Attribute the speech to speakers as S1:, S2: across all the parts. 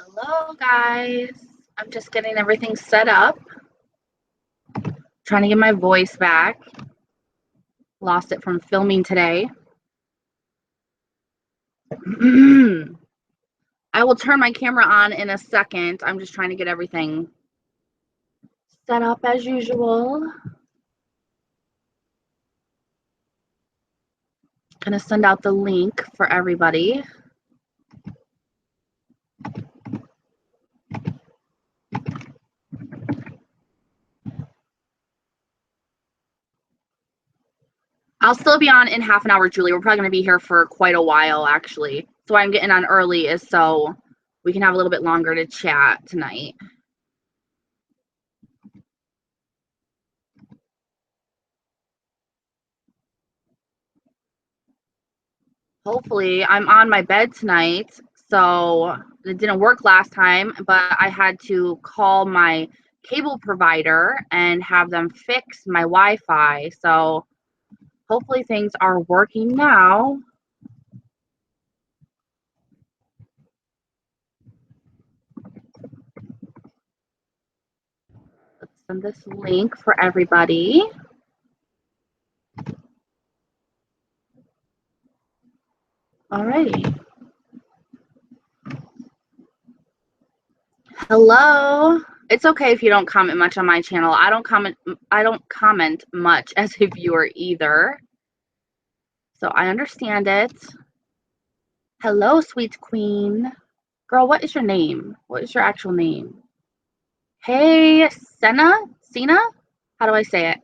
S1: Hello guys, I'm just getting everything set up, trying to get my voice back. Lost it from filming today. I will turn my camera on in a second. I'm just trying to get everything set up as usual. Gonna send out the link for everybody. I'll still be on in half an hour, Julie. We're probably going to be here for quite a while, actually. So I'm getting on early is so we can have a little bit longer to chat tonight. Hopefully, I'm on my bed tonight, so it didn't work last time, but I had to call my cable provider and have them fix my Wi-Fi. So hopefully things are working now. Let's send this link for everybody. Alrighty. Hello. It's okay if you don't comment much on my channel. I don't comment much as a viewer either. So I understand it. Hello, sweet queen. Girl, what is your name? What is your actual name? Hey, Sena? How do I say it?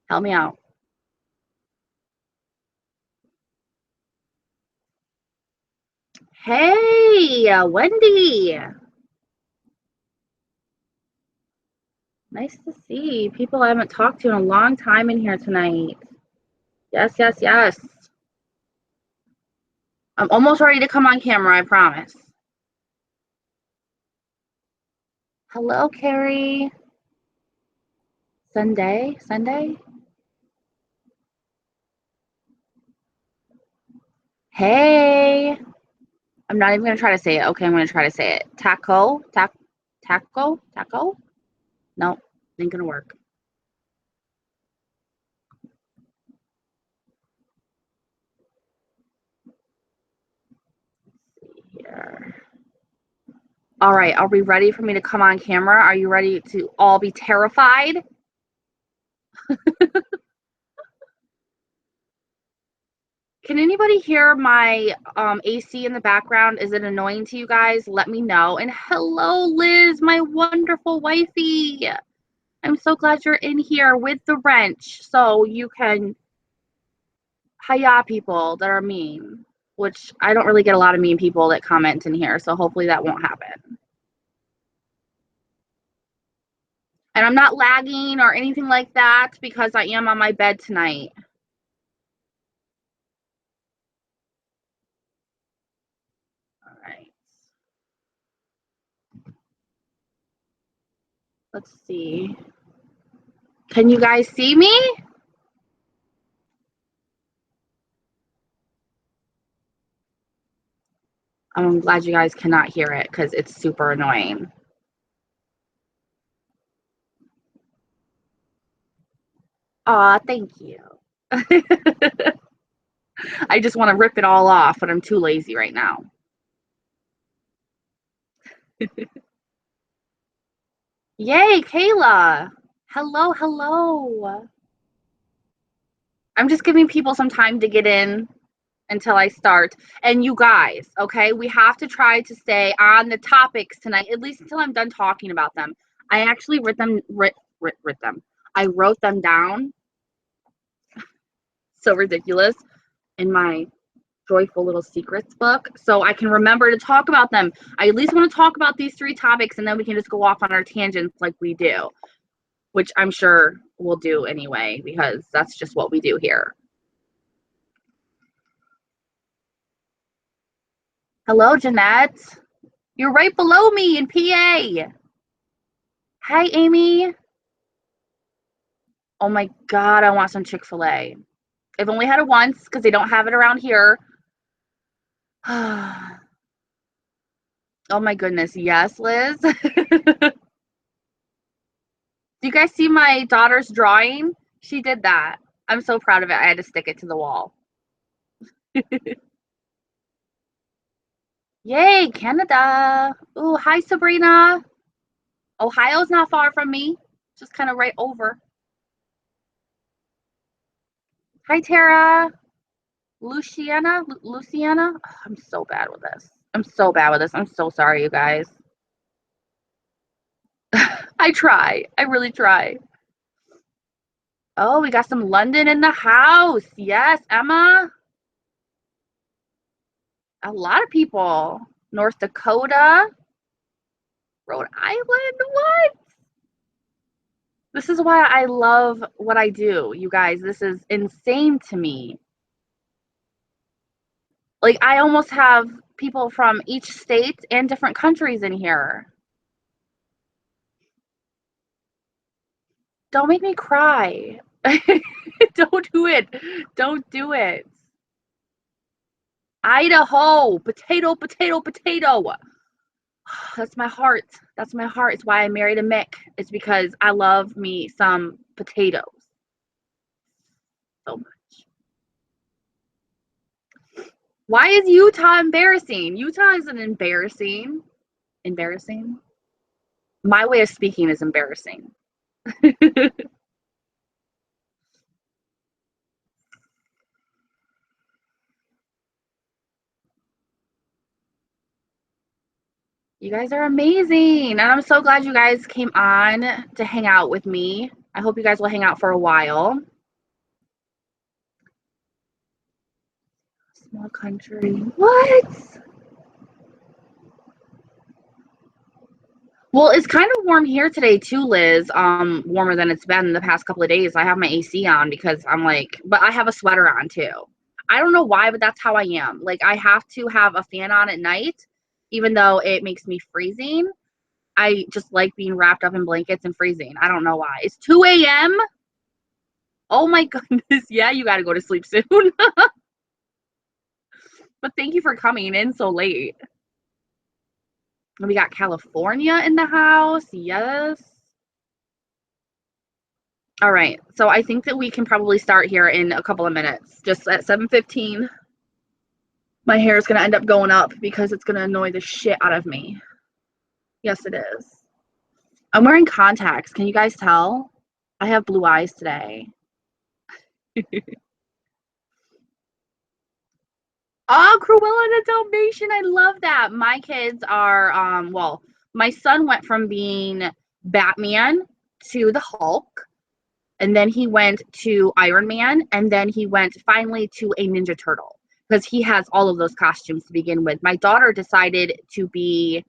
S1: Help me out. Hey, Wendy. Nice to see people I haven't talked to in a long time in here tonight. Yes, yes, yes. I'm almost ready to come on camera, I promise. Hello, Carrie. Sunday? Hey. I'm not even going to try to say it. Okay, I'm going to try to say it. Taco? Taco? Nope, ain't going to work. Let's see here. All right, are we ready for me to come on camera? Are you ready to all be terrified? Can anybody hear my AC in the background? Is it annoying to you guys? Let me know. And hello, Liz, my wonderful wifey. I'm so glad you're in here with the wrench so you can hiya people that are mean, which I don't really get a lot of mean people that comment in here, so hopefully that won't happen. And I'm not lagging or anything like that because I am on my bed tonight. All right. Let's see. Can you guys see me? I'm glad you guys cannot hear it because it's super annoying. Aw, thank you. I just want to rip it all off, but I'm too lazy right now. Yay, Kayla. Hello. I'm just giving people some time to get in until I start. And you guys, okay, we have to try to stay on the topics tonight, at least until I'm done talking about them. I actually wrote them. I wrote them down. So ridiculous in my joyful little secrets book so I can remember to talk about them. I at least want to talk about these 3 topics and then we can just go off on our tangents like we do, which I'm sure we'll do anyway because that's just what we do here. Hello, Jeanette. You're right below me in PA. Hi, Amy. Oh my God, I want some Chick-fil-A. I've only had it once because they don't have it around here. Oh my goodness. Yes, Liz. Do you guys see my daughter's drawing? She did that. I'm so proud of it. I had to stick it to the wall. Yay, Canada. Ooh, hi, Sabrina. Ohio's not far from me. Just kind of right over. Hi, Tara. Luciana. Oh, I'm so bad with this. I'm so bad with this. I'm so sorry, you guys. I try. I really try. Oh, we got some London in the house. Yes, Emma. A lot of people. North Dakota, Rhode Island. What? This is why I love what I do, you guys. This is insane to me. Like, I almost have people from each state and different countries in here. Don't make me cry. Don't do it. Don't do it. Idaho. Potato, potato, potato. That's my heart. That's my heart. It's why I married a Mick. It's because I love me some potatoes so much. Why is Utah embarrassing? Utah isn't embarrassing. Embarrassing? My way of speaking is embarrassing. You guys are amazing. And I'm so glad you guys came on to hang out with me. I hope you guys will hang out for a while. Small country. What? Well, it's kind of warm here today too, Liz. Warmer than it's been the past couple of days. I have my AC on because I'm like, but I have a sweater on too. I don't know why, but that's how I am. Like, I have to have a fan on at night, even though it makes me freezing. I just like being wrapped up in blankets and freezing. I don't know why. It's 2 a.m. Oh my goodness. Yeah, you got to go to sleep soon. But thank you for coming in so late. And we got California in the house. Yes. All right. So I think that we can probably start here in a couple of minutes. Just at 7:15. My hair is going to end up going up because it's going to annoy the shit out of me. Yes, it is. I'm wearing contacts. Can you guys tell? I have blue eyes today. Oh, Cruella the Dalmatian. I love that. My kids are, well, my son went from being Batman to the Hulk, and then he went to Iron Man, and then he went finally to a Ninja Turtle because he has all of those costumes to begin with. My daughter decided to be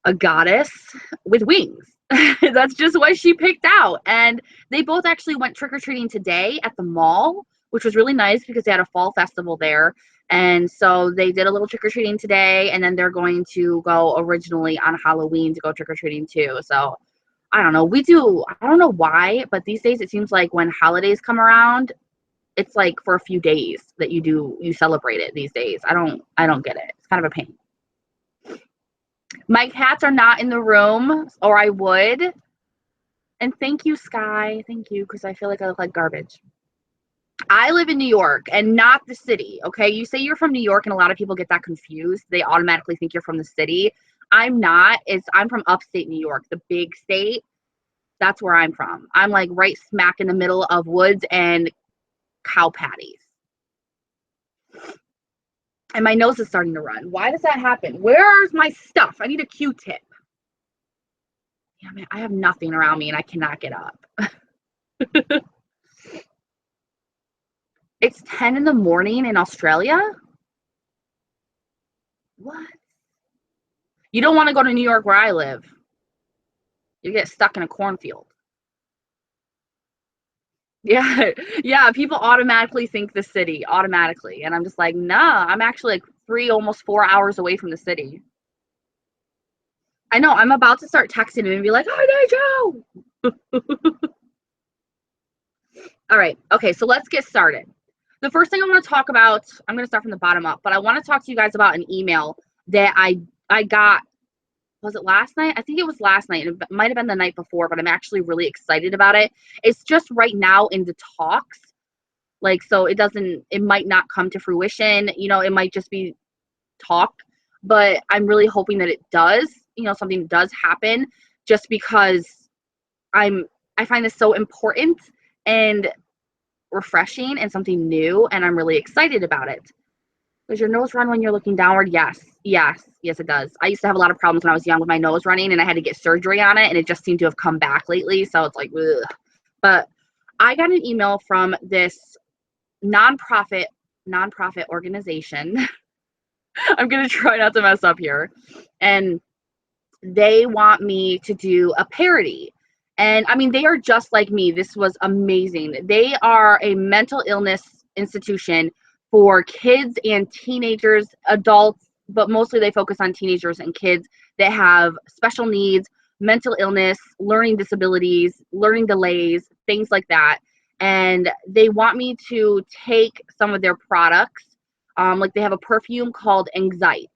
S1: a goddess with wings. That's just what she picked out. And they both actually went trick-or-treating today at the mall, which was really nice because they had a fall festival there. And so they did a little trick-or-treating today, and then they're going to go originally on Halloween to go trick-or-treating too. So I don't know. I don't know why, but these days it seems like when holidays come around, it's like for a few days that you celebrate it these days. I don't get it. It's kind of a pain. My cats are not in the room, or I would. And thank you, Sky. Thank you, because I feel like I look like garbage. I live in New York and not the city, okay? You say you're from New York, and a lot of people get that confused. They automatically think you're from the city. I'm not. I'm from upstate New York, the big state. That's where I'm from. I'm like right smack in the middle of woods and cow patties. And my nose is starting to run. Why does that happen? Where's my stuff? I need a Q-tip. Yeah, man, I have nothing around me and I cannot get up. It's 10 in the morning in Australia? What? You don't want to go to New York where I live. You get stuck in a cornfield. Yeah, yeah, people automatically think the city, automatically. And I'm just like, nah, I'm actually like 3, almost 4 hours away from the city. I know, I'm about to start texting him and be like, I need you. All right, okay, so let's get started. The first thing I want to talk about, I'm going to start from the bottom up, but I want to talk to you guys about an email that I got, was it last night? I think it was last night. It might have been the night before, but I'm actually really excited about it. It's just right now in the talks. Like, so it might not come to fruition. You know, it might just be talk, but I'm really hoping that it does, you know, something does happen, just because I find this so important and refreshing and something new, and I'm really excited about it. Does your nose run when you're looking downward? Yes. Yes. Yes, it does. I used to have a lot of problems when I was young with my nose running, and I had to get surgery on it, and it just seemed to have come back lately. So it's like, ugh. But I got an email from this nonprofit organization. I'm going to try not to mess up here. And they want me to do a parody. And I mean, they are just like me. This was amazing. They are a mental illness institution for kids and teenagers, adults, but mostly they focus on teenagers and kids that have special needs, mental illness, learning disabilities, learning delays, things like that. And they want me to take some of their products. Like they have a perfume called Anxiety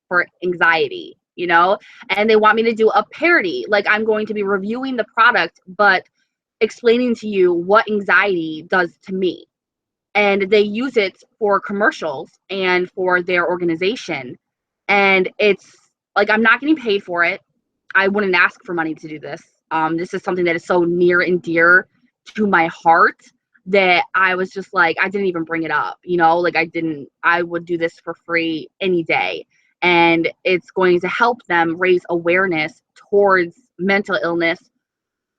S1: for anxiety, you know, and they want me to do a parody. Like I'm going to be reviewing the product, but explaining to you what anxiety does to me. And they use it for commercials and for their organization. And it's like, I'm not getting paid for it. I wouldn't ask for money to do this. This is something that is so near and dear to my heart that I was just like, I didn't even bring it up, you know, like I would do this for free any day. And it's going to help them raise awareness towards mental illness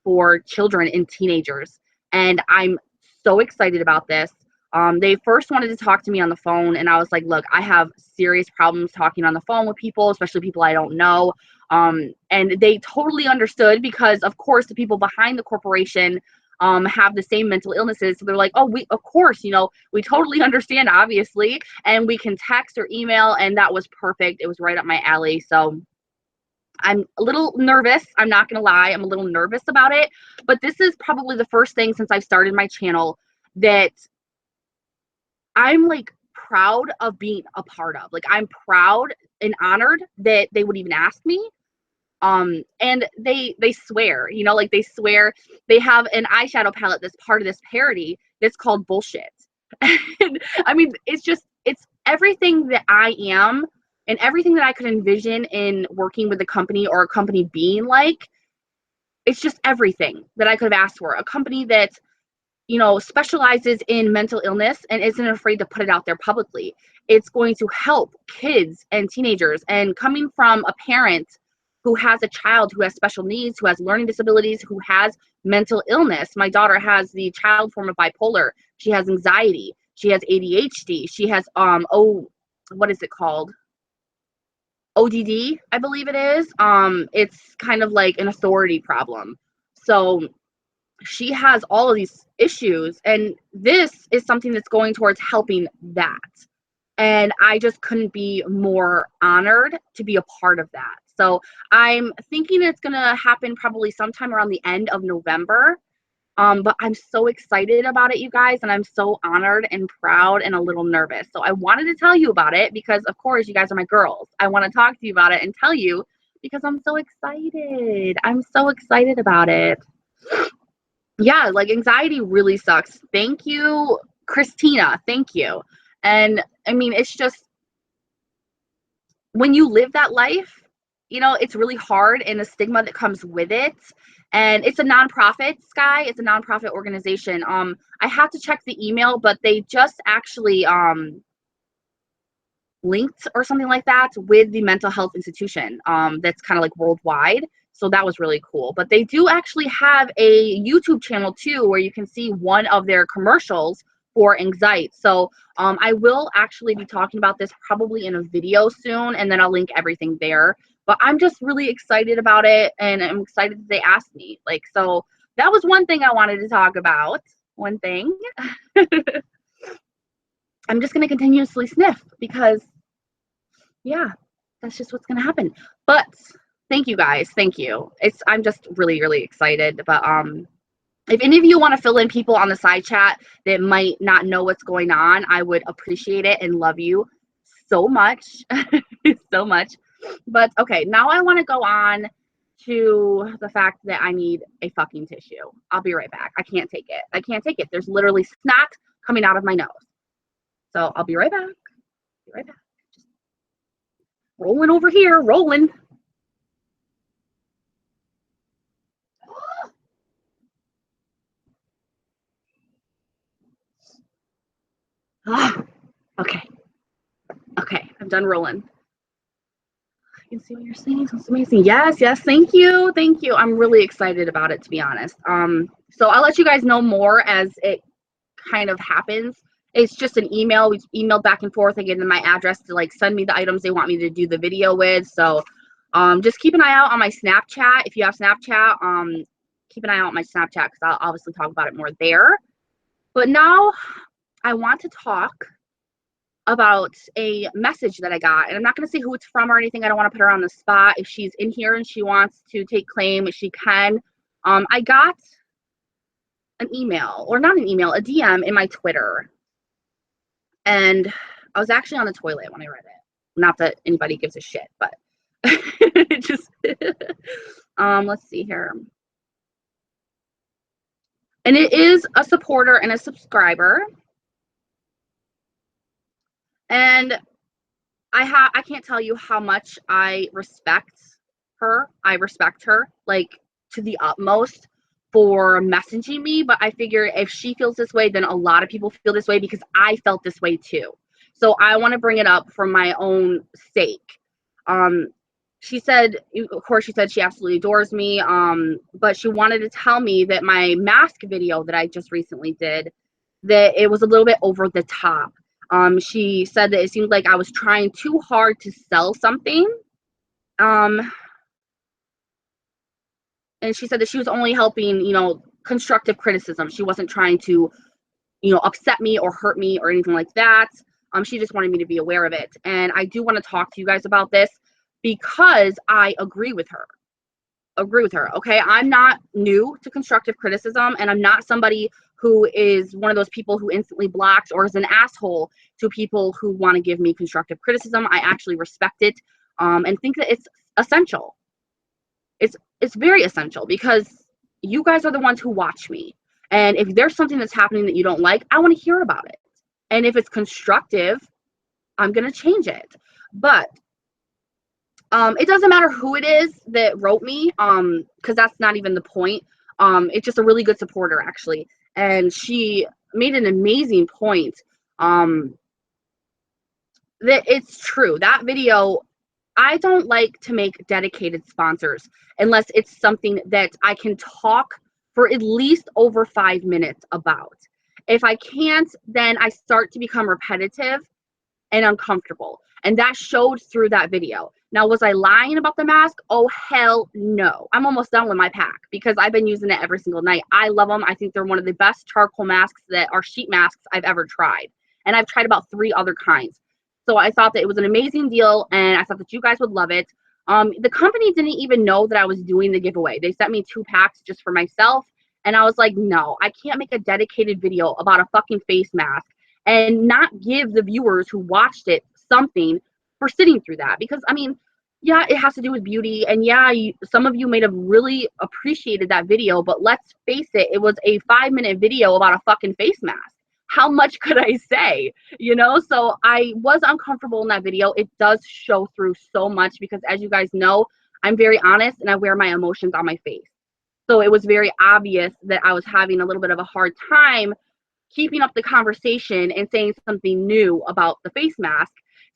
S1: for children and teenagers. And I'm so excited about this. They first wanted to talk to me on the phone, and I was like, look, I have serious problems talking on the phone with people, especially people I don't know. And they totally understood, because of course the people behind the corporation have the same mental illnesses. So they're like, oh, of course, you know, we totally understand, obviously, and we can text or email. And that was perfect. It was right up my alley. So I'm a little nervous. I'm not going to lie. I'm a little nervous about it, but this is probably the first thing since I've started my channel that I'm like proud of being a part of. Like I'm proud and honored that they would even ask me. And they swear, you know, like they swear. They have an eyeshadow palette that's part of this parody that's called Bullshit. And I mean, it's everything that I am and everything that I could envision in working with a company or a company being like. It's just everything that I could have asked for. A company that, you know, specializes in mental illness and isn't afraid to put it out there publicly. It's going to help kids and teenagers. And coming from a parent who has a child who has special needs, who has learning disabilities, who has mental illness. My daughter has the child form of bipolar. She has anxiety. She has ADHD. She has what is it called? ODD, I believe it is. It's kind of like an authority problem. So she has all of these issues, and this is something that's going towards helping that. And I just couldn't be more honored to be a part of that. So I'm thinking it's going to happen probably sometime around the end of November. But I'm so excited about it, you guys, and I'm so honored and proud and a little nervous. So I wanted to tell you about it because, of course, you guys are my girls. I want to talk to you about it and tell you because I'm so excited. I'm so excited about it. Yeah, like anxiety really sucks. Thank you, Christina. Thank you. And I mean, it's just when you live that life, you know, it's really hard, and the stigma that comes with it. And it's a nonprofit, Sky. It's a nonprofit organization. I have to check the email, but they just actually linked or something like that with the mental health institution that's kind of like worldwide. So that was really cool. But they do actually have a YouTube channel too, where you can see one of their commercials for anxiety. So I will actually be talking about this probably in a video soon, and then I'll link everything there. But I'm just really excited about it, and I'm excited that they asked me. Like, so that was one thing I wanted to talk about. One thing. I'm just going to continuously sniff because, yeah, that's just what's going to happen. But thank you guys. Thank you. I'm just really, really excited. But if any of you want to fill in people on the side chat that might not know what's going on, I would appreciate it and love you so much. So much. But okay, now I want to go on to the fact that I need a fucking tissue. I'll be right back. I can't take it. I can't take it. There's literally snot coming out of my nose. So I'll be right back. Be right back. Just rolling over here, rolling. Okay. Okay, I'm done rolling. I can see what you're saying. That's amazing. Yes, yes, thank you. Thank you. I'm really excited about it, to be honest. So I'll let you guys know more as it kind of happens. It's just an email. We emailed back and forth. I gave them my address to like send me the items they want me to do the video with. So just keep an eye out on my Snapchat. If you have Snapchat, keep an eye out on my Snapchat because I'll obviously talk about it more there. But now I want to talk about a message that I got, and I'm not going to say who it's from or anything. I don't want to put her on the spot. If she's in here and she wants to take claim, she can. I got an email, or not an email, a DM in my Twitter, and I was actually on the toilet when I read it. Not that anybody gives a shit, but it just let's see here. And it is a supporter and a subscriber. And I can't tell you how much I respect her. I respect her like to the utmost for messaging me, but I figure if she feels this way, then a lot of people feel this way because I felt this way too. So I want to bring it up for my own sake. She said, of course, she said she absolutely adores me, but she wanted to tell me that my mask video that I just recently did, that it was a little bit over the top. She said that it seemed like I was trying too hard to sell something. And she said that she was only helping, constructive criticism. She wasn't trying to, upset me or hurt me or anything like that. She just wanted me to be aware of it. And I do want to talk to you guys about this because I agree with her. Okay, I'm not new to constructive criticism, and I'm not somebody who is one of those people who instantly blocks or is an asshole to people who want to give me constructive criticism. I actually respect it, and think that it's essential. It's very essential because you guys are the ones who watch me, and if there's something that's happening that you don't like, I want to hear about it. And if it's constructive, I'm gonna change it. But it doesn't matter who it is that wrote me, because that's not even the point. It's just a really good supporter, actually. And she made an amazing point, that it's true. That video, I don't like to make dedicated sponsors unless it's something that I can talk for at least over 5 minutes about. If I can't, then I start to become repetitive and uncomfortable. And that showed through that video. Now, was I lying about the mask? Oh, hell no. I'm almost done with my pack because I've been using it every single night. I love them. I think they're one of the best charcoal masks that are sheet masks I've ever tried. And I've tried about 3 other kinds. So I thought that it was an amazing deal, and I thought that you guys would love it. The company didn't even know that I was doing the giveaway. They sent me 2 packs just for myself. And I was like, no, I can't make a dedicated video about a fucking face mask and not give the viewers who watched it something for sitting through that. Because I mean, yeah, it has to do with beauty, and yeah, some of you may have really appreciated that video, but let's face it, it was a 5-minute video about a fucking face mask. How much could I say? So I was uncomfortable in that video. It does show through so much because, as you guys know, I'm very honest and I wear my emotions on my face. So it was very obvious that I was having a little bit of a hard time keeping up the conversation and saying something new about the face mask.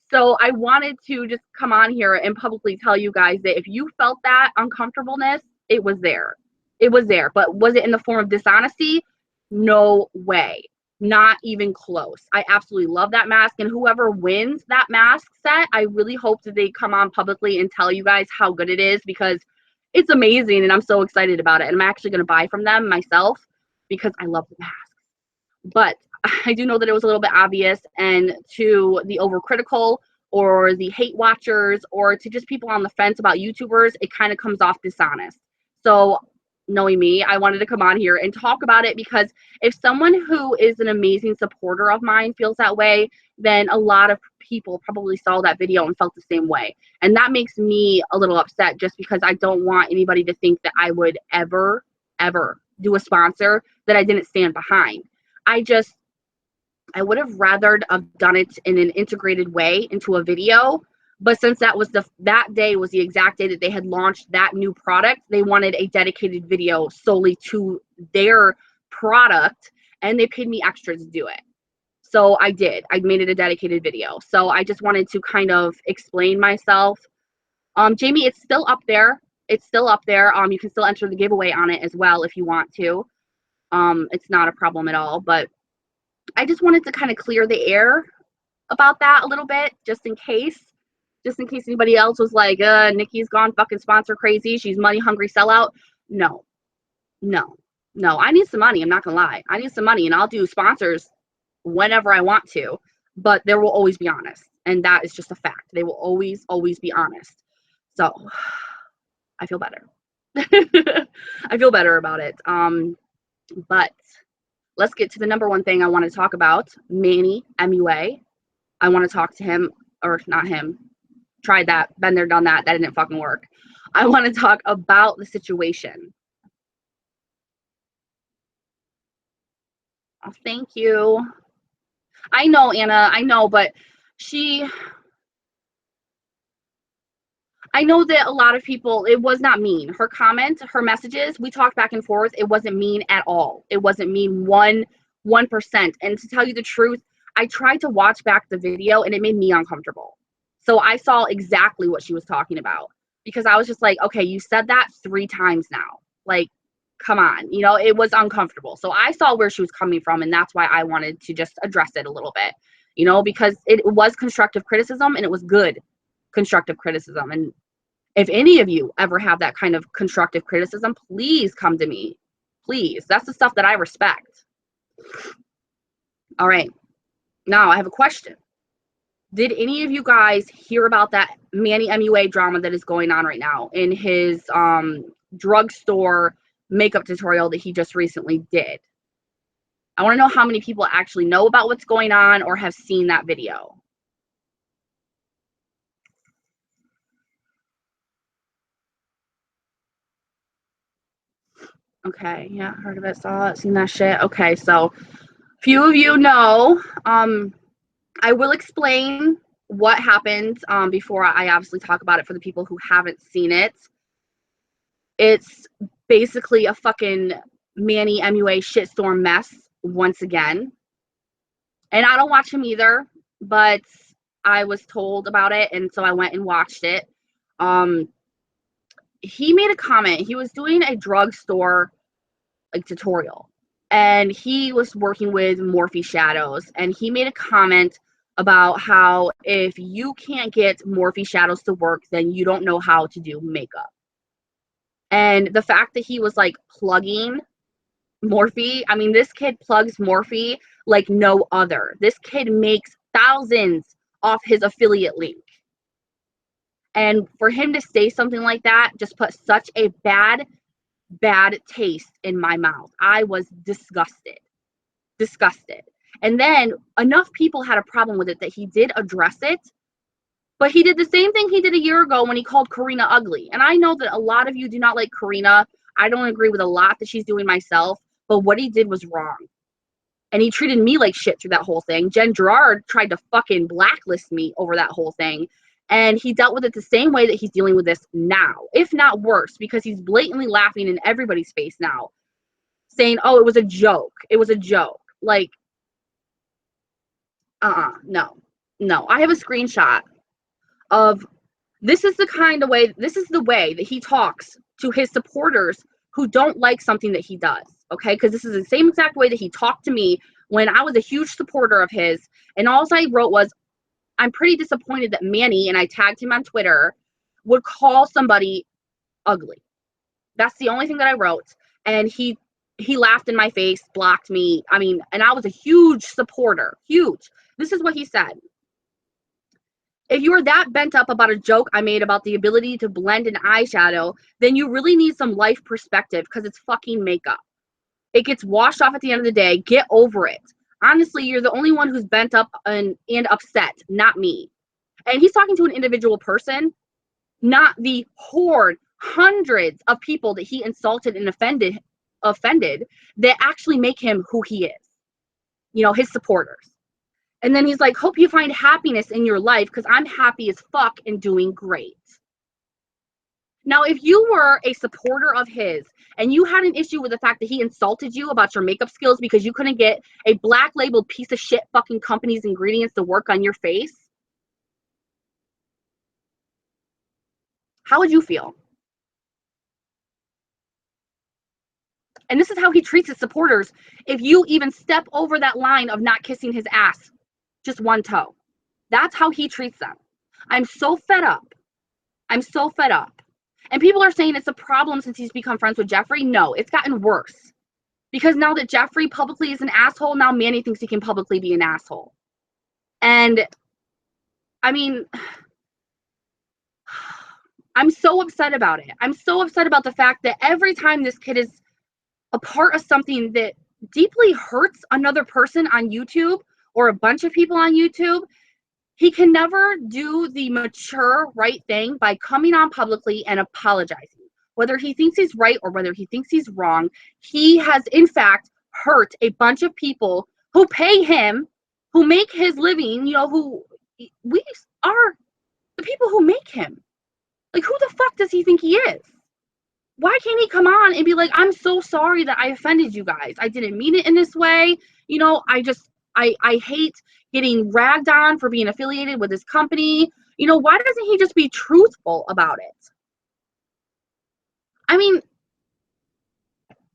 S1: So I wanted to just come on here and publicly tell you guys that if you felt that uncomfortableness, it was there. It was there. But was it in the form of dishonesty? No way. Not even close. I absolutely love that mask. And whoever wins that mask set, I really hope that they come on publicly and tell you guys how good it is because it's amazing and I'm so excited about it. And I'm actually going to buy from them myself because I love the mask. But I do know that it was a little bit obvious, and to the overcritical or the hate watchers or to just people on the fence about YouTubers, it kind of comes off dishonest. So knowing me, I wanted to come on here and talk about it because if someone who is an amazing supporter of mine feels that way, then a lot of people probably saw that video and felt the same way. And that makes me a little upset, just because I don't want anybody to think that I would ever do a sponsor that I didn't stand behind. I would have rather have done it in an integrated way into a video. But since that day was the exact day that they had launched that new product, they wanted a dedicated video solely to their product, and they paid me extra to do it. So I did. I made it a dedicated video. So I just wanted to kind of explain myself. Jamie, it's still up there. It's still up there. You can still enter the giveaway on it as well if you want to. It's not a problem at all. But I just wanted to kind of clear the air about that a little bit, just in case anybody else was like, Nikki's gone fucking sponsor crazy. She's money hungry sellout. No. I need some money. I'm not gonna lie. I need some money, and I'll do sponsors whenever I want to, but there will always be honest. And that is just a fact. They will always be honest. So I feel better. I feel better about it. But let's get to the number one thing I want to talk about. Manny MUA. I want to talk to him, or not him. Tried that, been there, done that. That didn't fucking work. I want to talk about the situation. Oh, thank you. I know, Anna, I know, but I know that a lot of people, it was not mean. Her comments, her messages, we talked back and forth. It wasn't mean at all. It wasn't mean 1%. And to tell you the truth, I tried to watch back the video and it made me uncomfortable. So I saw exactly what she was talking about, because I was just like, okay, you said that 3 times now. Like, come on, you know, it was uncomfortable. So I saw where she was coming from, and that's why I wanted to just address it a little bit, you know, because it was constructive criticism, and it was good constructive criticism. And if any of you ever have that kind of constructive criticism, please come to me. Please. That's the stuff that I respect. All right. Now I have a question. Did any of you guys hear about that Manny MUA drama that is going on right now in his drugstore makeup tutorial that he just recently did? I want to know how many people actually know about what's going on or have seen that video. Okay, yeah, heard of it, saw it, seen that shit. Okay, so few of you know. I will explain what happened before I obviously talk about it for the people who haven't seen it. It's basically a fucking Manny MUA shitstorm mess once again. And I don't watch him either, but I was told about it, and so I went and watched it. He made a comment. He was doing a drugstore like tutorial, and he was working with Morphe shadows, and he made a comment about how if you can't get Morphe shadows to work, then you don't know how to do makeup. And the fact that he was like plugging Morphe, I mean, this kid plugs Morphe like no other. This kid makes thousands off his affiliate link. And for him to say something like that just put such a bad taste in my mouth. I was disgusted. And then enough people had a problem with it that he did address it, but he did the same thing he did a year ago when he called Karina ugly. And I know that a lot of you do not like Karina. I don't agree with a lot that she's doing myself, but what he did was wrong. And he treated me like shit through that whole thing. Jen Gerard tried to fucking blacklist me over that whole thing. And he dealt with it the same way that he's dealing with this now, if not worse, because he's blatantly laughing in everybody's face now, saying, oh, it was a joke. It was a joke. Like, no. I have a screenshot of this is the way that he talks to his supporters who don't like something that he does, okay? Because this is the same exact way that he talked to me when I was a huge supporter of his, and all I wrote was, I'm pretty disappointed that Manny, and I tagged him on Twitter, would call somebody ugly. That's the only thing that I wrote. And he laughed in my face, blocked me. I mean, and I was a huge supporter, huge. This is what he said. If you are that bent up about a joke I made about the ability to blend an eyeshadow, then you really need some life perspective, because it's fucking makeup. It gets washed off at the end of the day. Get over it. honestly, you're the only one who's bent up and upset, not me. And he's talking to an individual person, not the horde, hundreds of people that he insulted and offended that actually make him who he is, his supporters. And then he's like, hope you find happiness in your life because I'm happy as fuck and doing great. Now, if you were a supporter of his and you had an issue with the fact that he insulted you about your makeup skills because you couldn't get a black labeled piece of shit fucking company's ingredients to work on your face, how would you feel? And this is how he treats his supporters. If you even step over that line of not kissing his ass, just one toe, that's how he treats them. I'm so fed up. I'm so fed up. And people are saying it's a problem since he's become friends with Jeffrey. No, it's gotten worse. Because now that Jeffrey publicly is an asshole, now Manny thinks he can publicly be an asshole. And, I mean, I'm so upset about it. I'm so upset about the fact that every time this kid is a part of something that deeply hurts another person on YouTube or a bunch of people on YouTube, he can never do the mature right thing by coming on publicly and apologizing. Whether he thinks he's right or whether he thinks he's wrong, he has in fact hurt a bunch of people who pay him, who make his living, who we are the people who make him. Like, who the fuck does he think he is? Why can't he come on and be like, I'm so sorry that I offended you guys. I didn't mean it in this way. I hate getting ragged on for being affiliated with this company. Why doesn't he just be truthful about it? I mean,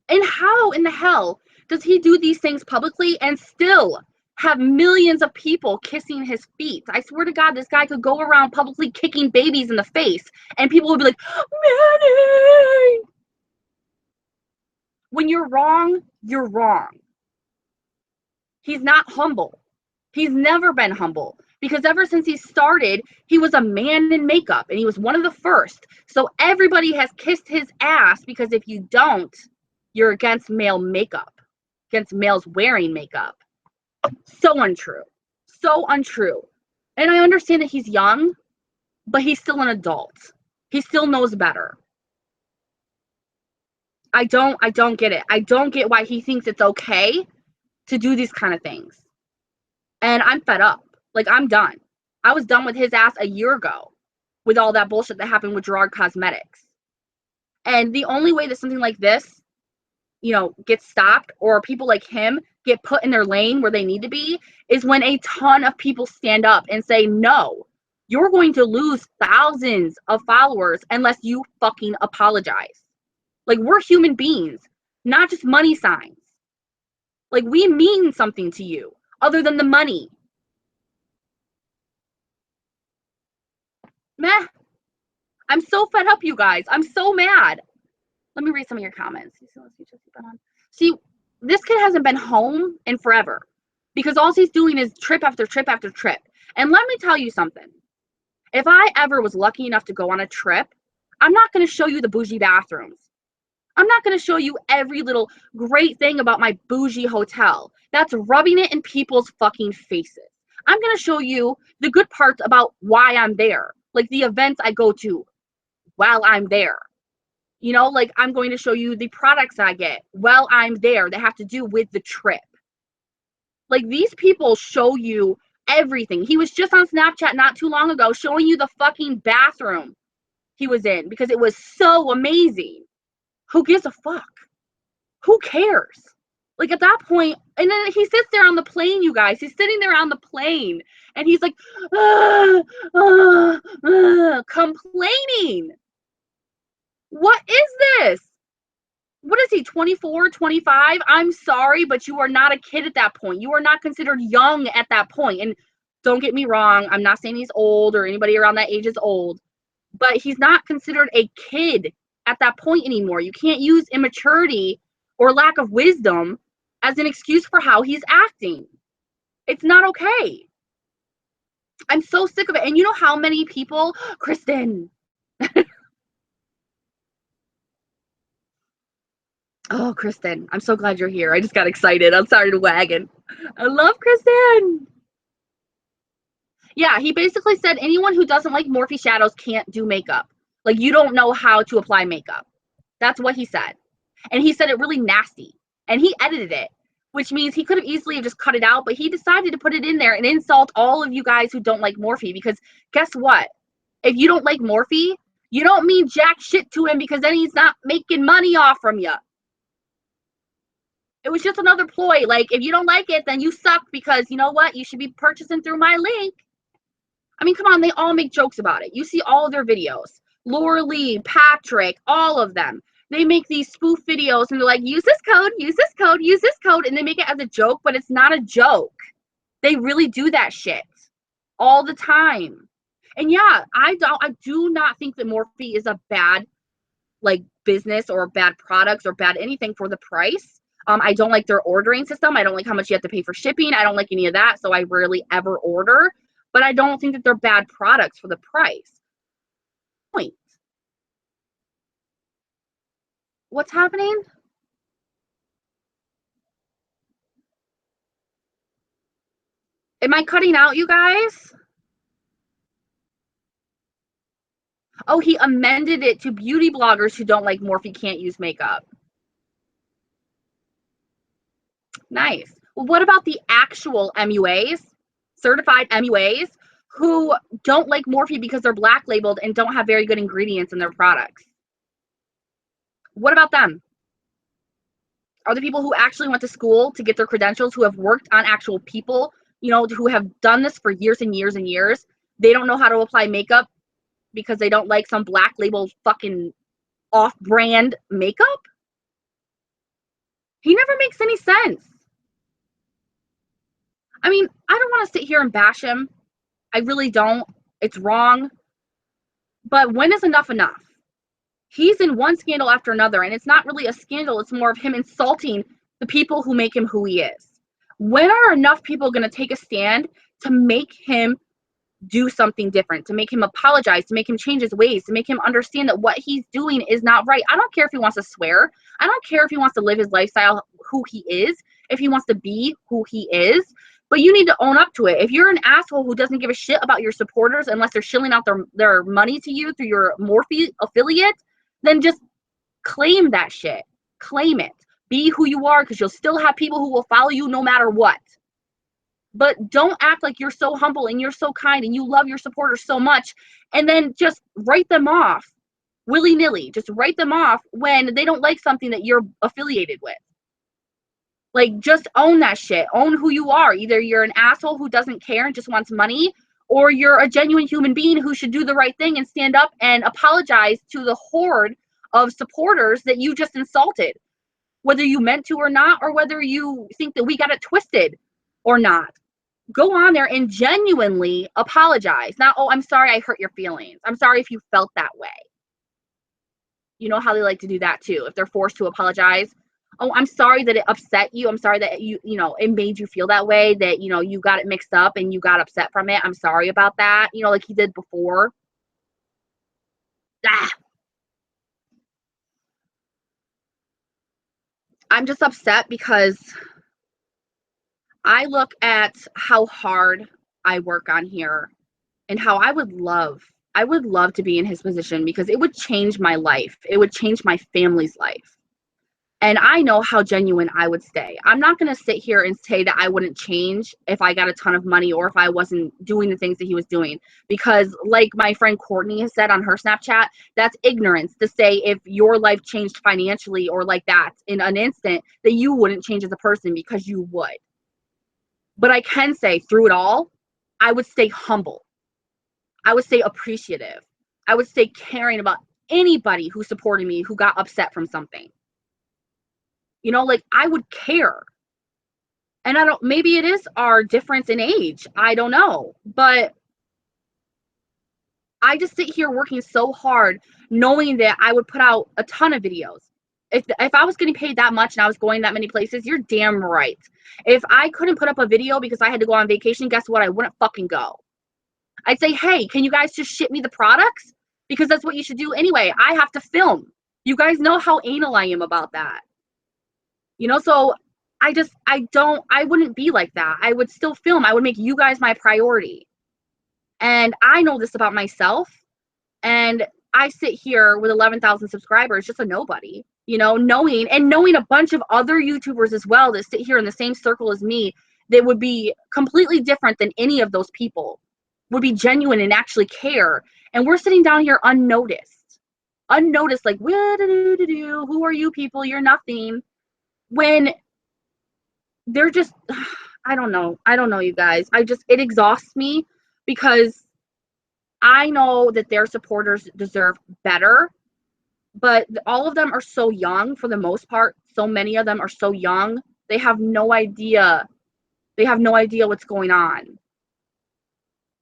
S1: and how in the hell does he do these things publicly and still have millions of people kissing his feet? I swear to God, this guy could go around publicly kicking babies in the face and people would be like, Manny! When you're wrong, you're wrong. He's not humble. He's never been humble because ever since he started, he was a man in makeup and he was one of the first. So everybody has kissed his ass because if you don't, you're against male makeup, against males wearing makeup. So untrue. So untrue. And I understand that he's young, but he's still an adult. He still knows better. I don't get it. I don't get why he thinks it's okay to do these kind of things. And I'm fed up. Like, I'm done. I was done with his ass a year ago with all that bullshit that happened with Gerard Cosmetics. And the only way that something like this, gets stopped or people like him get put in their lane where they need to be is when a ton of people stand up and say, no, you're going to lose thousands of followers unless you fucking apologize. Like, we're human beings, not just money signs. Like, we mean something to you other than the money. Meh. I'm so fed up, you guys. I'm so mad. Let me read some of your comments. See, this kid hasn't been home in forever because all he's doing is trip after trip after trip. And let me tell you something. If I ever was lucky enough to go on a trip, I'm not going to show you the bougie bathrooms. I'm not going to show you every little great thing about my bougie hotel. That's rubbing it in people's fucking faces. I'm going to show you the good parts about why I'm there. Like the events I go to while I'm there. Like I'm going to show you the products I get while I'm there that have to do with the trip. Like these people show you everything. He was just on Snapchat not too long ago showing you the fucking bathroom he was in because it was so amazing. Who gives a fuck? Who cares? Like at that point, and then he sits there on the plane, you guys. He's sitting there on the plane and he's like, complaining. What is this? What is he, 24, 25? I'm sorry, but you are not a kid at that point. You are not considered young at that point. And don't get me wrong, I'm not saying he's old or anybody around that age is old, but he's not considered a kid at that point anymore. You can't use immaturity or lack of wisdom as an excuse for how he's acting. It's not okay. I'm so sick of it. And you know how many people, Kristen. Oh, Kristen, I'm so glad you're here. I just got excited. I'm sorry to wagon. I love Kristen. Yeah, he basically said anyone who doesn't like Morphe shadows can't do makeup. Like, you don't know how to apply makeup. That's what he said. And he said it really nasty. And he edited it, which means he could have easily just cut it out, but he decided to put it in there and insult all of you guys who don't like Morphe, because guess what? If you don't like Morphe, you don't mean jack shit to him, because then he's not making money off from you. It was just another ploy. Like, if you don't like it, then you suck, because you know what? You should be purchasing through my link. I mean, come on, they all make jokes about it. You see all of their videos. Laura Lee, Patrick, all of them. They make these spoof videos and they're like, use this code, use this code, use this code, and they make it as a joke, but it's not a joke. They really do that shit all the time. And yeah, I do not think that Morphe is a bad like business or bad products or bad anything for the price. I don't like their ordering system. I don't like how much you have to pay for shipping. I don't like any of that, so I rarely ever order. But I don't think that they're bad products for the price. Point. What's happening? Am I cutting out, you guys? Oh, he amended it to beauty bloggers who don't like Morphe can't use makeup. Nice. Well, what about the actual MUAs, certified MUAs, who don't like Morphe because they're black labeled and don't have very good ingredients in their products? What about them? Are the people who actually went to school to get their credentials, who have worked on actual people, you know, who have done this for years and years and years? They don't know how to apply makeup because they don't like some black label fucking off-brand makeup? He never makes any sense. I mean, I don't want to sit here and bash him. I really don't. It's wrong. But when is enough enough? He's in one scandal after another, and it's not really a scandal. It's more of him insulting the people who make him who he is. When are enough people going to take a stand to make him do something different, to make him apologize, to make him change his ways, to make him understand that what he's doing is not right? I don't care if he wants to swear. I don't care if he wants to live his lifestyle who he is, if he wants to be who he is. But you need to own up to it. If you're an asshole who doesn't give a shit about your supporters unless they're shilling out their money to you through your Morphe affiliate, then just claim that shit. Claim it. Be who you are, because you'll still have people who will follow you no matter what. But don't act like you're so humble and you're so kind and you love your supporters so much and then just write them off willy-nilly. Just write them off when they don't like something that you're affiliated with. Like, just own that shit. Own who you are. Either you're an asshole who doesn't care and just wants money, or you're a genuine human being who should do the right thing and stand up and apologize to the horde of supporters that you just insulted, whether you meant to or not, or whether you think that we got it twisted or not. Go on there and genuinely apologize. Not, oh, I'm sorry I hurt your feelings. I'm sorry if you felt that way. You know how they like to do that too. If they're forced to apologize, oh, I'm sorry that it upset you. I'm sorry that it made you feel that way, that, you got it mixed up and you got upset from it. I'm sorry about that. Like he did before. Ah. I'm just upset because I look at how hard I work on here and how I would love to be in his position, because it would change my life. It would change my family's life. And I know how genuine I would stay. I'm not going to sit here and say that I wouldn't change if I got a ton of money or if I wasn't doing the things that he was doing. Because like my friend Courtney has said on her Snapchat, that's ignorance to say if your life changed financially or like that in an instant that you wouldn't change as a person, because you would. But I can say through it all, I would stay humble. I would stay appreciative. I would stay caring about anybody who supported me, who got upset from something. Like I would care. And maybe it is our difference in age. I don't know. But I just sit here working so hard knowing that I would put out a ton of videos. If I was getting paid that much and I was going that many places, you're damn right. If I couldn't put up a video because I had to go on vacation, guess what? I wouldn't fucking go. I'd say, hey, can you guys just ship me the products? Because that's what you should do anyway. I have to film. You guys know how anal I am about that. So I wouldn't be like that. I would still film. I would make you guys my priority. And I know this about myself. And I sit here with 11,000 subscribers, just a nobody, you know, knowing a bunch of other YouTubers as well that sit here in the same circle as me that would be completely different than any of those people, would be genuine and actually care. And we're sitting down here unnoticed, like, who are you people? You're nothing. When they're just, I don't know, you guys. It exhausts me because I know that their supporters deserve better, but all of them are so young for the most part. So many of them are so young. They have no idea. They have no idea what's going on.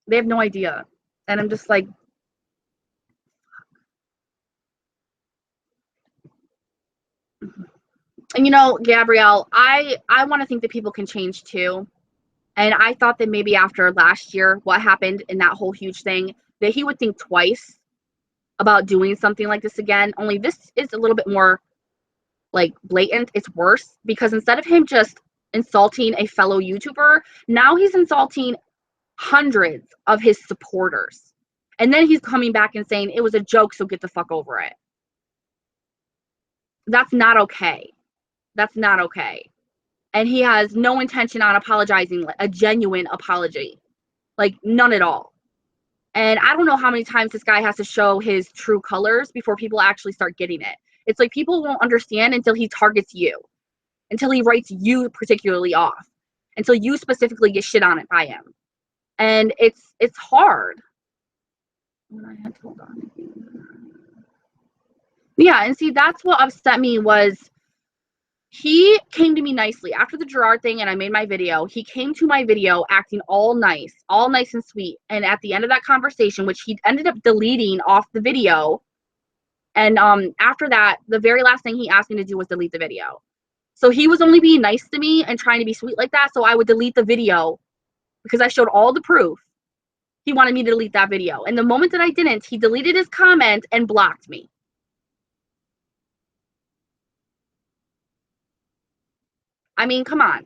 S1: They have no idea. And I'm just like, and you know, Gabrielle, I want to think that people can change too. And I thought that maybe after last year, what happened in that whole huge thing, that he would think twice about doing something like this again. Only this is a little bit more like blatant. It's worse because instead of him just insulting a fellow YouTuber, now he's insulting hundreds of his supporters. And then he's coming back and saying it was a joke, so get the fuck over it. That's not okay. That's not okay. And he has no intention on apologizing, a genuine apology. Like, none at all. And I don't know how many times this guy has to show his true colors before people actually start getting it. It's like people won't understand until he targets you, until he writes you particularly off, until you specifically get shit on it by him. And it's hard. Hold on. Yeah, and see, that's what upset me was he came to me nicely after the Gerard thing and I made my video. He came to my video acting all nice and sweet. And at the end of that conversation, which he ended up deleting off the video, and after that, the very last thing he asked me to do was delete the video. So he was only being nice to me and trying to be sweet like that, so I would delete the video because I showed all the proof. He wanted me to delete that video. And the moment that I didn't, he deleted his comment and blocked me. I mean, come on.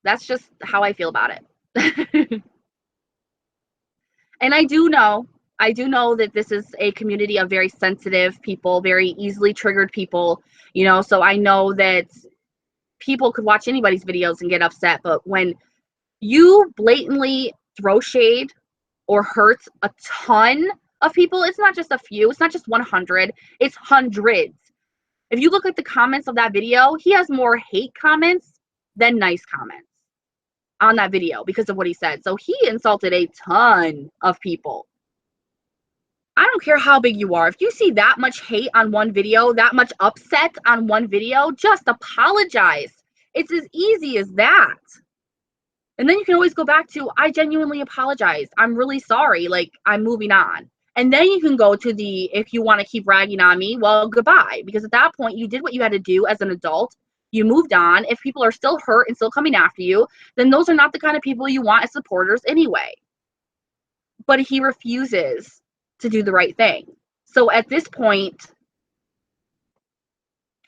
S1: That's just how I feel about it. And I do know that this is a community of very sensitive people, very easily triggered people, you know, so I know that people could watch anybody's videos and get upset, but when you blatantly throw shade or hurt a ton of people, it's not just a few, it's not just 100, it's hundreds. If you look at the comments of that video, he has more hate comments than nice comments on that video because of what he said. So he insulted a ton of people. I don't care how big you are. If you see that much hate on one video, that much upset on one video, just apologize. It's as easy as that. And then you can always go back to, I genuinely apologize. I'm really sorry. Like, I'm moving on. And then you can go to the, if you want to keep ragging on me, well, goodbye. Because at that point, you did what you had to do as an adult. You moved on. If people are still hurt and still coming after you, then those are not the kind of people you want as supporters anyway. But he refuses to do the right thing. So at this point,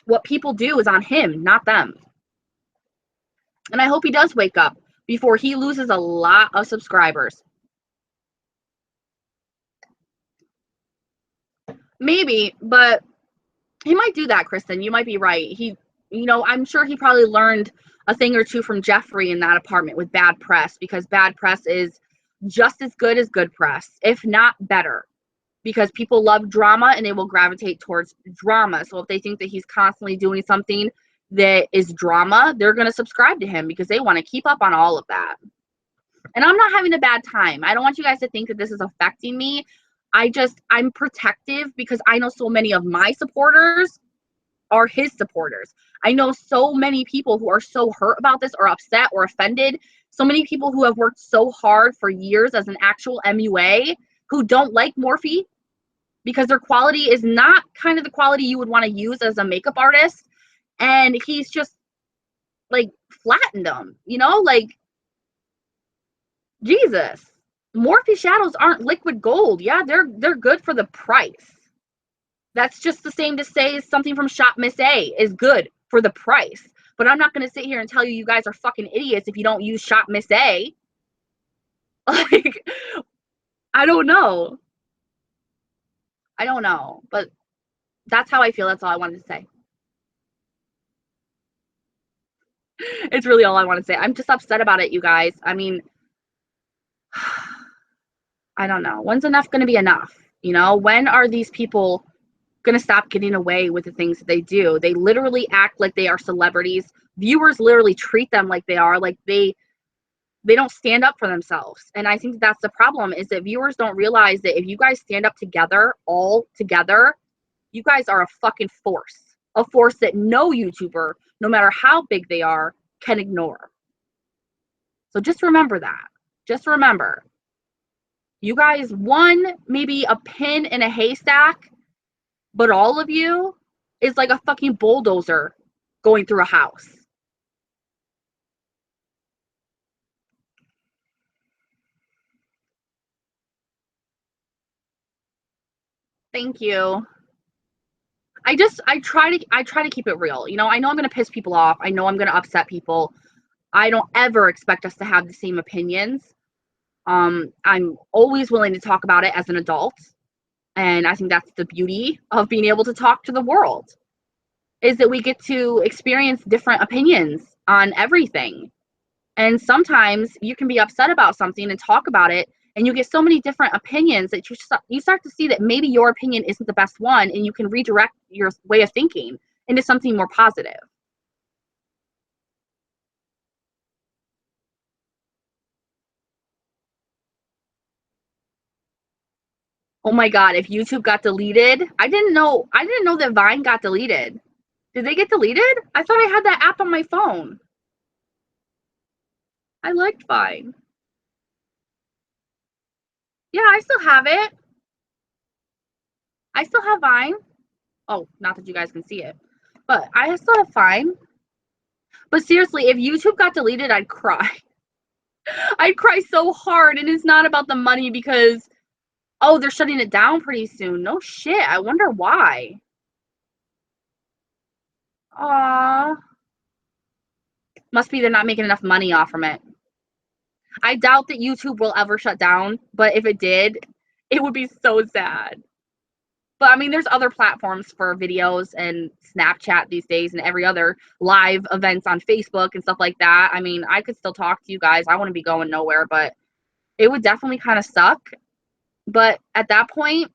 S1: what people do is on him, not them. And I hope he does wake up before he loses a lot of subscribers. Maybe, but he might do that, Kristen. You might be right. He, you know, I'm sure he probably learned a thing or two from Jeffrey in that apartment with bad press, because bad press is just as good as good press, if not better, because people love drama and they will gravitate towards drama. So if they think that he's constantly doing something that is drama, they're going to subscribe to him because they want to keep up on all of that. And I'm not having a bad time. I don't want you guys to think that this is affecting me. I'm protective because I know so many of my supporters are his supporters. I know so many people who are so hurt about this or upset or offended. So many people who have worked so hard for years as an actual MUA who don't like Morphe because their quality is not kind of the quality you would want to use as a makeup artist. And he's just like flattened them, you know, like, Jesus. Morphe shadows aren't liquid gold. Yeah, they're good for the price. That's just the same to say something from Shop Miss A is good for the price. But I'm not going to sit here and tell you you guys are fucking idiots if you don't use Shop Miss A. Like, I don't know. I don't know. But that's how I feel. That's all I wanted to say. It's really all I want to say. I'm just upset about it, you guys. I mean, I don't know. When's enough going to be enough? You know, when are these people going to stop getting away with the things that they do? They literally act like they are celebrities. Viewers literally treat them like they are, like they don't stand up for themselves. And I think that's the problem, is that viewers don't realize that if you guys stand up together, all together, you guys are a fucking force. A force that no YouTuber, no matter how big they are, can ignore. So just remember that. Just remember, you guys, one, maybe a pin in a haystack, but all of you is like a fucking bulldozer going through a house. Thank you. I try to keep it real. You know, I know I'm going to piss people off. I know I'm going to upset people. I don't ever expect us to have the same opinions. I'm always willing to talk about it as an adult. And I think that's the beauty of being able to talk to the world, is that we get to experience different opinions on everything. And sometimes you can be upset about something and talk about it, and you get so many different opinions that you start to see that maybe your opinion isn't the best one, and you can redirect your way of thinking into something more positive. Oh my God, if YouTube got deleted, I didn't know that Vine got deleted. Did they get deleted? I thought I had that app on my phone. I liked Vine. Yeah, I still have it. I still have Vine. Oh, not that you guys can see it, but I still have Vine. But seriously, if YouTube got deleted, I'd cry. I'd cry so hard, and it's not about the money because, oh, they're shutting it down pretty soon. No shit. I wonder why. Aw. Must be they're not making enough money off from it. I doubt that YouTube will ever shut down, but if it did, it would be so sad. But I mean, there's other platforms for videos and Snapchat these days and every other live events on Facebook and stuff like that. I mean, I could still talk to you guys. I wouldn't be going nowhere, but it would definitely kind of suck. But at that point,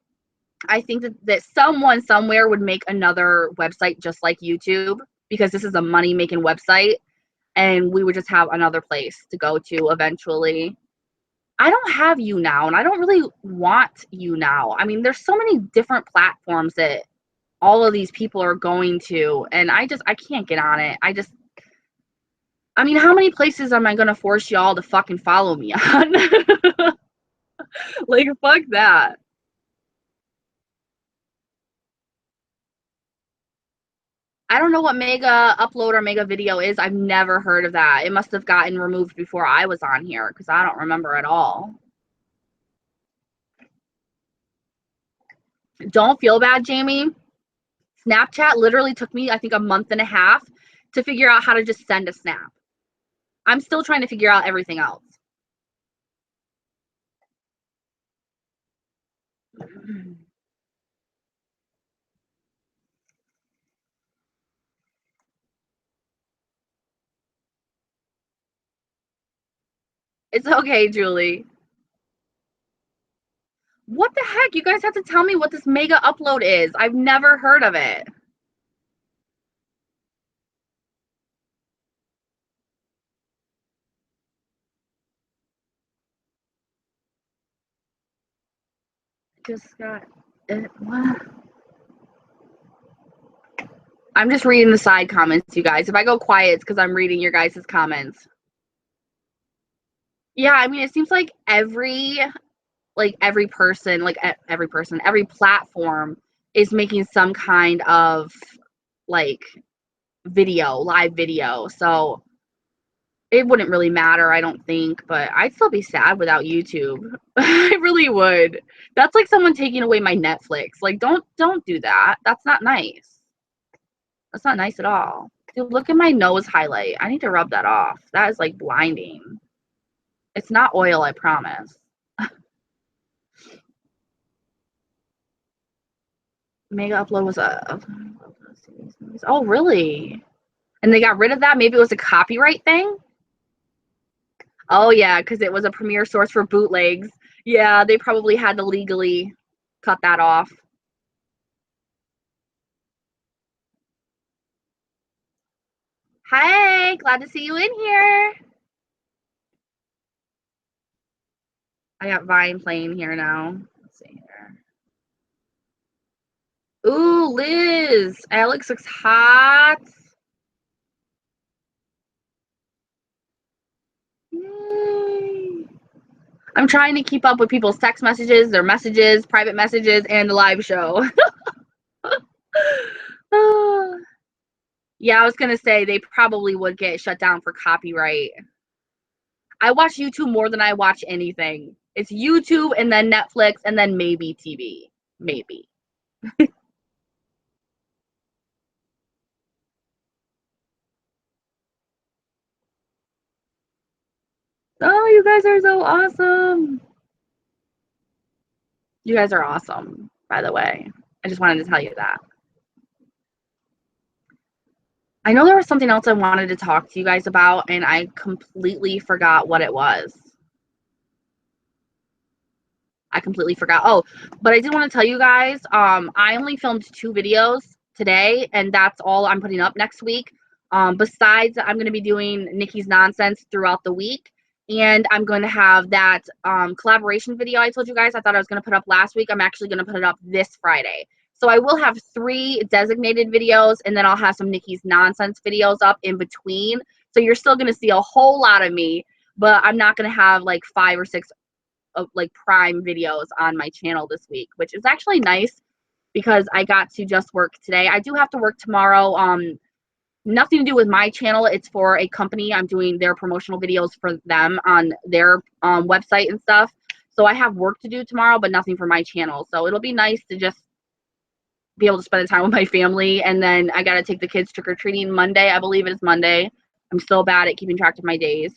S1: I think that someone somewhere would make another website just like YouTube, because this is a money making website, and we would just have another place to go to eventually. I don't have YouNow, and I don't really want YouNow. I mean, there's so many different platforms that all of these people are going to, and I can't get on it. I mean, how many places am I going to force y'all to fucking follow me on? Like, fuck that. I don't know what mega upload or mega video is. I've never heard of that. It must have gotten removed before I was on here, because I don't remember at all. Don't feel bad, Jamie. Snapchat literally took me, I think, a month and a half to figure out how to just send a snap. I'm still trying to figure out everything else. It's okay, Julie. What the heck? You guys have to tell me what this mega upload is. I've never heard of it. Just got it. What? I'm just reading the side comments, you guys. If I go quiet, it's because I'm reading your guys' comments. Yeah, I mean, it seems like every person, every platform is making some kind of like live video. So it wouldn't really matter, I don't think, but I'd still be sad without YouTube. I really would. That's like someone taking away my Netflix. Like, don't do that. That's not nice. That's not nice at all. Dude, look at my nose highlight. I need to rub that off. That is like blinding. It's not oil, I promise. Mega Upload was a... Oh, really? And they got rid of that? Maybe it was a copyright thing? Oh, yeah, because it was a premier source for bootlegs. Yeah, they probably had to legally cut that off. Hi, glad to see you in here. I got Vine playing here now. Let's see here. Ooh, Liz. Alex looks hot. Yay. I'm trying to keep up with people's text messages, their messages, private messages, and the live show. Yeah, I was going to say they probably would get shut down for copyright. I watch YouTube more than I watch anything. It's YouTube and then Netflix and then maybe TV. Maybe. Oh, you guys are so awesome. You guys are awesome, by the way. I just wanted to tell you that. I know there was something else I wanted to talk to you guys about, and I completely forgot what it was. I completely forgot. Oh, but I did want to tell you guys, I only filmed 2 videos today, and that's all I'm putting up next week. Besides, I'm going to be doing Nikki's nonsense throughout the week, and I'm going to have that collaboration video I told you guys I thought I was going to put up last week. I'm actually going to put it up this Friday. So I will have 3 designated videos, and then I'll have some Nikki's nonsense videos up in between. So you're still going to see a whole lot of me, but I'm not going to have like 5 or 6 of like prime videos on my channel this week, which is actually nice because I got to just work today. I do have to work tomorrow. Nothing to do with my channel. It's for a company. I'm doing their promotional videos for them on their website and stuff. So I have work to do tomorrow, but nothing for my channel. So it'll be nice to just be able to spend the time with my family. And then I got to take the kids trick-or-treating Monday. I believe it is Monday. I'm so bad at keeping track of my days.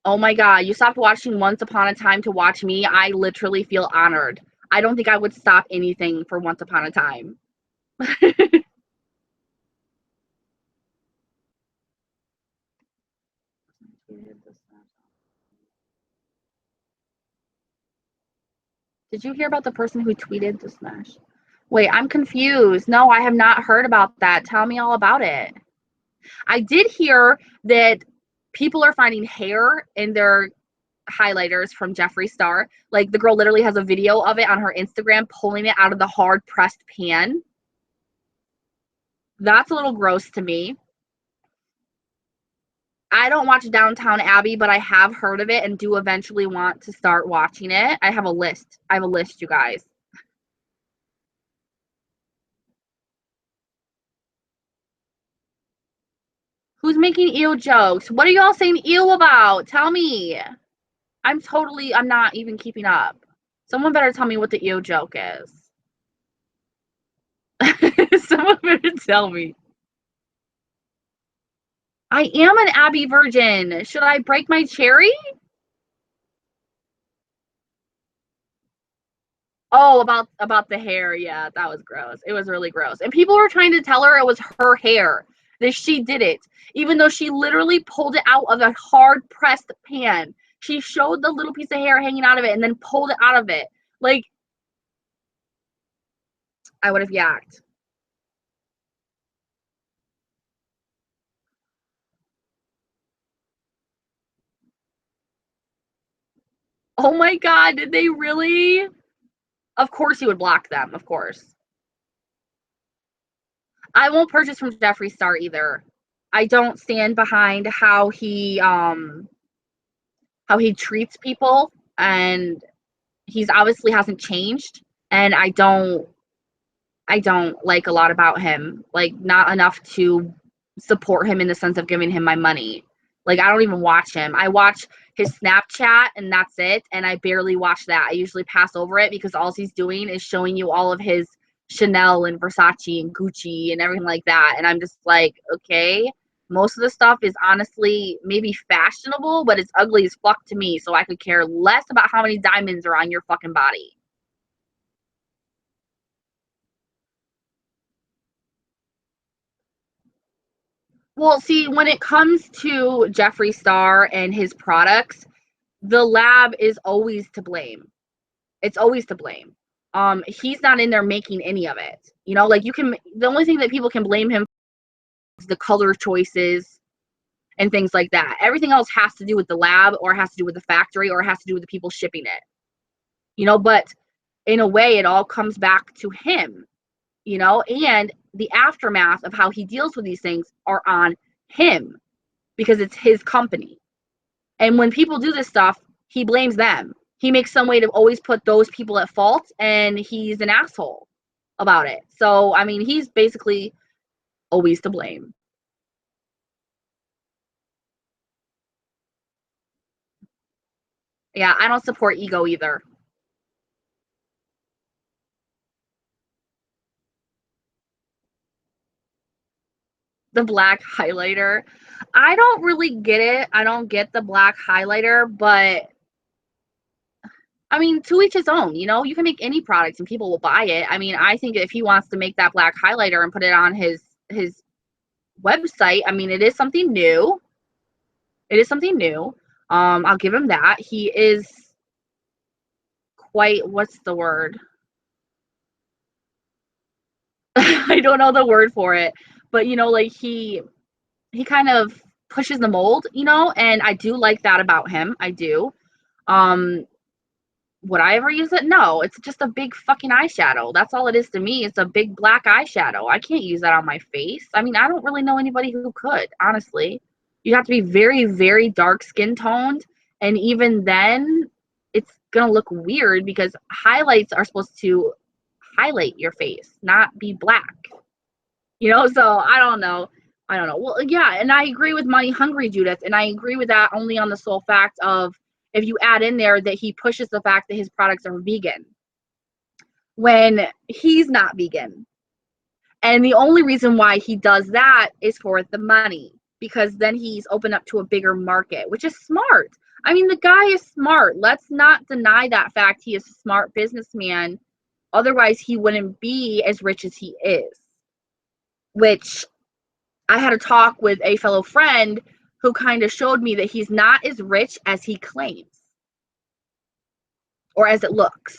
S1: Oh my God, you stopped watching Once Upon a Time to watch me. I literally feel honored. I don't think I would stop anything for Once Upon a Time. Did you hear about the person who tweeted the smash? Wait, I'm confused. No, I have not heard about that. Tell me all about it. I did hear that people are finding hair in their highlighters from Jeffree Star. Like the girl literally has a video of it on her Instagram pulling it out of the hard pressed pan. That's a little gross to me. I don't watch Downtown Abbey, but I have heard of it and do eventually want to start watching it. I have a list. I have a list, you guys. Who's making ew jokes? What are y'all saying ew about? Tell me. I'm not even keeping up. Someone better tell me what the ew joke is. Someone better tell me. I am an Abbey virgin. Should I break my cherry? Oh, about the hair. Yeah, that was gross. It was really gross. And people were trying to tell her it was her hair, that she did it, even though she literally pulled it out of a hard pressed pan. She showed the little piece of hair hanging out of it and then pulled it out of it. Like, I would have yacked. Oh my God, did they really? Of course you would block them, of course. I won't purchase from Jeffree Star either. I don't stand behind how he treats people, and he's obviously hasn't changed, and I don't like a lot about him. Like, not enough to support him in the sense of giving him my money. Like, I don't even watch him. I watch his Snapchat and that's it, and I barely watch that. I usually pass over it because all he's doing is showing you all of his Chanel and Versace and Gucci and everything like that. And I'm just like, okay, most of the stuff is honestly maybe fashionable, but it's ugly as fuck to me. So I could care less about how many diamonds are on your fucking body. Well, see, when it comes to Jeffree Star and his products, the lab is always to blame. It's always to blame. He's not in there making any of it. You know, like the only thing that people can blame him for is the color choices and things like that. Everything else has to do with the lab, or has to do with the factory, or has to do with the people shipping it. You know, but in a way, it all comes back to him, you know, and the aftermath of how he deals with these things are on him because it's his company. And when people do this stuff, he blames them. He makes some way to always put those people at fault, and he's an asshole about it. So, I mean, he's basically always to blame. Yeah, I don't support ego either. The black highlighter. I don't really get it. I don't get the black highlighter, but I mean, to each his own, you know, you can make any products and people will buy it. I mean, I think if he wants to make that black highlighter and put it on his website, I mean, it is something new. It is something new. I'll give him that. He is quite, what's the word? I don't know the word for it, but you know, like he kind of pushes the mold, you know, and I do like that about him. I do. Um, would I ever use it? No, it's just a big fucking eyeshadow. That's all it is to me. It's a big black eyeshadow. I can't use that on my face. I mean, I don't really know anybody who could, honestly. You have to be very, very dark skin toned. And even then, it's going to look weird because highlights are supposed to highlight your face, not be black. You know, so I don't know. I don't know. Well, yeah, and I agree with Money Hungry Judith, and I agree with that only on the sole fact of if you add in there that he pushes the fact that his products are vegan when he's not vegan. And the only reason why he does that is for the money, because then he's opened up to a bigger market, which is smart. I mean, the guy is smart. Let's not deny that fact. He is a smart businessman. Otherwise, he wouldn't be as rich as he is, which I had a talk with a fellow friend who kind of showed me that he's not as rich as he claims or as it looks.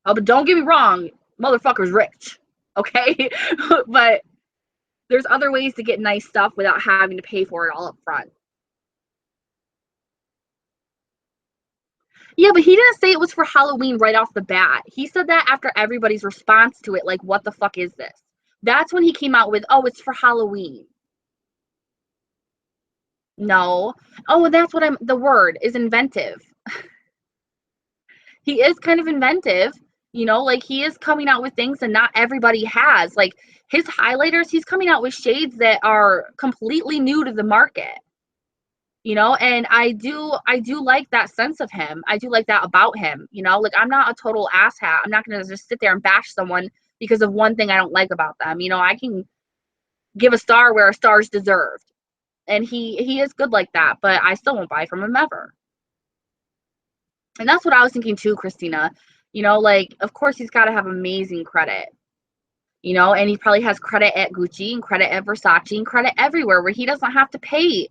S1: Oh, but don't get me wrong, motherfucker's rich, okay? But there's other ways to get nice stuff without having to pay for it all up front. Yeah, but he didn't say it was for Halloween right off the bat. He said that after everybody's response to it, like, what the fuck is this? That's when he came out with, oh, it's for Halloween. No. Oh, that's what the word is inventive. He is kind of inventive, you know, like he is coming out with things that not everybody has. Like his highlighters, he's coming out with shades that are completely new to the market, you know, and I do like that sense of him. I do like that about him, you know, like I'm not a total asshat. I'm not gonna just sit there and bash someone because of one thing I don't like about them. You know, I can give a star where a star's deserved. And he is good like that, but I still won't buy from him ever. And that's what I was thinking too, Christina. You know, like, of course, he's got to have amazing credit, you know, and he probably has credit at Gucci and credit at Versace and credit everywhere where he doesn't have to pay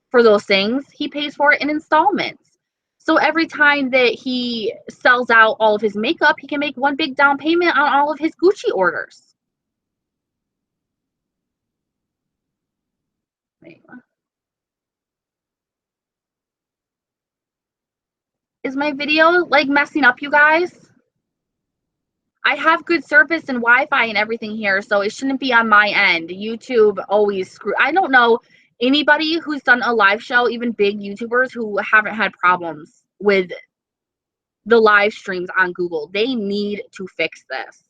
S1: for those things. He pays for it in installments. So every time that he sells out all of his makeup, he can make one big down payment on all of his Gucci orders. Is my video like messing up, you guys? I have good service and Wi-Fi and everything here, so it shouldn't be on my end. YouTube always screw. I don't know anybody who's done a live show, even big YouTubers who haven't had problems with the live streams on Google. They need to fix this.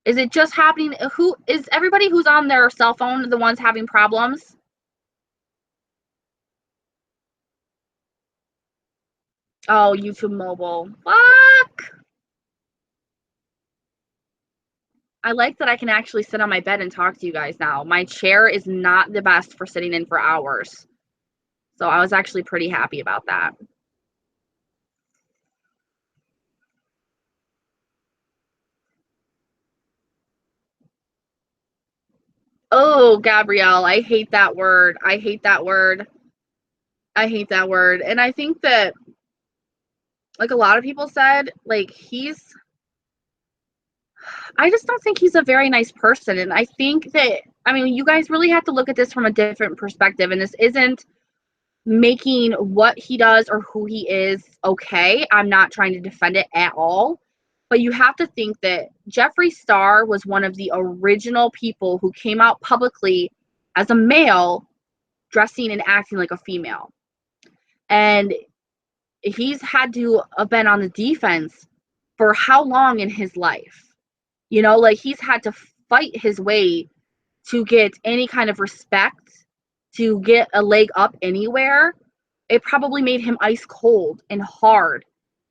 S1: Is it just happening? Who is everybody who's on their cell phone the ones having problems? Oh, YouTube mobile. Fuck. I like that I can actually sit on my bed and talk to you guys now. My chair is not the best for sitting in for hours. So I was actually pretty happy about that. Oh, Gabrielle, I hate that word. I hate that word. I hate that word. And I think that, like a lot of people said, like I just don't think he's a very nice person. And I think that, I mean, you guys really have to look at this from a different perspective. And this isn't making what he does or who he is okay. I'm not trying to defend it at all. But you have to think that Jeffree Star was one of the original people who came out publicly as a male dressing and acting like a female. And he's had to have been on the defense for how long in his life? You know, like he's had to fight his way to get any kind of respect, to get a leg up anywhere. It probably made him ice cold and hard.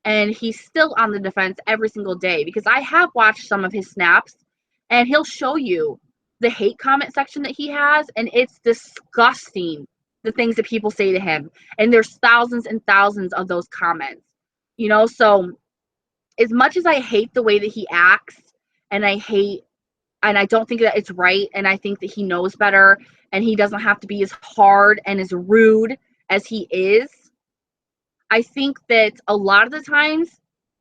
S1: And he's still on the defense every single day because I have watched some of his snaps and he'll show you the hate comment section that he has, and it's disgusting the things that people say to him. And there's thousands and thousands of those comments. You know, so as much as I hate the way that he acts, and I don't think that it's right, and I think that he knows better and he doesn't have to be as hard and as rude as he is. I think that a lot of the times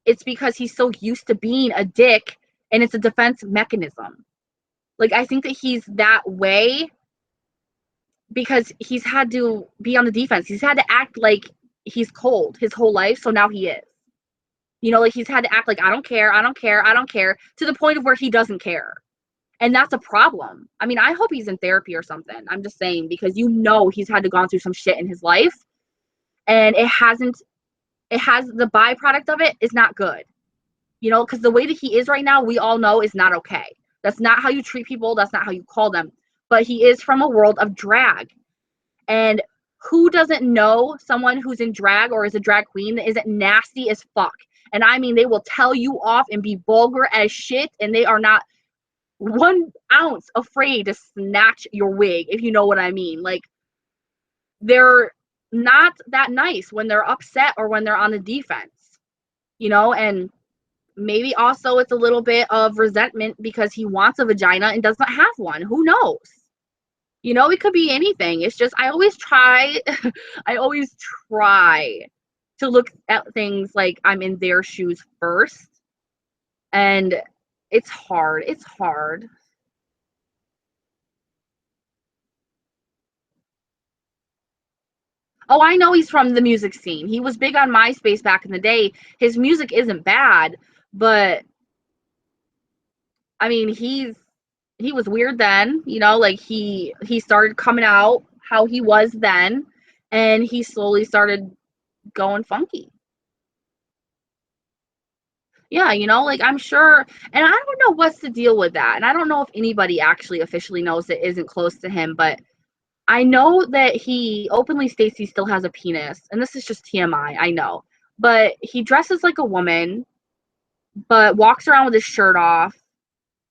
S1: it's because he's so used to being a dick and it's a defense mechanism. Like, I think that he's that way because he's had to be on the defense. He's had to act like he's cold his whole life, so now he is. You know, like he's had to act like I don't care, I don't care, I don't care, to the point of where he doesn't care. And that's a problem. I mean, I hope he's in therapy or something. I'm just saying, because you know he's had to gone through some shit in his life, and it has the byproduct of it is not good. You know, because the way that he is right now, we all know is not okay. That's not how you treat people. That's not how you call them. But he is from a world of drag. And who doesn't know someone who's in drag or is a drag queen that isn't nasty as fuck? And I mean, they will tell you off and be vulgar as shit, and they are not 1 ounce afraid to snatch your wig, if you know what I mean. Like, they're not that nice when they're upset or when they're on the defense, you know. And maybe also it's a little bit of resentment because he wants a vagina and doesn't have one. Who knows? You know, it could be anything. It's just I always try I always try to look at things like I'm in their shoes first. And it's hard. It's hard. Oh, I know he's from the music scene. He was big on MySpace back in the day. His music isn't bad, but I mean, he was weird then, you know, like he started coming out how he was then, and he slowly started going funky. Yeah, you know, like I'm sure, and I don't know what's the deal with that. And I don't know if anybody actually officially knows that isn't close to him, but I know that he openly states he still has a penis, and this is just TMI, I know. But he dresses like a woman, but walks around with his shirt off,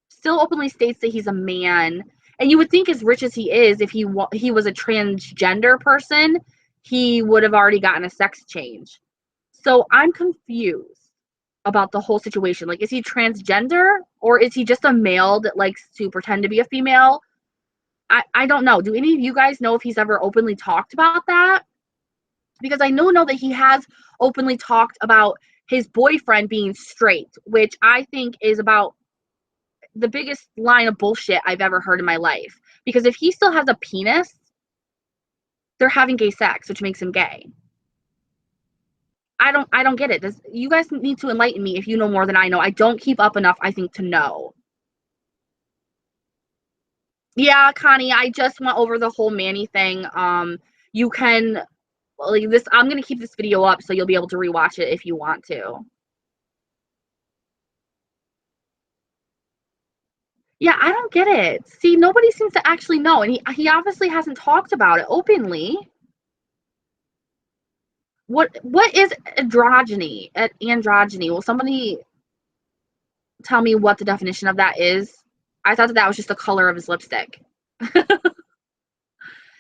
S1: still openly states that he's a man. And you would think, as rich as he is, if he was a transgender person, he would have already gotten a sex change. So I'm confused about the whole situation. Like, is he transgender, or is he just a male that likes to pretend to be a female? I don't know. Do any of you guys know if he's ever openly talked about that? Because I know that he has openly talked about his boyfriend being straight, which I think is about the biggest line of bullshit I've ever heard in my life. Because if he still has a penis, they're having gay sex, which makes him gay. I don't get it. You guys need to enlighten me if you know more than I know. I don't keep up enough, I think, to know. Yeah, Connie, I just went over the whole Manny thing. You can, like, this. I'm gonna keep this video up so you'll be able to rewatch it if you want to. Yeah, I don't get it. See, nobody seems to actually know, and he obviously hasn't talked about it openly. What is androgyny? Androgyny. Will somebody tell me what the definition of that is? I thought that that was just the color of his lipstick.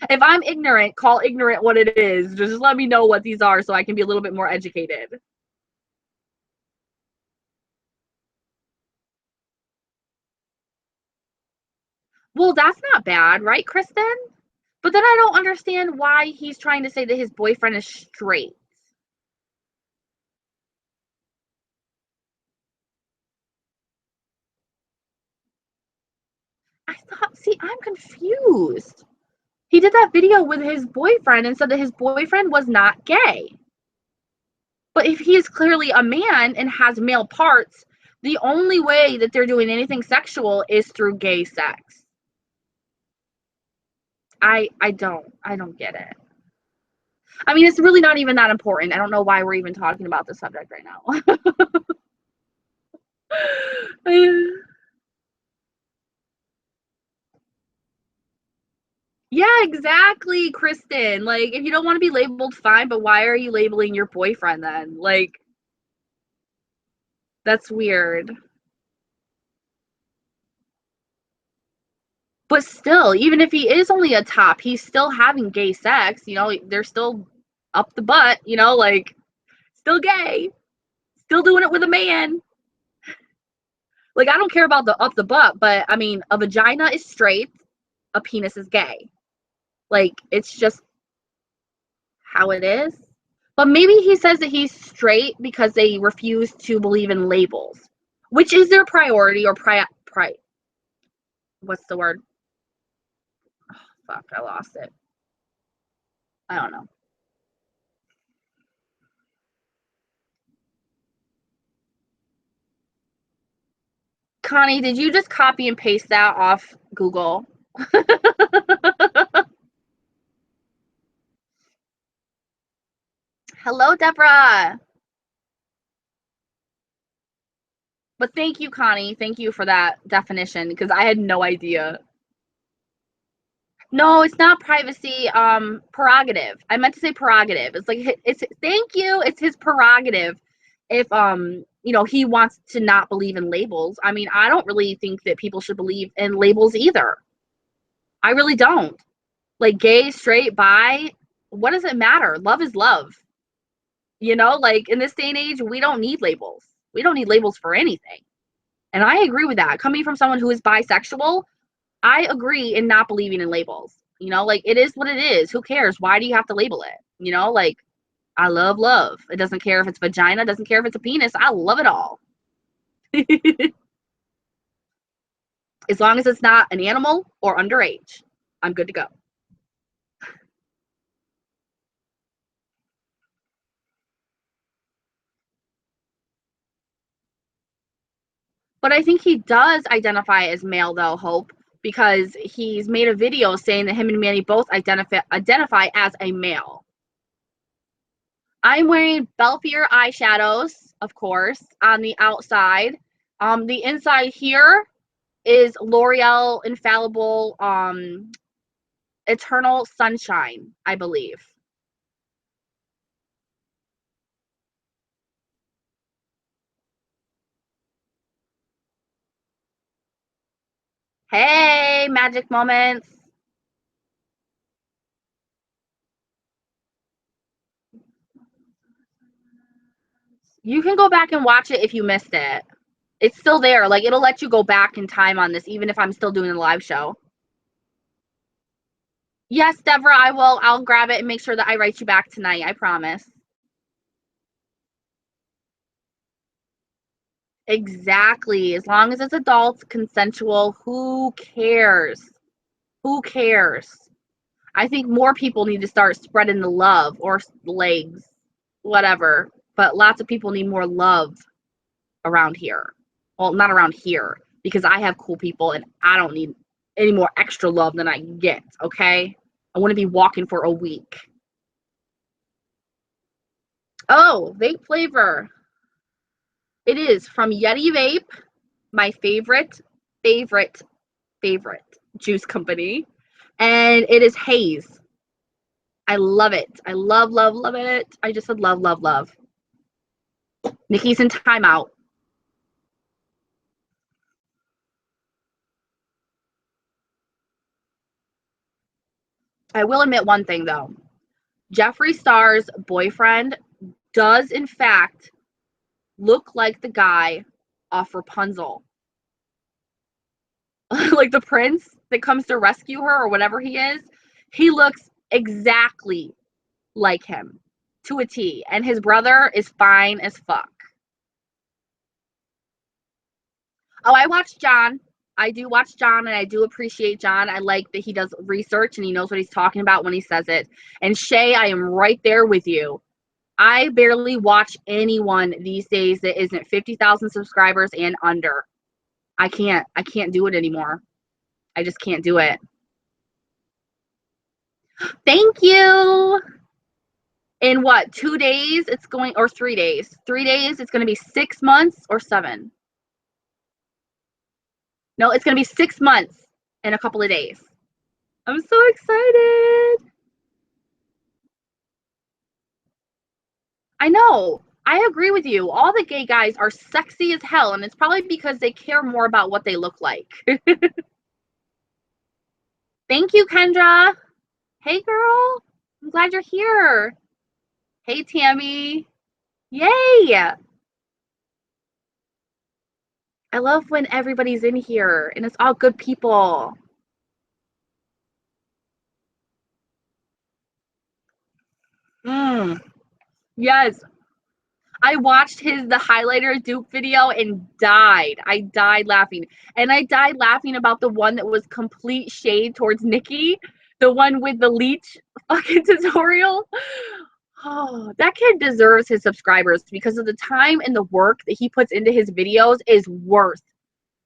S1: If I'm ignorant, call ignorant what it is. Just let me know what these are so I can be a little bit more educated. Well, that's not bad, right, Kristen? But then I don't understand why he's trying to say that his boyfriend is straight. I thought, see, I'm confused. He did that video with his boyfriend and said that his boyfriend was not gay. But if he is clearly a man and has male parts, the only way that they're doing anything sexual is through gay sex. I don't get it. I mean, it's really not even that important. I don't know why we're even talking about this subject right now. Yeah, exactly, Kristen. Like, if you don't want to be labeled, fine, but why are you labeling your boyfriend then? Like, that's weird. But still, even if he is only a top, he's still having gay sex. You know, they're still up the butt, you know, like, still gay, still doing it with a man. Like, I don't care about the up the butt, but I mean, a vagina is straight, a penis is gay. Like, it's just how it is. But maybe he says that he's straight because they refuse to believe in labels, which is their priority or what's the word? Oh, fuck, I lost it. I don't know. Connie, did you just copy and paste that off Google? Hello, Deborah. But thank you, Connie. Thank you for that definition because I had no idea. No, it's not privacy. Prerogative. I meant to say prerogative. It's like it's thank you. It's his prerogative if he wants to not believe in labels. I mean, I don't really think that people should believe in labels either. I really don't. Like gay, straight, bi, what does it matter? Love is love. Like in this day and age, we don't need labels. We don't need labels for anything. And I agree with that. Coming from someone who is bisexual, I agree in not believing in labels. Like it is what it is. Who cares? Why do you have to label it? Like I love love. It doesn't care if it's vagina, doesn't care if it's a penis. I love it all. As long as it's not an animal or underage, I'm good to go. But I think he does identify as male though, Hope, because he's made a video saying that him and Manny both identify as a male. I'm wearing Belfier eyeshadows, of course, on the outside. The inside here is L'Oreal Infallible Eternal Sunshine, I believe. Hey, magic moments. You can go back and watch it if you missed it. It's still there. Like, it'll let you go back in time on this, even if I'm still doing the live show. Yes, Deborah, I will. I'll grab it and make sure that I write you back tonight. I promise. Exactly. As long as it's adults, consensual, who cares? Who cares? I think more people need to start spreading the love or legs, whatever. But lots of people need more love around here. Well, not around here because I have cool people and I don't need any more extra love than I get, okay? I want to be walking for a week. Oh, vape flavor. It is from Yeti Vape, my favorite, favorite juice company. And it is haze. I love it. I love, love, love it. I just said love, love, love. Nikki's in timeout. I will admit one thing, though. Jeffree Star's boyfriend does, in fact, look like the guy off Rapunzel. Like the prince that comes to rescue her or whatever he is. He looks exactly like him to a T. And his brother is fine as fuck. Oh, I watched John. I do watch John, and I do appreciate John. I like that he does research and he knows what he's talking about when he says it. And Shay, I am right there with you. I barely watch anyone these days that isn't 50,000 subscribers and under. I can't do it anymore. I just can't do it. Thank you. In what, 2 days it's going, or 3 days? 3 days, it's going to be 6 months or 7? No, it's going to be 6 months in a couple of days. I'm so excited. I know. I agree with you. All the gay guys are sexy as hell, and it's probably because they care more about what they look like. Thank you, Kendra. Hey, girl. I'm glad you're here. Hey, Tammy. Yay. I love when everybody's in here, and it's all good people. Yes. I watched the highlighter dupe video and died. I died laughing. And I died laughing about the one that was complete shade towards Nikki. The one with the leech fucking tutorial. Oh, that kid deserves his subscribers because of the time and the work that he puts into his videos is worth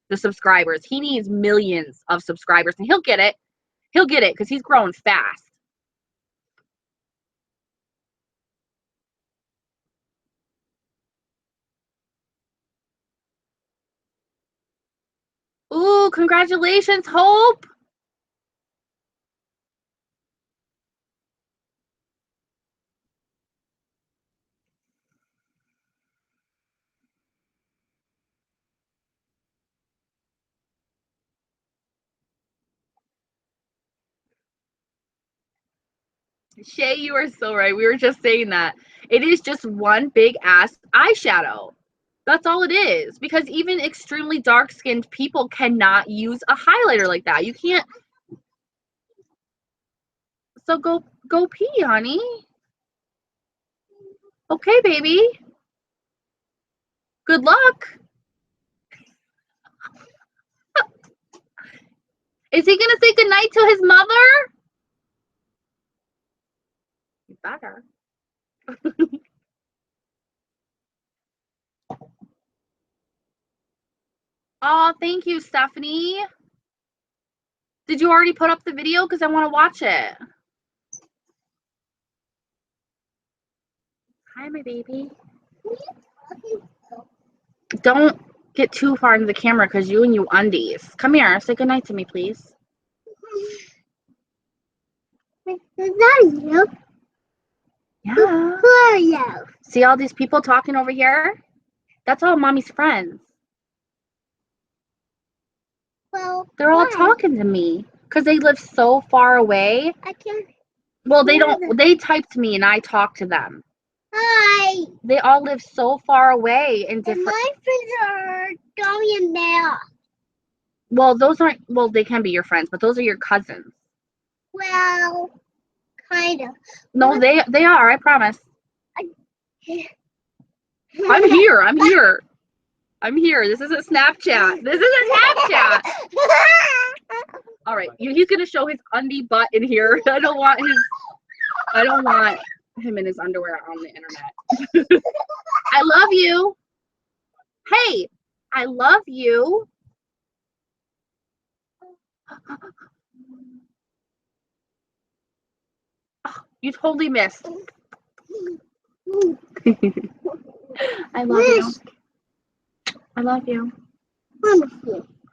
S1: the subscribers. He needs millions of subscribers, and he'll get it. He'll get it because he's growing fast. Ooh, congratulations, Hope. Shay, you are so right. We were just saying that. It is just one big ass eyeshadow. That's all it is. Because even extremely dark-skinned people cannot use a highlighter like that. You can't. So go pee, honey. Okay, baby. Good luck. Is he gonna say goodnight to his mother? You better. Oh, thank you, Stephanie. Did you already put up the video? Because I want to watch it. Hi, my baby. Don't get too far into the camera because you and you undies. Come here. Say goodnight to me, please.
S2: Is that you?
S1: Yeah.
S2: Who are you?
S1: See all these people talking over here? That's all Mommy's friends.
S2: Well,
S1: they're all talking to me because they live so far away.
S2: I can't.
S1: Well, they don't. They type to me and I talk to them.
S2: Hi.
S1: They all live so far away in different.
S2: And my friends are Tommy and Bella.
S1: Well, those aren't. Well, they can be your friends, but those are your cousins.
S2: Well, kind of.
S1: No, they are. I promise. I'm here. I'm here. I'm here. This isn't Snapchat. This isn't Snapchat. All right, he's gonna show his undie butt in here. I don't want him in his underwear on the internet. I love you. Hey, I love you. Oh, you totally missed. I love you. I love you.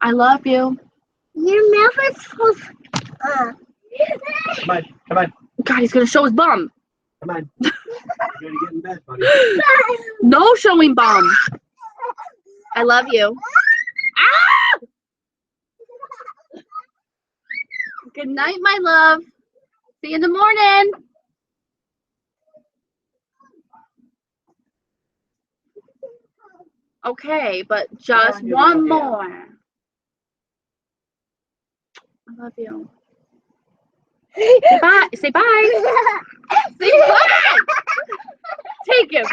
S1: I love you.
S2: You're never supposed
S3: Come on.
S1: God, he's gonna show his bum.
S3: Come on. You gotta get in bed, buddy.
S1: No showing bum. I love you. Ah! Good night, my love. See you in the morning. Okay, but just one more. I love you. Say bye. Say bye. Say bye. Take him.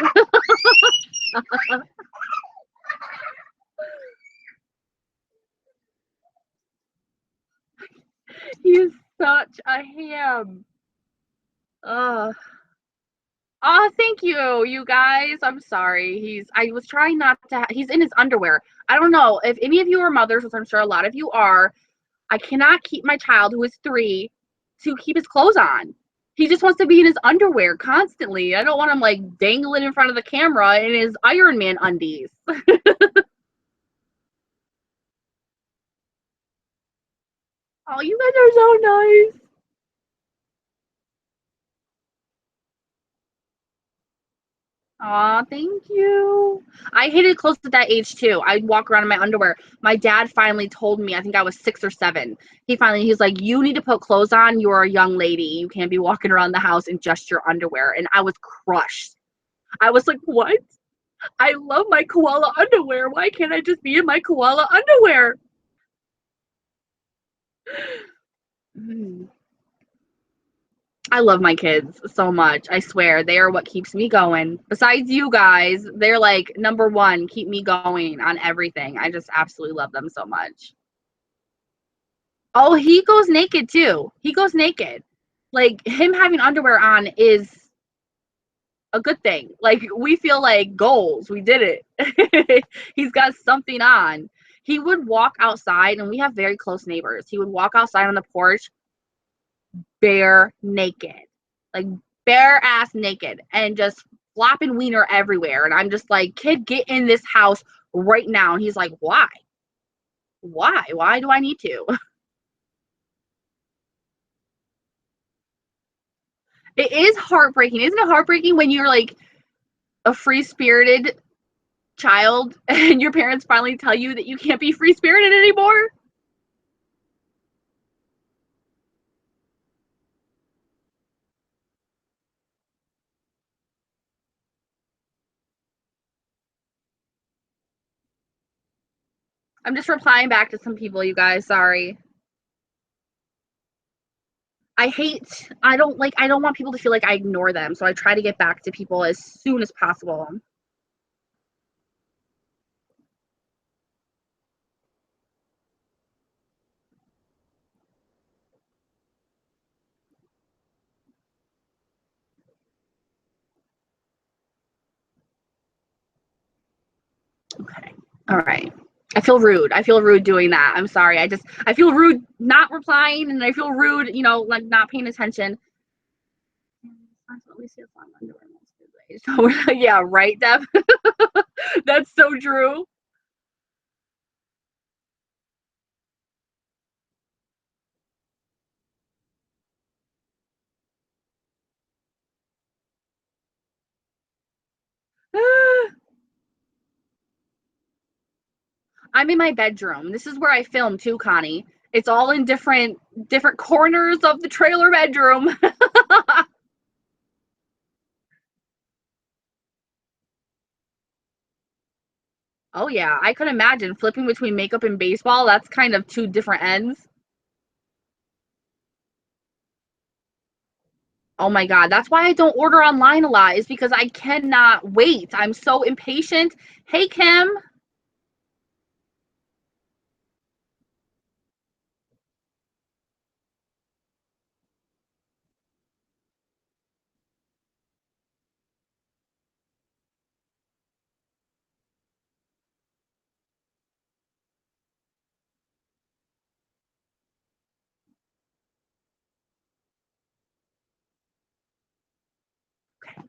S1: He's such a ham. Oh, thank you, you guys. I'm sorry. I was trying not to. He's in his underwear. I don't know if any of you are mothers, which I'm sure a lot of you are. I cannot keep my child, who is 3, to keep his clothes on. He just wants to be in his underwear constantly. I don't want him like dangling in front of the camera in his Iron Man undies. Oh, you guys are so nice. Aw, thank you. I hated clothes at that age too. I'd walk around in my underwear. My dad finally told me, I think I was 6 or 7. He's like, you need to put clothes on. You're a young lady. You can't be walking around the house in just your underwear. And I was crushed. I was like, what? I love my koala underwear. Why can't I just be in my koala underwear? I love my kids so much. I swear, they are what keeps me going. Besides you guys, they're like number 1, keep me going on everything. I just absolutely love them so much. Oh, he goes naked too. He goes naked. Like, him having underwear on is a good thing. Like, we feel like goals. We did it. He's got something on. He would walk outside, and we have very close neighbors. He would walk outside on the porch bare naked, like bare ass naked, and just flopping wiener everywhere. And I'm just like, kid, get in this house right now. And he's like, why? Why do I need to? It is heartbreaking. Isn't it heartbreaking when you're like a free-spirited child and your parents finally tell you that you can't be free-spirited anymore? I'm just replying back to some people, you guys. Sorry. I don't want people to feel like I ignore them. So I try to get back to people as soon as possible. Okay. All right. I feel rude. I feel rude doing that. I'm sorry. I feel rude not replying, and I feel rude, like not paying attention. So yeah, right, Deb? That's so true. I'm in my bedroom. This is where I film too, Connie. It's all in different corners of the trailer bedroom. Oh yeah, I could imagine flipping between makeup and baseball. That's kind of 2 different ends. Oh my God, that's why I don't order online a lot, is because I cannot wait. I'm so impatient. Hey, Kim. Okay,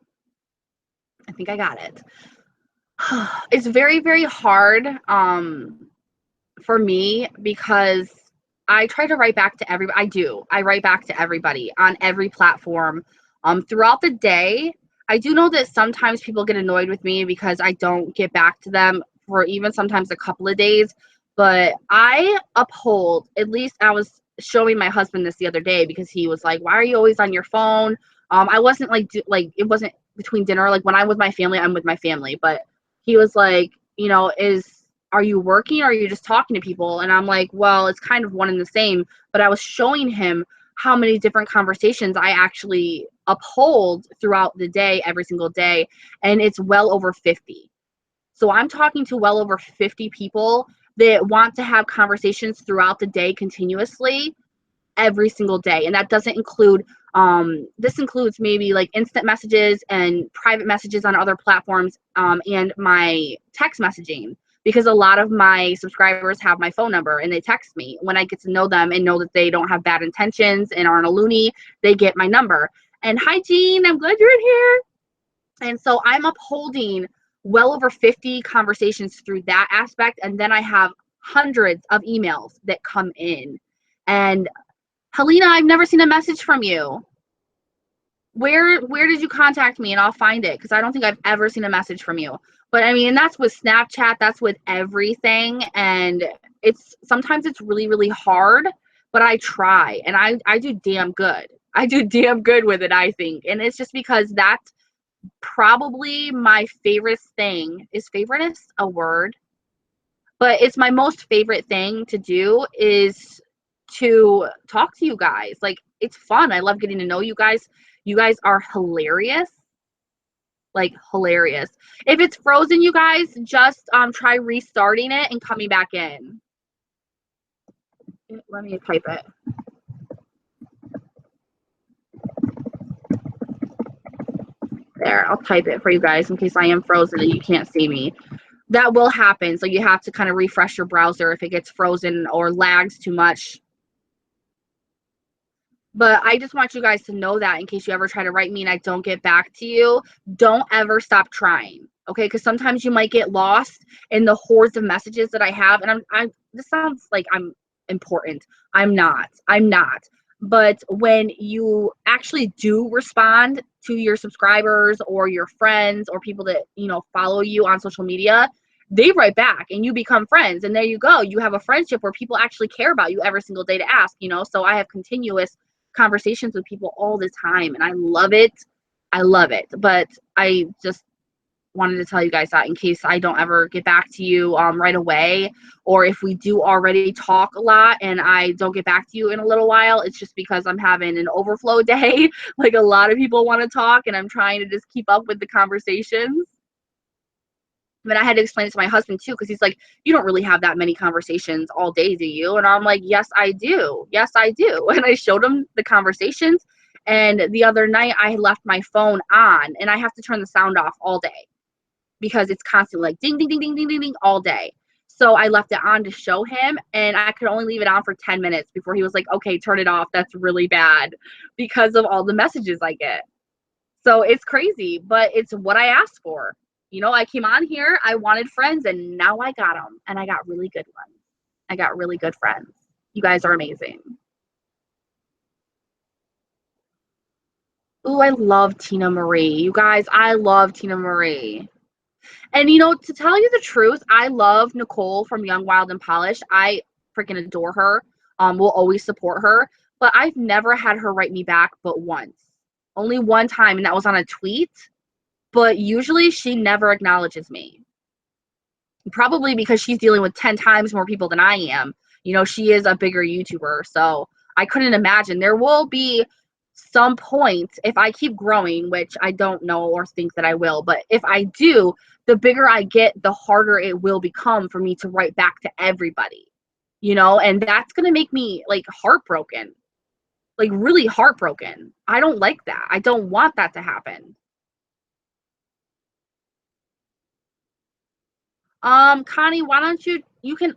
S1: I think I got it. It's very, very hard for me because I try to write back to everybody. I write back to everybody on every platform throughout the day. I do know that sometimes people get annoyed with me because I don't get back to them for even sometimes a couple of days, but I uphold, at least I was showing my husband this the other day because he was like, why are you always on your phone? I wasn't like it wasn't between dinner. Like when I'm with my family, I'm with my family. But he was like, you know, are you working or are you just talking to people? And I'm like, well, it's kind of one and the same. But I was showing him how many different conversations I actually uphold throughout the day, every single day. And it's well over 50. So I'm talking to well over 50 people that want to have conversations throughout the day continuously every single day. And that doesn't include, this includes maybe like instant messages and private messages on other platforms, and my text messaging, because a lot of my subscribers have my phone number and they text me. When I get to know them and know that they don't have bad intentions and aren't a loony, they get my number. And hi, Jean, I'm glad you're in here. And so I'm upholding well over 50 conversations through that aspect. And then I have hundreds of emails that come in. And Helena, I've never seen a message from you. Where did you contact me? And I'll find it, because I don't think I've ever seen a message from you. But I mean, and that's with Snapchat, that's with everything. And sometimes it's really, really hard, but I try, and I do damn good. I do damn good with it, I think. And it's just because that's probably my favorite thing. Is favorite a word? But it's my most favorite thing to do is to talk to you guys. Like, it's fun. I love getting to know you guys. You guys are hilarious. Like, hilarious. If it's frozen, you guys, just try restarting it and coming back in. Let me type it. There, I'll type it for you guys in case I am frozen and you can't see me. That will happen. So you have to kind of refresh your browser if it gets frozen or lags too much. But I just want you guys to know that in case you ever try to write me and I don't get back to you, don't ever stop trying. Okay? Because sometimes you might get lost in the hordes of messages that I have. And this sounds like I'm important. I'm not. But when you actually do respond to your subscribers or your friends or people that, you know, follow you on social media, they write back and you become friends. And there you go. You have a friendship where people actually care about you every single day to ask, you know. So I have continuous conversations with people all the time, and I love it. But I just wanted to tell you guys that in case I don't ever get back to you right away, or if we do already talk a lot and I don't get back to you in a little while, it's just because I'm having an overflow day. Like, a lot of people want to talk and I'm trying to just keep up with the conversations. But I had to explain it to my husband too, because he's like, you don't really have that many conversations all day, do you? And I'm like, yes, I do. And I showed him the conversations. And the other night I left my phone on, and I have to turn the sound off all day because it's constantly like ding, ding, ding, ding, ding, ding, ding all day. So I left it on to show him, and I could only leave it on for 10 minutes before he was like, okay, turn it off. That's really bad, because of all the messages I get. So it's crazy, but it's what I asked for. You know, I came on here, I wanted friends, and now I got them. And I got really good ones. I got really good friends. You guys are amazing. Ooh, I love Tina Marie. You guys, I love Tina Marie. And, you know, to tell you the truth, I love Nicole from Young, Wild, and Polished. I freaking adore her. Will always support her. But I've never had her write me back but once. Only one time, and that was on a tweet. But usually she never acknowledges me. Probably because she's dealing with 10 times more people than I am. You know, she is a bigger YouTuber, so I couldn't imagine. There will be some point, if I keep growing, which I don't know or think that I will, but if I do, the bigger I get, the harder it will become for me to write back to everybody. You know, and that's going to make me, like, heartbroken. Like, really heartbroken. I don't like that. I don't want that to happen. Connie, why don't you can,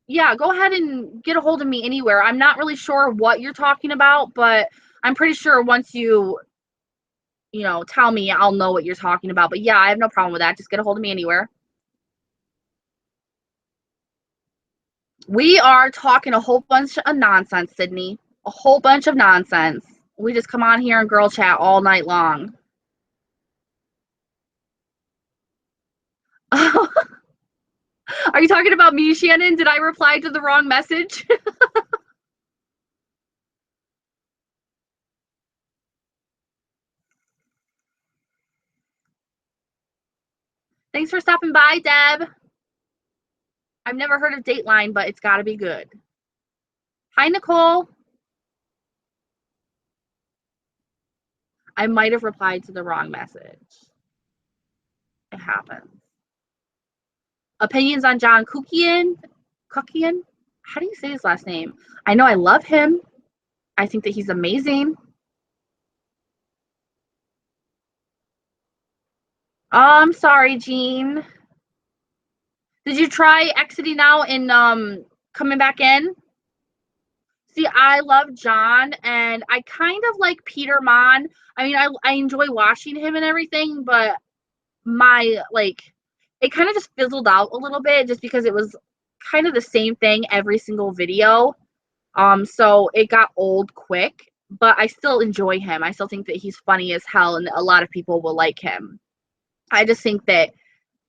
S1: yeah, go ahead and get a hold of me anywhere. I'm not really sure what you're talking about, but I'm pretty sure once you know, tell me, I'll know what you're talking about. But yeah, I have no problem with that. Just get a hold of me anywhere. We are talking a whole bunch of nonsense, Sydney. A whole bunch of nonsense. We just come on here and girl chat all night long. Are you talking about me, Shannon? Did I reply to the wrong message? Thanks for stopping by, Deb. I've never heard of Dateline, but it's got to be good. Hi, Nicole. I might have replied to the wrong message. It happens. Opinions on John Kukian? Kukian? How do you say his last name? I know I love him. I think that he's amazing. Oh, I'm sorry, Jean. Did you try exiting out and coming back in? See, I love John, and I kind of like Peter Mon. I mean, I enjoy watching him and everything, but it kind of just fizzled out a little bit just because it was kind of the same thing every single video. So it got old quick, but I still enjoy him. I still think that he's funny as hell, and a lot of people will like him. I just think that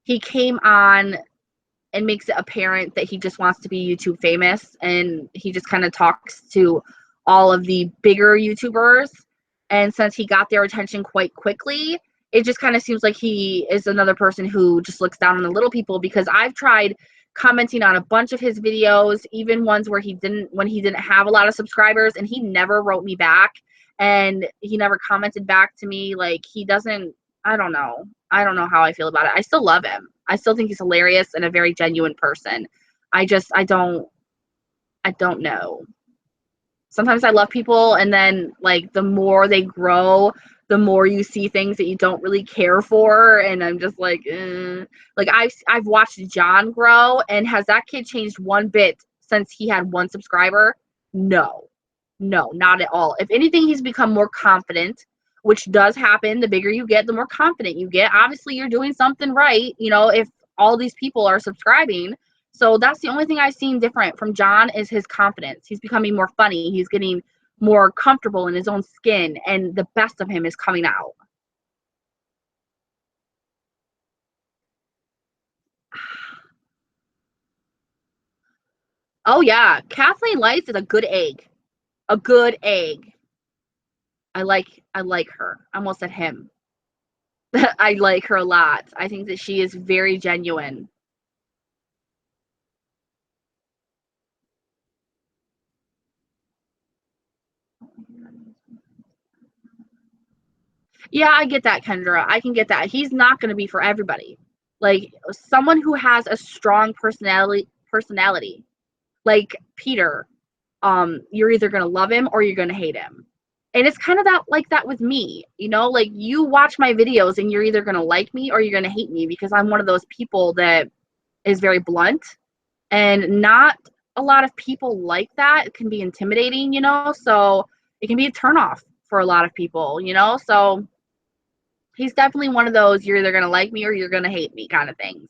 S1: he came on and makes it apparent that he just wants to be YouTube famous, and he just kind of talks to all of the bigger YouTubers. And since he got their attention quite quickly, it just kind of seems like he is another person who just looks down on the little people, because I've tried commenting on a bunch of his videos, even ones where when he didn't have a lot of subscribers, and he never wrote me back, and he never commented back to me. Like, he doesn't, I don't know how I feel about it. I still love him. I still think he's hilarious and a very genuine person. I don't know. Sometimes I love people, and then like the more they grow, the more you see things that you don't really care for, and I'm just like, like I've watched John grow, and has that kid changed one bit since he had 1 subscriber? No, not at all. If anything, he's become more confident, which does happen. The bigger you get, the more confident you get. Obviously, you're doing something right, if all these people are subscribing. So that's the only thing I've seen different from John, is his confidence. He's becoming more funny. He's getting more comfortable in his own skin, and the best of him is coming out. Oh yeah, Kathleen Lights is a good egg. A good egg. I like her. I almost said him. I like her a lot. I think that she is very genuine. Yeah, I get that, Kendra. I can get that. He's not going to be for everybody. Like, someone who has a strong personality, like Peter, you're either going to love him or you're going to hate him. And it's kind of that with me, like, you watch my videos and you're either going to like me or you're going to hate me, because I'm one of those people that is very blunt, and not a lot of people like that. It can be intimidating, so it can be a turnoff for a lot of people, so he's definitely one of those, you're either going to like me or you're going to hate me kind of things.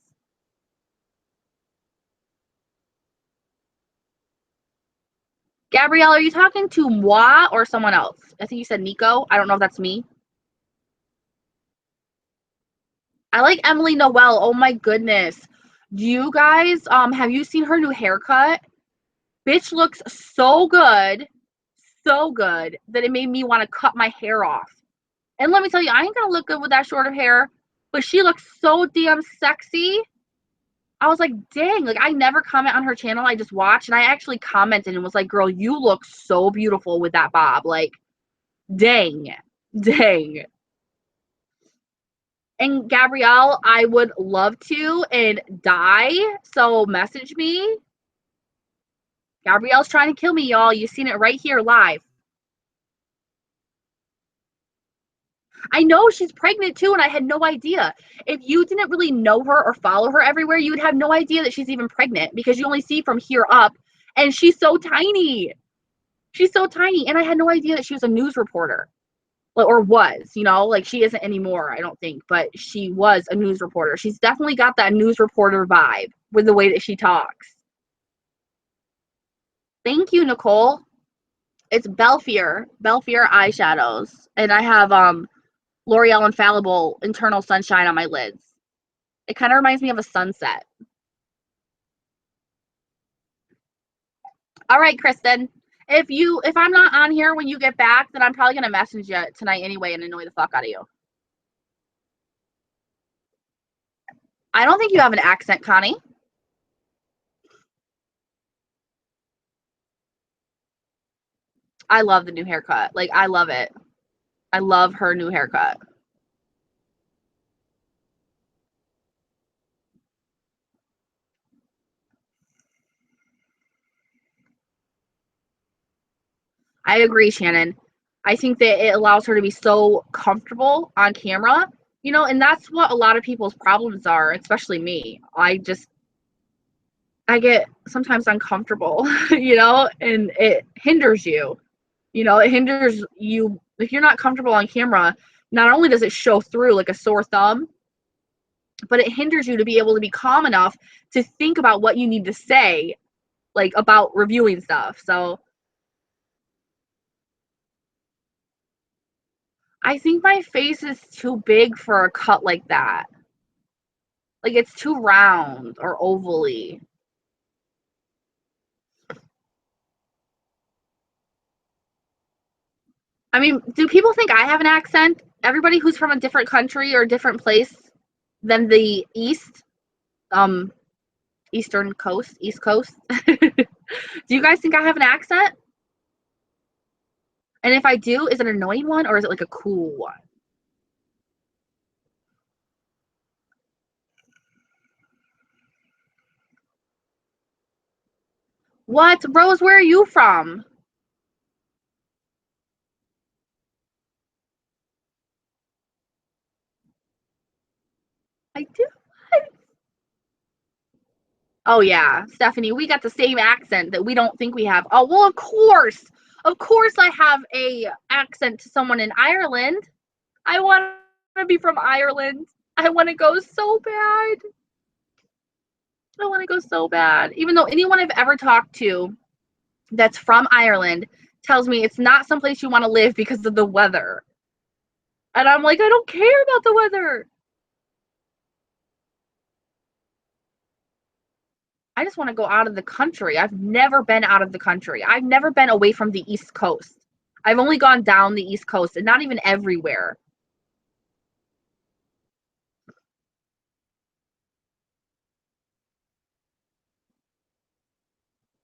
S1: Gabrielle, are you talking to moi or someone else? I think you said Nico. I don't know if that's me. I like Emily Noel. Oh my goodness. Do you guys, have you seen her new haircut? Bitch looks so good that it made me want to cut my hair off. And let me tell you, I ain't gonna look good with that short of hair, but she looks so damn sexy. I was like, dang, like, I never comment on her channel. I just watch, and I actually commented and was like, girl, you look so beautiful with that bob. Like, dang. And Gabrielle, I would love to and die, so message me. Gabrielle's trying to kill me, y'all. You've seen it right here live. I know she's pregnant too, and I had no idea. If you didn't really know her or follow her everywhere, you would have no idea that she's even pregnant, because you only see from here up, and she's so tiny. She's so tiny, and I had no idea that she was a news reporter. Or was, like, she isn't anymore, I don't think, but she was a news reporter. She's definitely got that news reporter vibe with the way that she talks. Thank you, Nicole. It's Belfier eyeshadows, and I have L'Oreal Infallible Internal Sunshine on my lids. It kind of reminds me of a sunset. All right, Kristen. If I'm not on here when you get back, then I'm probably gonna message you tonight anyway and annoy the fuck out of you. I don't think you have an accent, Connie. I love the new haircut. Like, I love it. I love her new haircut. I agree, Shannon. I think that it allows her to be so comfortable on camera, you know, and that's what a lot of people's problems are, especially me. I get sometimes uncomfortable, you know, and it hinders you. You know, it hinders you if you're not comfortable on camera. Not only does it show through like a sore thumb, but it hinders you to be able to be calm enough to think about what you need to say, like about reviewing stuff. So I think my face is too big for a cut like that. Like it's too round or ovally. I mean, do people think I have an accent? Everybody who's from a different country or a different place than the East, um, Eastern Coast, East Coast. Do you guys think I have an accent? And if I do, is it an annoying one or is it like a cool one? What? Rose, where are you from? I do. Oh yeah, Stephanie, we got the same accent that we don't think we have. Oh, well, of course. Of course I have a accent to someone in Ireland. I want to be from Ireland. I want to go so bad. I want to go so bad. Even though anyone I've ever talked to that's from Ireland tells me it's not someplace you want to live because of the weather. And I'm like, I don't care about the weather. I just want to go out of the country. I've never been out of the country. I've never been away from the East Coast. I've only gone down the East Coast and not even everywhere.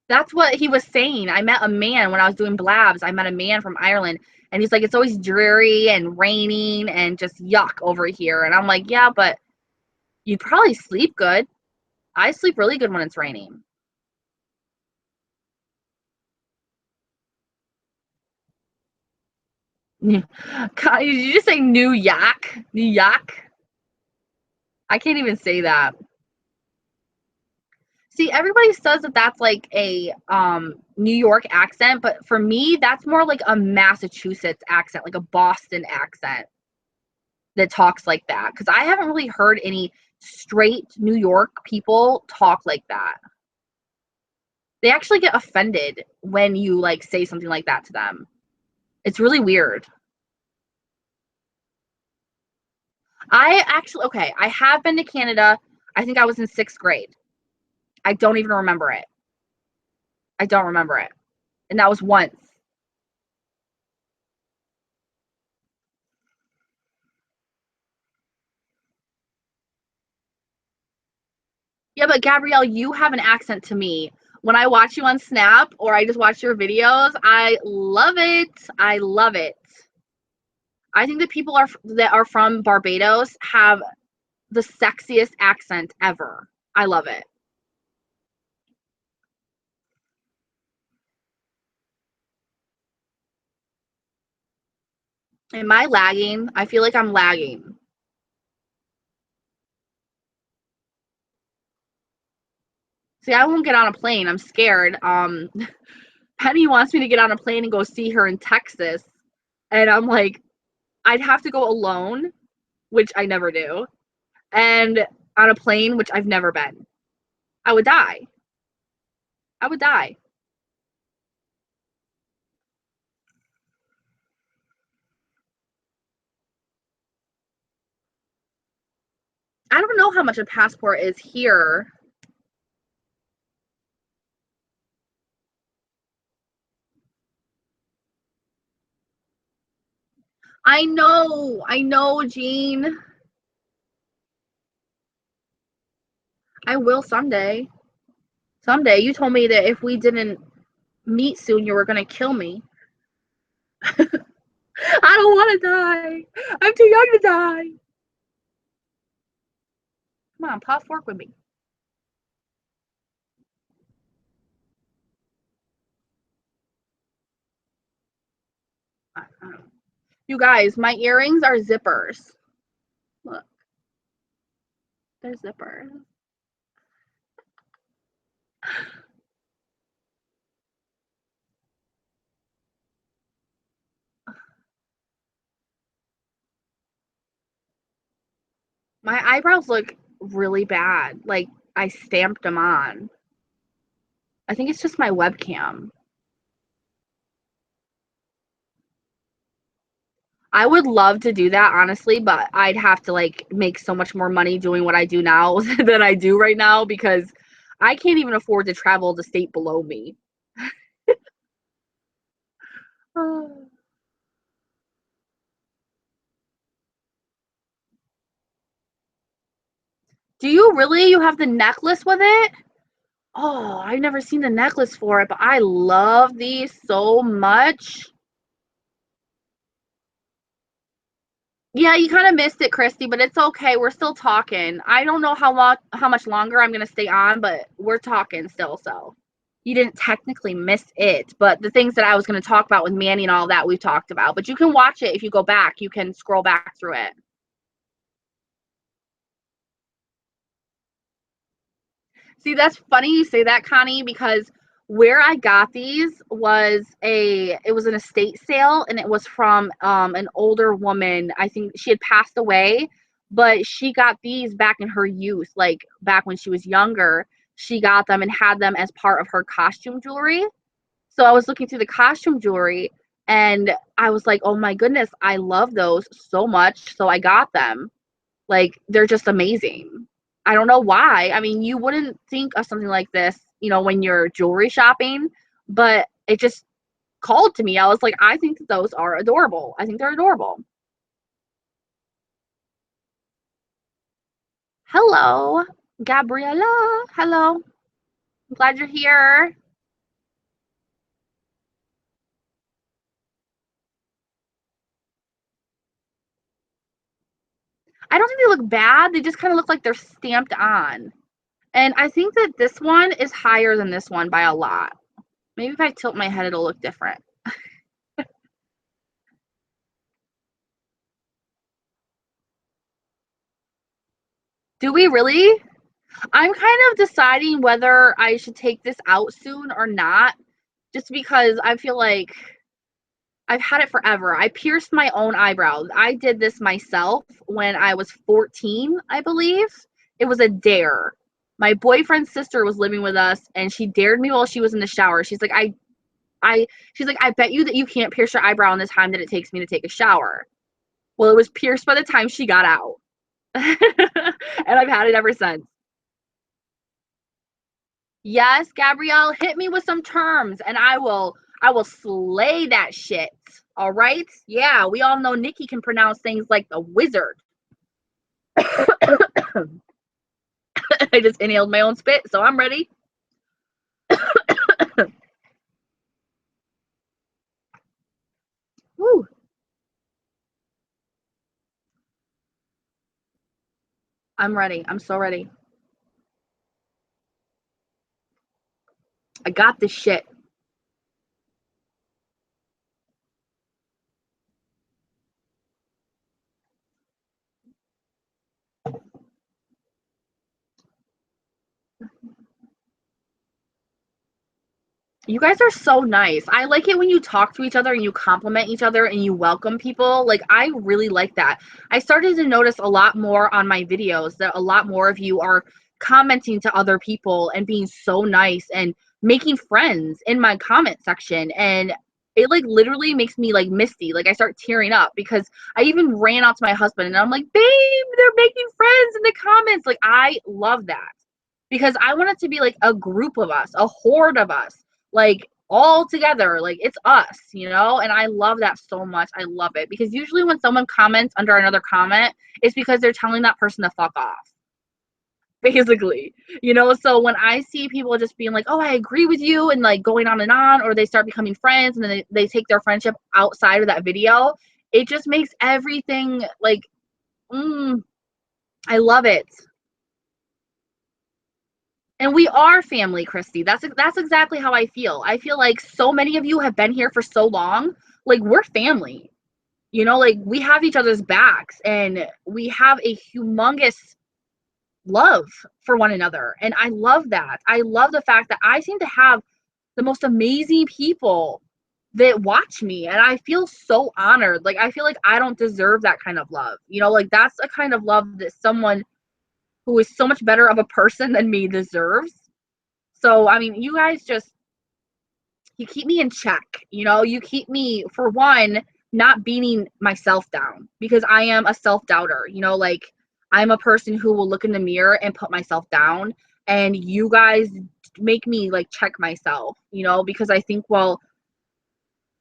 S1: That's what he was saying. I met a man when I was doing blabs. I met a man from Ireland and he's like, it's always dreary and raining and just yuck over here. And I'm like, yeah, but you probably sleep good. I sleep really good when it's raining. God, did you just say New Yak? New Yak? I can't even say that. See, everybody says that that's like a New York accent, but for me, that's more like a Massachusetts accent, like a Boston accent that talks like that. Because I haven't really heard any straight New York people talk like that. They actually get offended when you like say something like that to them. It's really weird. I actually, okay, I have been to Canada. I think I was in 6th grade. I don't even remember it. I don't remember it. And that was once. Yeah, but Gabrielle, you have an accent to me. When I watch you on Snap or I just watch your videos, I love it. I love it. I think that people that are from Barbados have the sexiest accent ever. I love it. Am I lagging? I feel like I'm lagging. See, I won't get on a plane. I'm scared. Penny wants me to get on a plane and go see her in Texas. And I'm like, I'd have to go alone, which I never do, and on a plane, which I've never been. I would die. I would die. I don't know how much a passport is here. I know, Jean. I will someday. Someday. You told me that if we didn't meet soon, you were gonna kill me. I don't want to die. I'm too young to die. Come on, pop fork with me. You guys, my earrings are zippers. Look, they're zippers. My eyebrows look really bad. Like I stamped them on. I think it's just my webcam. I would love to do that, honestly, but I'd have to like make so much more money doing what I do now than I do right now because I can't even afford to travel the state below me. Do you really? You have the necklace with it? Oh, I've never seen the necklace for it, but I love these so much. Yeah, you kind of missed it, Christy, but it's okay. We're still talking. I don't know how much longer I'm gonna stay on, but we're talking still, so you didn't technically miss it. But the things that I was gonna talk about with Manny and all that we've talked about. But you can watch it if you go back. You can scroll back through it. See, that's funny you say that, Connie, because where I got these was it was an estate sale and it was from an older woman. I think she had passed away, but she got these back in her youth, like back when she was younger. She got them and had them as part of her costume jewelry. So I was looking through the costume jewelry and I was like, "Oh my goodness, I love those so much." So I got them. Like, they're just amazing. I don't know why. I mean, you wouldn't think of something like this, when you're jewelry shopping, but it just called to me. I was like, I think that those are adorable. I think they're adorable. Hello, Gabriella. Hello. I'm glad you're here. I don't think they look bad. They just kind of look like they're stamped on. And I think that this one is higher than this one by a lot. Maybe if I tilt my head, it'll look different. Do we really? I'm kind of deciding whether I should take this out soon or not, just because I feel like I've had it forever. I pierced my own eyebrows. I did this myself when I was 14, I believe. It was a dare. My boyfriend's sister was living with us and she dared me while she was in the shower. She's like, she's like, I bet you that you can't pierce your eyebrow in the time that it takes me to take a shower. Well, it was pierced by the time she got out. And I've had it ever since. Yes, Gabrielle, hit me with some terms and I will slay that shit. All right? Yeah, we all know Nikki can pronounce things like the wizard. I just inhaled my own spit, so I'm ready. Woo. I'm ready. I'm so ready. I got this shit. You guys are so nice. I like it when you talk to each other and you compliment each other and you welcome people. Like, I really like that. I started to notice a lot more on my videos that a lot more of you are commenting to other people and being so nice and making friends in my comment section. And it like literally makes me like misty. Like, I start tearing up because I even ran out to my husband and I'm like, babe, they're making friends in the comments. Like, I love that because I want it to be like a group of us, a horde of us, like all together, like it's us, and I love that so much. I love it because usually when someone comments under another comment, it's because they're telling that person to fuck off. basically. So when I see people just being like, oh, I agree with you, and like going on and on, or they start becoming friends and then they take their friendship outside of that video, it just makes everything like, I love it. And we are family, Christy. That's exactly how I feel. I feel like so many of you have been here for so long. Like, we're family. Like, we have each other's backs, and we have a humongous love for one another. And I love that. I love the fact that I seem to have the most amazing people that watch me, and I feel so honored. Like, I feel like I don't deserve that kind of love. Like, that's a kind of love that someone who is so much better of a person than me deserves. So, I mean, you guys you keep me in check. You keep me, for one, not beating myself down, because I am a self-doubter. Like, I'm a person who will look in the mirror and put myself down, and you guys make me like check myself, because I think, well,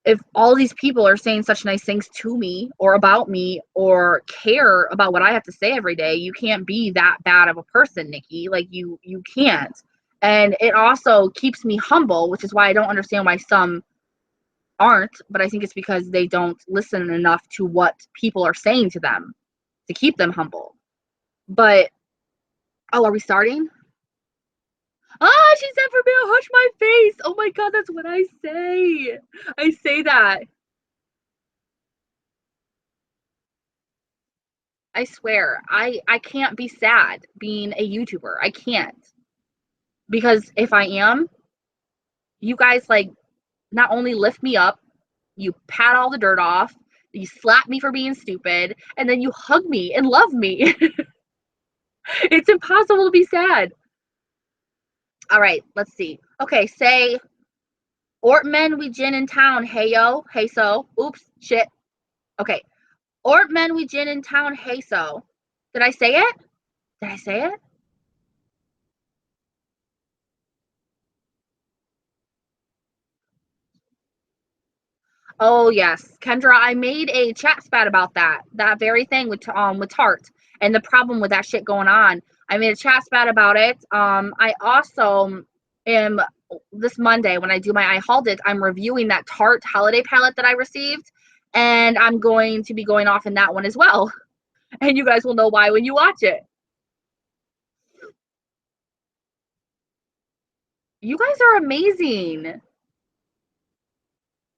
S1: if all these people are saying such nice things to me or about me or care about what I have to say every day, you can't be that bad of a person, Nikki. Like, you can't. And it also keeps me humble, which is why I don't understand why some aren't, but I think it's because they don't listen enough to what people are saying to them to keep them humble. But, oh, are we starting? Ah, she said for me to hush my face. Oh my God, that's what I say. I say that. I swear, I can't be sad being a YouTuber. I can't. Because if I am, you guys like not only lift me up, you pat all the dirt off, you slap me for being stupid, and then you hug me and love me. It's impossible to be sad. All right, let's see. Okay, say, Ortmen we gin in town, hey yo, hey so. Oops, shit. Okay. Ortmen we gin in town, hey so. Did I say it? Did I say it? Oh yes, Kendra, I made a chat spat about that very thing with Tart and the problem with that shit going on. I made a chat spat about it. I also am, this Monday when I do my I hauled it, I'm reviewing that Tarte holiday palette that I received, and I'm going to be going off in that one as well. And you guys will know why when you watch it. You guys are amazing.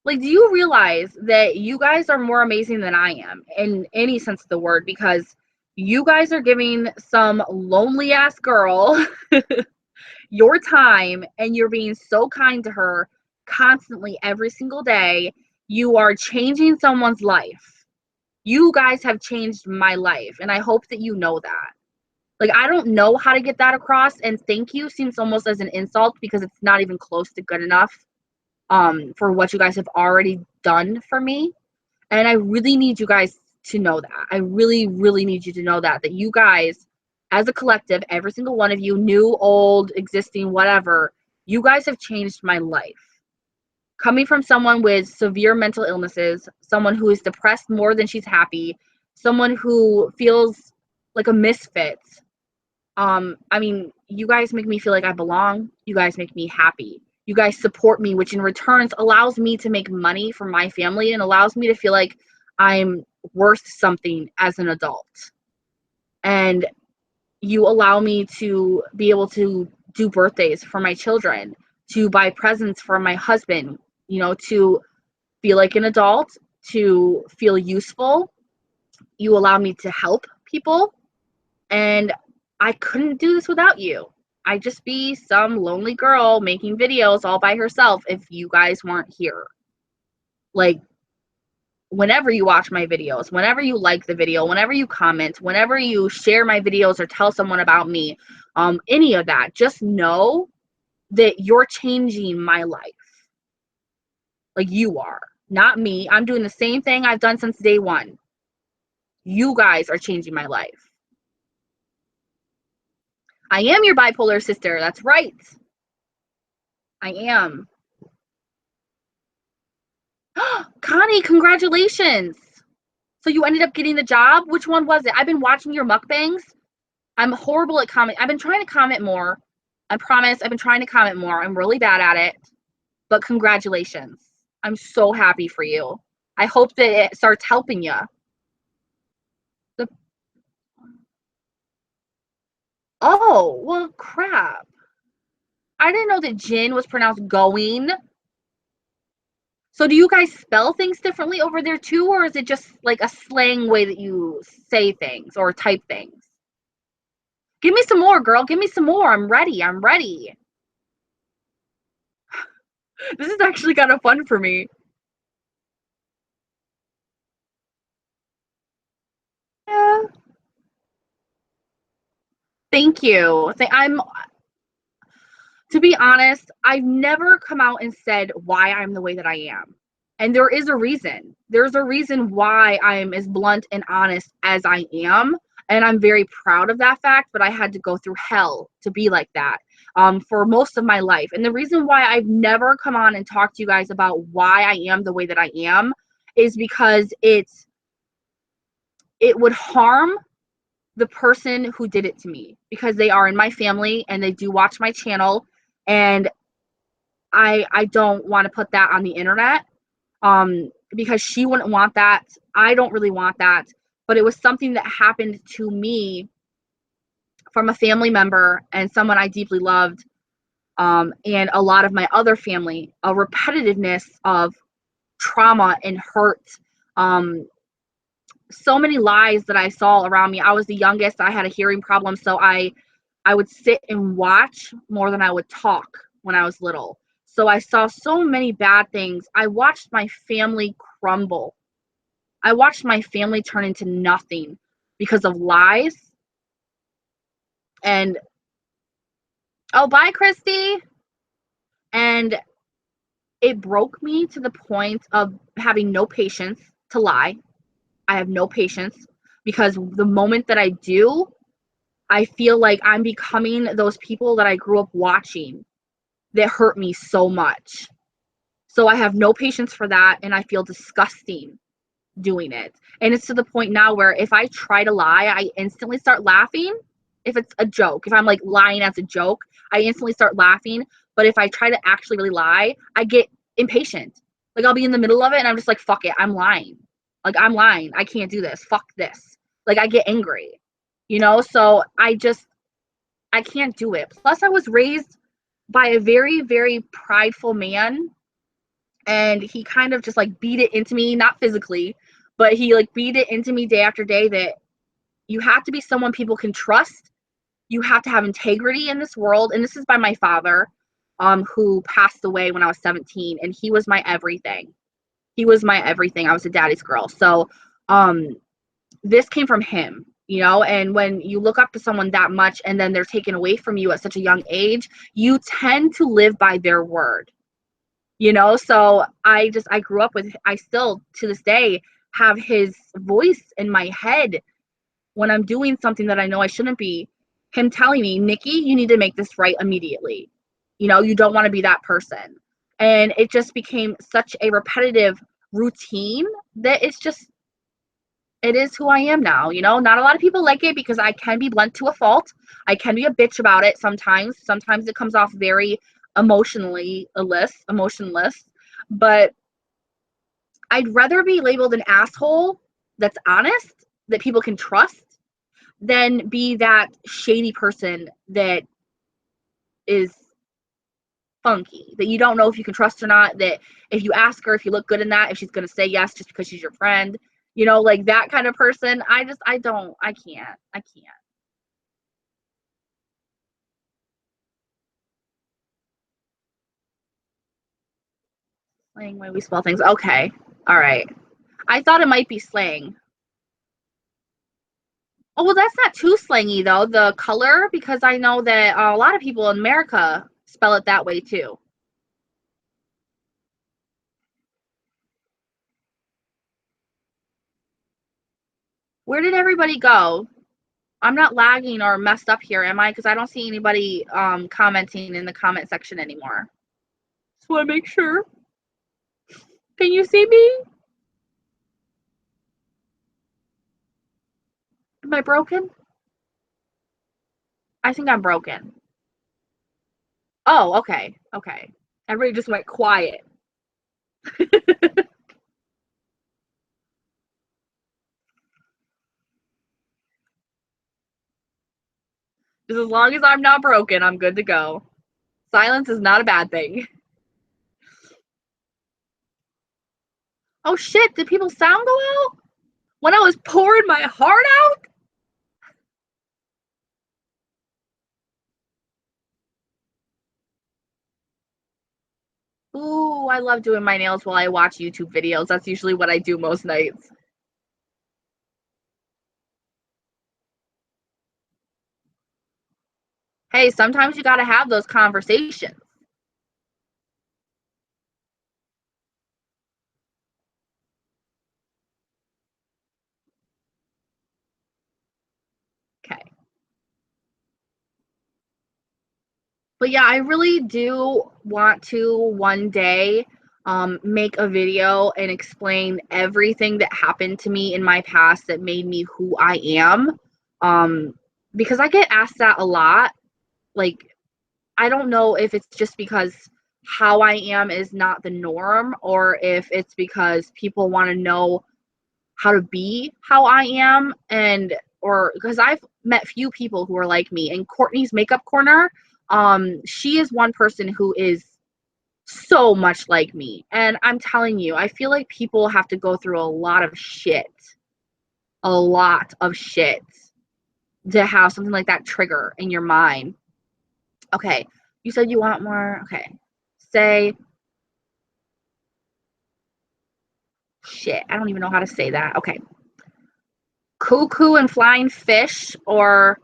S1: Like, do you realize that you guys are more amazing than I am in any sense of the word? Because you guys are giving some lonely ass girl your time, and you're being so kind to her constantly every single day. You are changing someone's life. You guys have changed my life, and I hope that you know that. Like, I don't know how to get that across, and thank you seems almost as an insult because it's not even close to good enough for what you guys have already done for me. And I really need you guys to know that. I really, really need you to know that you guys, as a collective, every single one of you, new, old, existing, whatever, you guys have changed my life. Coming from someone with severe mental illnesses, someone who is depressed more than she's happy, someone who feels like a misfit. I mean, you guys make me feel like I belong. You guys make me happy. You guys support me, which in returns allows me to make money for my family and allows me to feel like I'm worth something as an adult. And you allow me to be able to do birthdays for my children, to buy presents for my husband, to feel like an adult, to feel useful. You allow me to help people. And I couldn't do this without you. I'd just be some lonely girl making videos all by herself if you guys weren't here. Like, whenever you watch my videos, whenever you like the video, whenever you comment, whenever you share my videos or tell someone about me, any of that, just know that you're changing my life. Like, you are, not me. I'm doing the same thing I've done since day one. You guys are changing my life. I am your bipolar sister. That's right. I am. Connie, congratulations. So you ended up getting the job? Which one was it? I've been watching your mukbangs. I'm horrible at comment. I've been trying to comment more. I promise I've been trying to comment more. I'm really bad at it. But congratulations. I'm so happy for you. I hope that it starts helping you. Oh, well, crap. I didn't know that gin was pronounced going. So do you guys spell things differently over there too, or is it just like a slang way that you say things or type things? Give me some more, girl. Give me some more. I'm ready. I'm ready. This is actually kind of fun for me. Yeah. Thank you. To be honest, I've never come out and said why I'm the way that I am. And there is a reason. There's a reason why I'm as blunt and honest as I am. And I'm very proud of that fact, but I had to go through hell to be like that for most of my life. And the reason why I've never come on and talked to you guys about why I am the way that I am is because it would harm the person who did it to me, because they are in my family and they do watch my channel, and I don't want to put that on the internet because she wouldn't want that. I don't really want that, but it was something that happened to me from a family member and someone I deeply loved, and a lot of my other family, a repetitiveness of trauma and hurt, so many lies that I saw around me. I was the youngest. I had a hearing problem, so I would sit and watch more than I would talk when I was little. So I saw so many bad things. I watched my family crumble. I watched my family turn into nothing because of lies. And oh, bye, Christy. And it broke me to the point of having no patience to lie. I have no patience because the moment that I do, I feel like I'm becoming those people that I grew up watching that hurt me so much. So I have no patience for that, and I feel disgusting doing it. And it's to the point now where if I try to lie, I instantly start laughing. If it's a joke, if I'm like lying as a joke, I instantly start laughing. But if I try to actually really lie, I get impatient. Like I'll be in the middle of it and I'm just like, fuck it, I'm lying. Like I'm lying. I can't do this. Fuck this. Like I get angry, So I can't do it. Plus I was raised by a very, very prideful man, and he kind of just like beat it into me, not physically, but he like beat it into me day after day that you have to be someone people can trust. You have to have integrity in this world. And this is by my father, who passed away when I was 17, and he was my everything. He was my everything. I was a daddy's girl. So this came from him, and when you look up to someone that much and then they're taken away from you at such a young age, you tend to live by their word. So I grew up with, I still to this day have his voice in my head when I'm doing something that I know I shouldn't be, him telling me, Nikki, you need to make this right immediately. You don't want to be that person. And it just became such a repetitive routine that it is who I am now. Not a lot of people like it because I can be blunt to a fault. I can be a bitch about it sometimes. Sometimes it comes off very emotionless, but I'd rather be labeled an asshole that's honest, that people can trust, than be that shady person that is funky, that you don't know if you can trust or not, that if you ask her if you look good in that, if she's going to say yes just because she's your friend, like that kind of person. I can't. Slang way we spell things. Okay. All right. I thought it might be slang. Oh, well, that's not too slangy, though, the color, because I know that a lot of people in America spell it that way, too. Where did everybody go? I'm not lagging or messed up here, am I? Because I don't see anybody commenting in the comment section anymore. Just want to make sure. Can you see me? Am I broken? I think I'm broken. Oh, okay. Okay. Everybody just went quiet. Just as long as I'm not broken, I'm good to go. Silence is not a bad thing. Oh shit, did people's sound go out? When I was pouring my heart out? Ooh, I love doing my nails while I watch YouTube videos. That's usually what I do most nights. Hey, sometimes you gotta have those conversations. Okay. But yeah, I really do want to one day make a video and explain everything that happened to me in my past that made me who I am. Because I get asked that a lot. Like, I don't know if it's just because how I am is not the norm, or if it's because people want to know how to be how I am, and or because I've met few people who are like me. And Courtney's makeup corner, she is one person who is so much like me. And I'm telling you, I feel like people have to go through a lot of shit to have something like that trigger in your mind. Okay, you said you want more. Okay, say shit. I don't even know how to say that. Okay, cuckoo and flying fish, or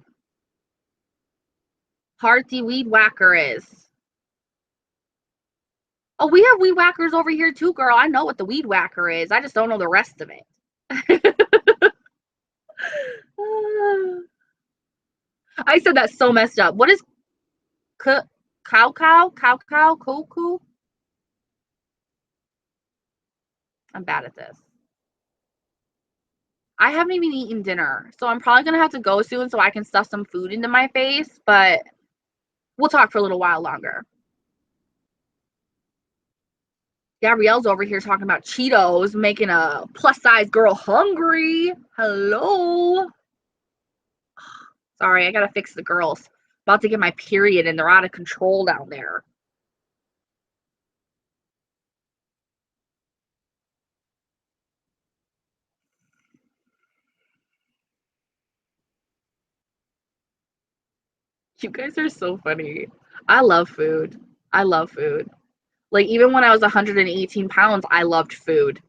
S1: hearty weed whacker is. Oh, we have weed whackers over here too, girl. I know what the weed whacker is. I just don't know the rest of it. I said that so messed up. What is cow, cuckoo? I'm bad at this. I haven't even eaten dinner, so I'm probably gonna have to go soon so I can stuff some food into my face, but we'll talk for a little while longer. Gabrielle's over here talking about Cheetos, making a plus size girl hungry. Hello. Sorry, I gotta fix the girls. About to get my period and they're out of control down there. You guys are so funny. I love food. I love food. Like, even when I was 118 pounds, I loved food.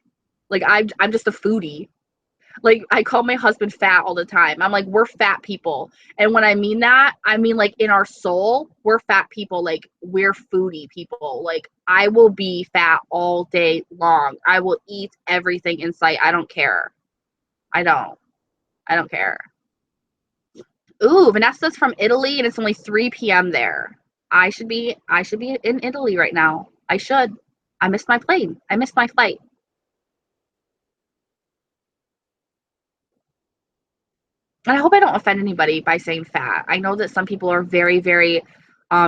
S1: Like, I'm just a foodie. Like, I call my husband fat all the time. I'm like, we're fat people. And when I mean that, I mean, like, in our soul, we're fat people. Like, we're foodie people. Like, I will be fat all day long. I will eat everything in sight. I don't care. I don't. I don't care. Ooh, Vanessa's from Italy and it's only 3 p.m. there. I should be in Italy right now. I should. I missed my plane. I missed my flight. And I hope I don't offend anybody by saying fat. I know that some people are very, very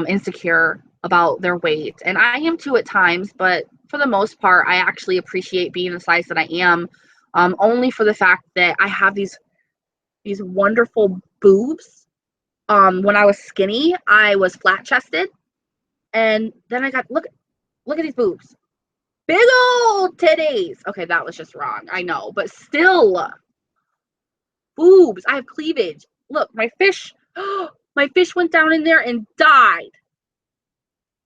S1: insecure about their weight, and I am too at times, but for the most part, I actually appreciate being the size that I am, only for the fact that I have these wonderful boobs. When I was skinny, I was flat chested, and then I got look at these boobs, big old titties. Okay, that was just wrong. I know, but still, boobs. I have cleavage. Look, my fish. My fish went down in there and died.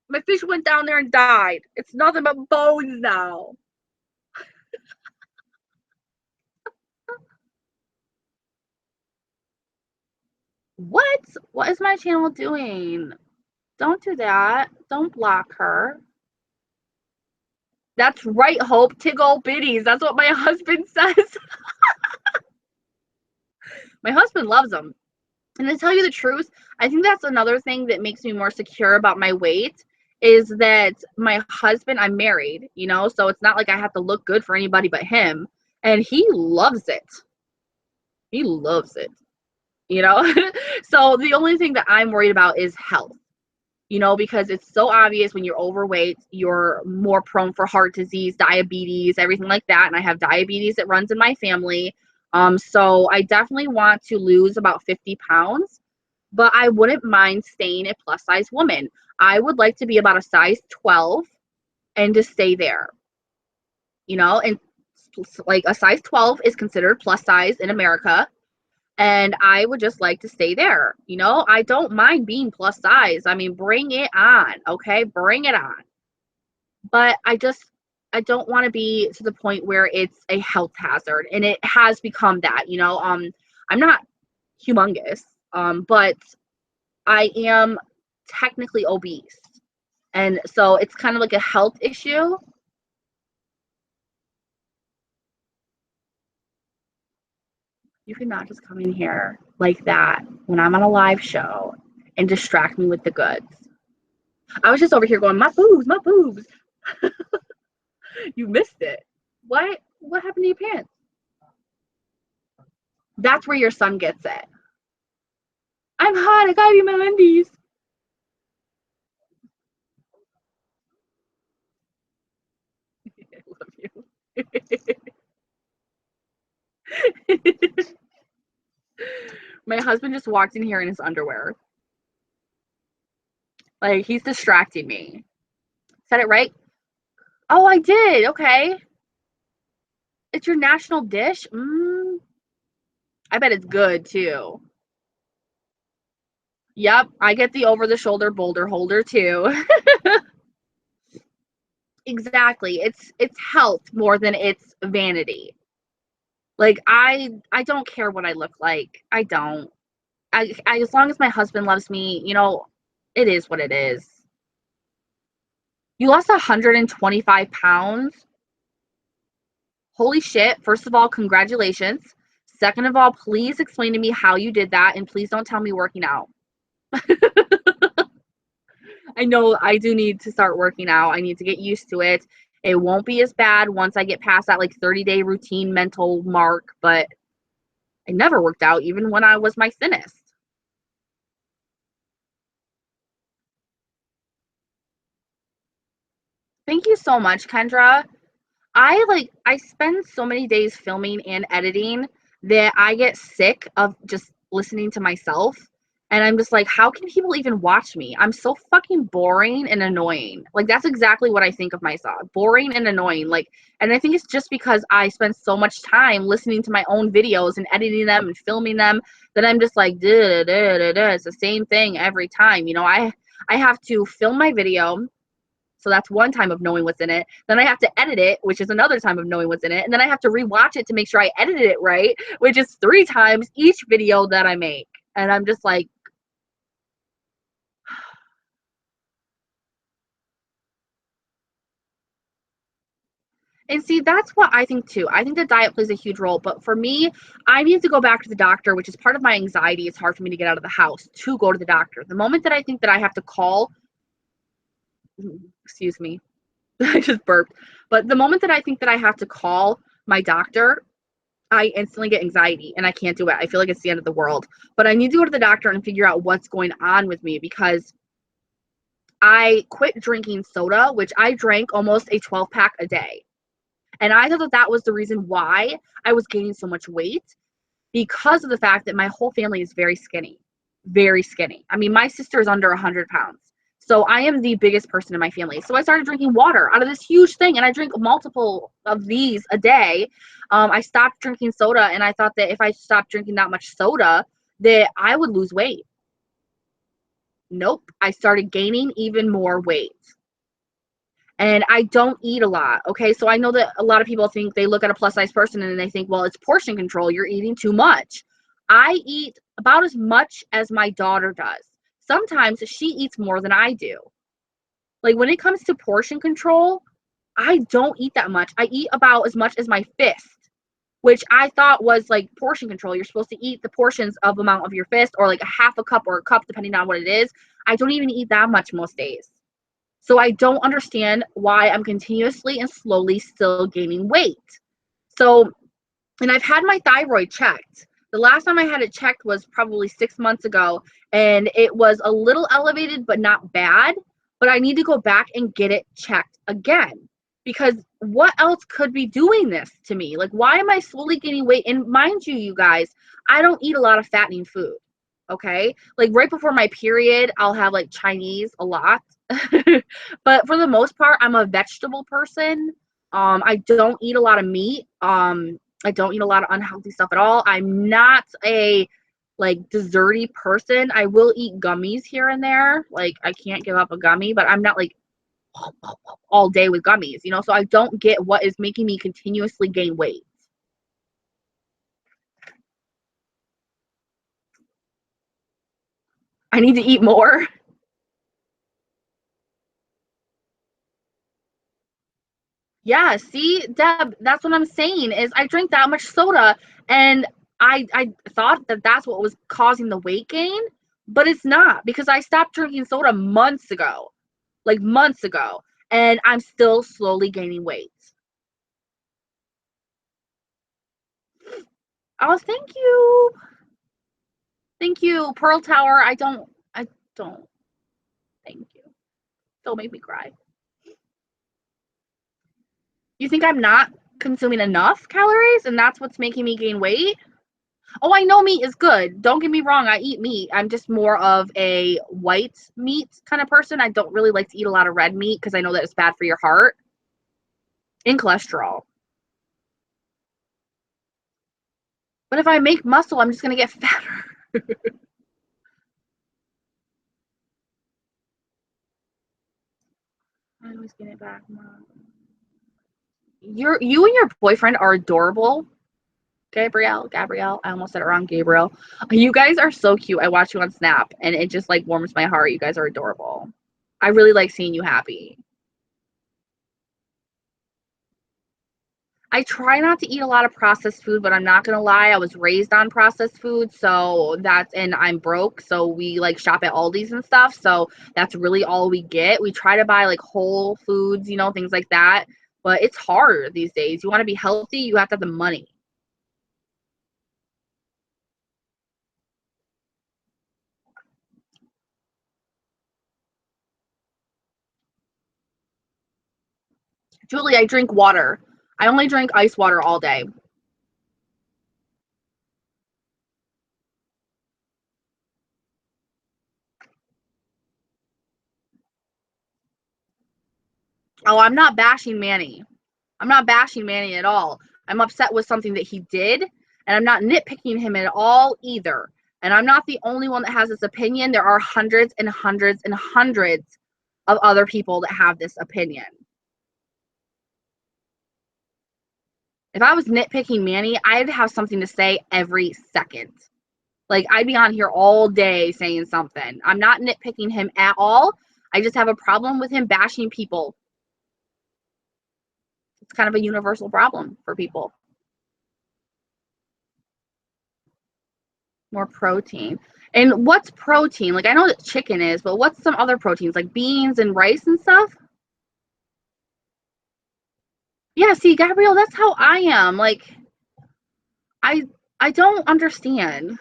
S1: My fish went down there and died. It's nothing but bones now. What? What is my channel doing? Don't do that. Don't block her. That's right, Hope. Tiggle bitties. That's what my husband says. My husband loves them. And to tell you the truth, I think that's another thing that makes me more secure about my weight is that my husband, I'm married, so it's not like I have to look good for anybody but him. And he loves it. He loves it. you know? So the only thing that I'm worried about is health, you know, because it's so obvious when you're overweight, you're more prone for heart disease, diabetes, everything like that. And I have diabetes that runs in my family. So I definitely want to lose about 50 pounds, but I wouldn't mind staying a plus size woman. I would like to be about a size 12 and to stay there, you know, and like a size 12 is considered plus size in America. And I would just like to stay there. You know, I don't mind being plus size. I mean, bring it on, okay? Bring it on. But I don't want to be to the point where it's a health hazard, and it has become that, you know. I'm not humongous, but I am technically obese. And so it's kind of like a health issue. You cannot just come in here like that when I'm on a live show and distract me with the goods. I was just over here going, my boobs, my boobs. You missed it. What happened to your pants? That's where your son gets it. I'm hot, I gotta be my undies. I love you. My husband just walked in here in his underwear. Like, he's distracting me. Said it right? Oh, I did. Okay. It's your national dish? I bet it's good too. Yep, I get the over-the-shoulder boulder holder too. Exactly. It's health more than it's vanity. Like I don't care what I look like. I don't. I as long as my husband loves me, you know, it is what it is. You lost 125 pounds. Holy shit. First of all, congratulations. Second of all, please explain to me how you did that, and please don't tell me working out. I know I do need to start working out. I need to get used to it. It won't be as bad once I get past that like 30-day routine mental mark, but I never worked out even when I was my thinnest. Thank you so much, Kendra. I spend so many days filming and editing that I get sick of just listening to myself. And I'm just like, how can people even watch me? I'm so fucking boring and annoying. Like, that's exactly what I think of myself. Boring and annoying. Like, and I think it's just because I spend so much time listening to my own videos and editing them and filming them that I'm just like, duh, duh, duh, duh. It's the same thing every time. You know, I have to film my video. So that's one time of knowing what's in it. Then I have to edit it, which is another time of knowing what's in it. And then I have to rewatch it to make sure I edited it right, which is 3 times each video that I make. And I'm just like, and see, that's what I think too. I think the diet plays a huge role. But for me, I need to go back to the doctor, which is part of my anxiety. It's hard for me to get out of the house to go to the doctor. The moment that I think that I have to call, excuse me, I just burped. But the moment that I think that I have to call my doctor, I instantly get anxiety and I can't do it. I feel like it's the end of the world. But I need to go to the doctor and figure out what's going on with me because I quit drinking soda, which I drank almost a 12-pack a day. And I thought that that was the reason why I was gaining so much weight because of the fact that my whole family is very skinny. Very skinny. I mean, my sister is under 100 pounds. So I am the biggest person in my family. So I started drinking water out of this huge thing, and I drink multiple of these a day. I stopped drinking soda, and I thought that if I stopped drinking that much soda, that I would lose weight. Nope. I started gaining even more weight. And I don't eat a lot. Okay. So I know that a lot of people think they look at a plus size person and they think, well, it's portion control. You're eating too much. I eat about as much as my daughter does. Sometimes she eats more than I do. Like when it comes to portion control, I don't eat that much. I eat about as much as my fist, which I thought was like portion control. You're supposed to eat the portions of amount of your fist or like a half a cup or a cup, depending on what it is. I don't even eat that much most days. So I don't understand why I'm continuously and slowly still gaining weight. So, and I've had my thyroid checked The last time I had it checked was probably 6 months ago, and it was a little elevated, but not bad. But I need to go back and get it checked again, because what else could be doing this to me? Like, why am I slowly gaining weight? And mind you, you guys, I don't eat a lot of fattening food. Okay, like right before my period, I'll have like Chinese a lot. But for the most part, I'm a vegetable person. I don't eat a lot of meat. I don't eat a lot of unhealthy stuff at all. I'm not a like desserty person. I will eat gummies here and there. Like, I can't give up a gummy, but I'm not like all day with gummies, you know? So I don't get what is making me continuously gain weight. I need to eat more. Yeah, see, Deb, that's what I'm saying is I drink that much soda, and I thought that that's what was causing the weight gain, but it's not, because I stopped drinking soda months ago, like months ago, and I'm still slowly gaining weight. Oh, thank you. Thank you, Pearl Tower. I don't. Thank you. Don't make me cry. You think I'm not consuming enough calories and that's what's making me gain weight? Oh, I know meat is good. Don't get me wrong. I eat meat. I'm just more of a white meat kind of person. I don't really like to eat a lot of red meat because I know that it's bad for your heart and cholesterol. But if I make muscle, I'm just going to get fatter. I always get it back, Mom. You and your boyfriend are adorable. Gabrielle, I almost said it wrong, Gabriel. You guys are so cute. I watch you on Snap, and it just like warms my heart. You guys are adorable. I really like seeing you happy. I try not to eat a lot of processed food, but I'm not gonna lie, I was raised on processed food, so and I'm broke, so we like shop at Aldi's and stuff, so that's really all we get. We try to buy like whole foods, you know, things like that, but it's hard these days. You want to be healthy, you have to have the money. Julie, I drink water. I only drink ice water all day. Oh, I'm not bashing Manny. I'm not bashing Manny at all. I'm upset with something that he did, and I'm not nitpicking him at all either. And I'm not the only one that has this opinion. There are hundreds and hundreds and hundreds of other people that have this opinion. If I was nitpicking Manny, I'd have something to say every second. Like, I'd be on here all day saying something. I'm not nitpicking him at all. I just have a problem with him bashing people. It's kind of a universal problem for people. More protein. And what's protein? Like, I know that chicken is, but what's some other proteins, like beans and rice and stuff? Yeah, see, Gabrielle, that's how I am. Like, I I don't understand.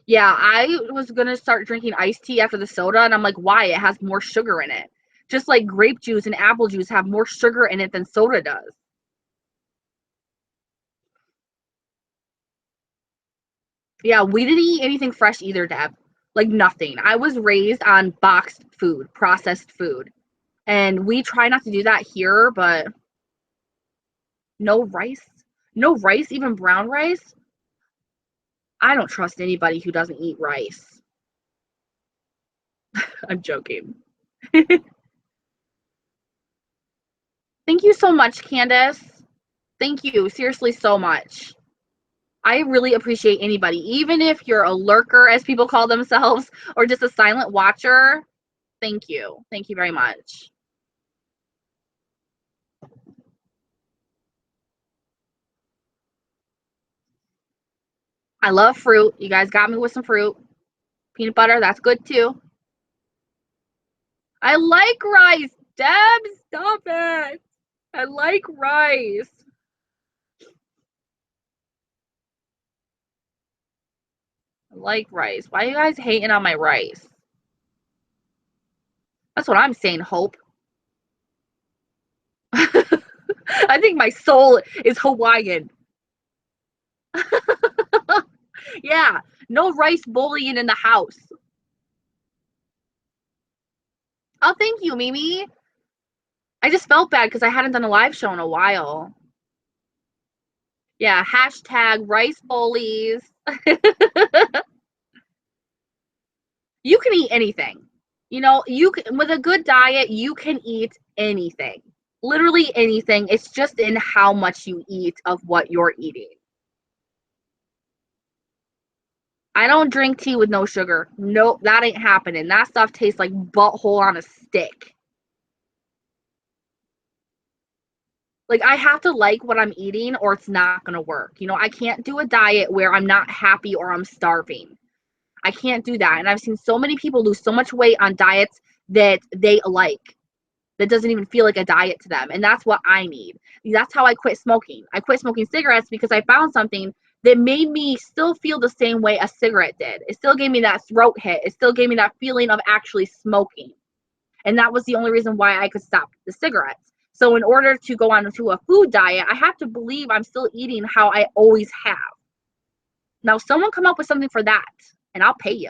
S1: Yeah, I was gonna start drinking iced tea after the soda, and I'm like, why? It has more sugar in it. Just like grape juice and apple juice have more sugar in it than soda does. Yeah, we didn't eat anything fresh either, Deb. Like, nothing. I was raised on boxed food, processed food. And we try not to do that here, but no rice? No rice, even brown rice? I don't trust anybody who doesn't eat rice. I'm joking. Thank you so much, Candace. Thank you, seriously, so much. I really appreciate anybody, even if you're a lurker, as people call themselves, or just a silent watcher. Thank you. Thank you very much. I love fruit. You guys got me with some fruit. Peanut butter, that's good too. I like rice. Deb, stop it. I like rice. like rice. Why are you guys hating on my rice? That's what I'm saying, Hope. I think my soul is Hawaiian. Yeah, no rice bullying in the house. Oh, thank you, Mimi. I just felt bad because I hadn't done a live show in a while. Yeah, hashtag rice bullies. You can eat anything. You know, you can, with a good diet, you can eat anything. Literally anything. It's just in how much you eat of what you're eating. I don't drink tea with no sugar. Nope, that ain't happening. That stuff tastes like butthole on a stick. Like, I have to like what I'm eating or it's not going to work. You know, I can't do a diet where I'm not happy or I'm starving. I can't do that. And I've seen so many people lose so much weight on diets that they like. That doesn't even feel like a diet to them. And that's what I need. That's how I quit smoking. I quit smoking cigarettes because I found something that made me still feel the same way a cigarette did. It still gave me that throat hit. It still gave me that feeling of actually smoking. And that was the only reason why I could stop the cigarettes. So in order to go on to a food diet, I have to believe I'm still eating how I always have. Now, someone come up with something for that, and I'll pay you.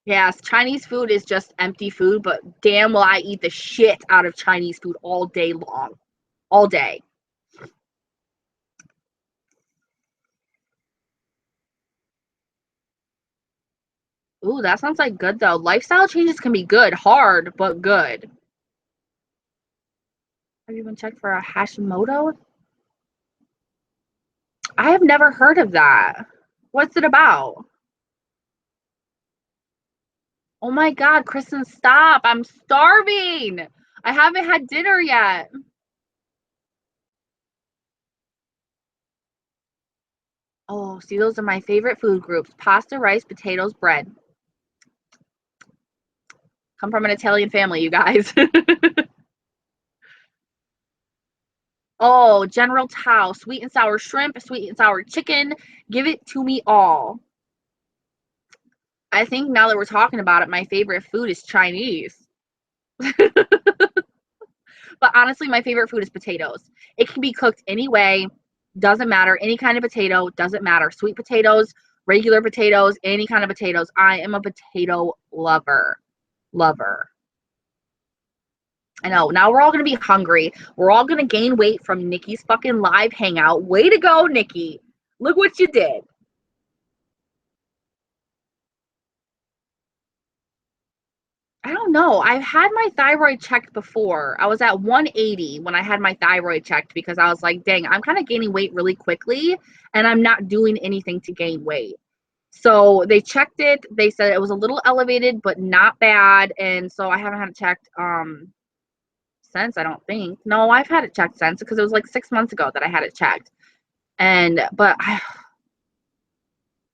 S1: Yes, Chinese food is just empty food, but damn well I eat the shit out of Chinese food all day long. All day. Ooh, that sounds like good though. Lifestyle changes can be good. Hard, but good. Have you been checked for a Hashimoto? I have never heard of that. What's it about? Oh my God, Kristen, stop. I'm starving. I haven't had dinner yet. Oh, see, those are my favorite food groups. Pasta, rice, potatoes, bread. Come from an Italian family, you guys. Oh, General Tao, sweet and sour shrimp, sweet and sour chicken. Give it to me all. I think now that we're talking about it, my favorite food is Chinese. But honestly, my favorite food is potatoes. It can be cooked any way, doesn't matter. Any kind of potato, doesn't matter. Sweet potatoes, regular potatoes, any kind of potatoes. I am a potato lover. Lover. I know. Now we're all going to be hungry. We're all going to gain weight from Nikki's fucking live hangout. Way to go, Nikki. Look what you did. I don't know. I've had my thyroid checked before. I was at 180 when I had my thyroid checked because I was like, dang, I'm kind of gaining weight really quickly and I'm not doing anything to gain weight. So they checked it. They said it was a little elevated, but not bad. And so I haven't had it checked since, I don't think. No, I've had it checked since because it was like 6 months ago that I had it checked. But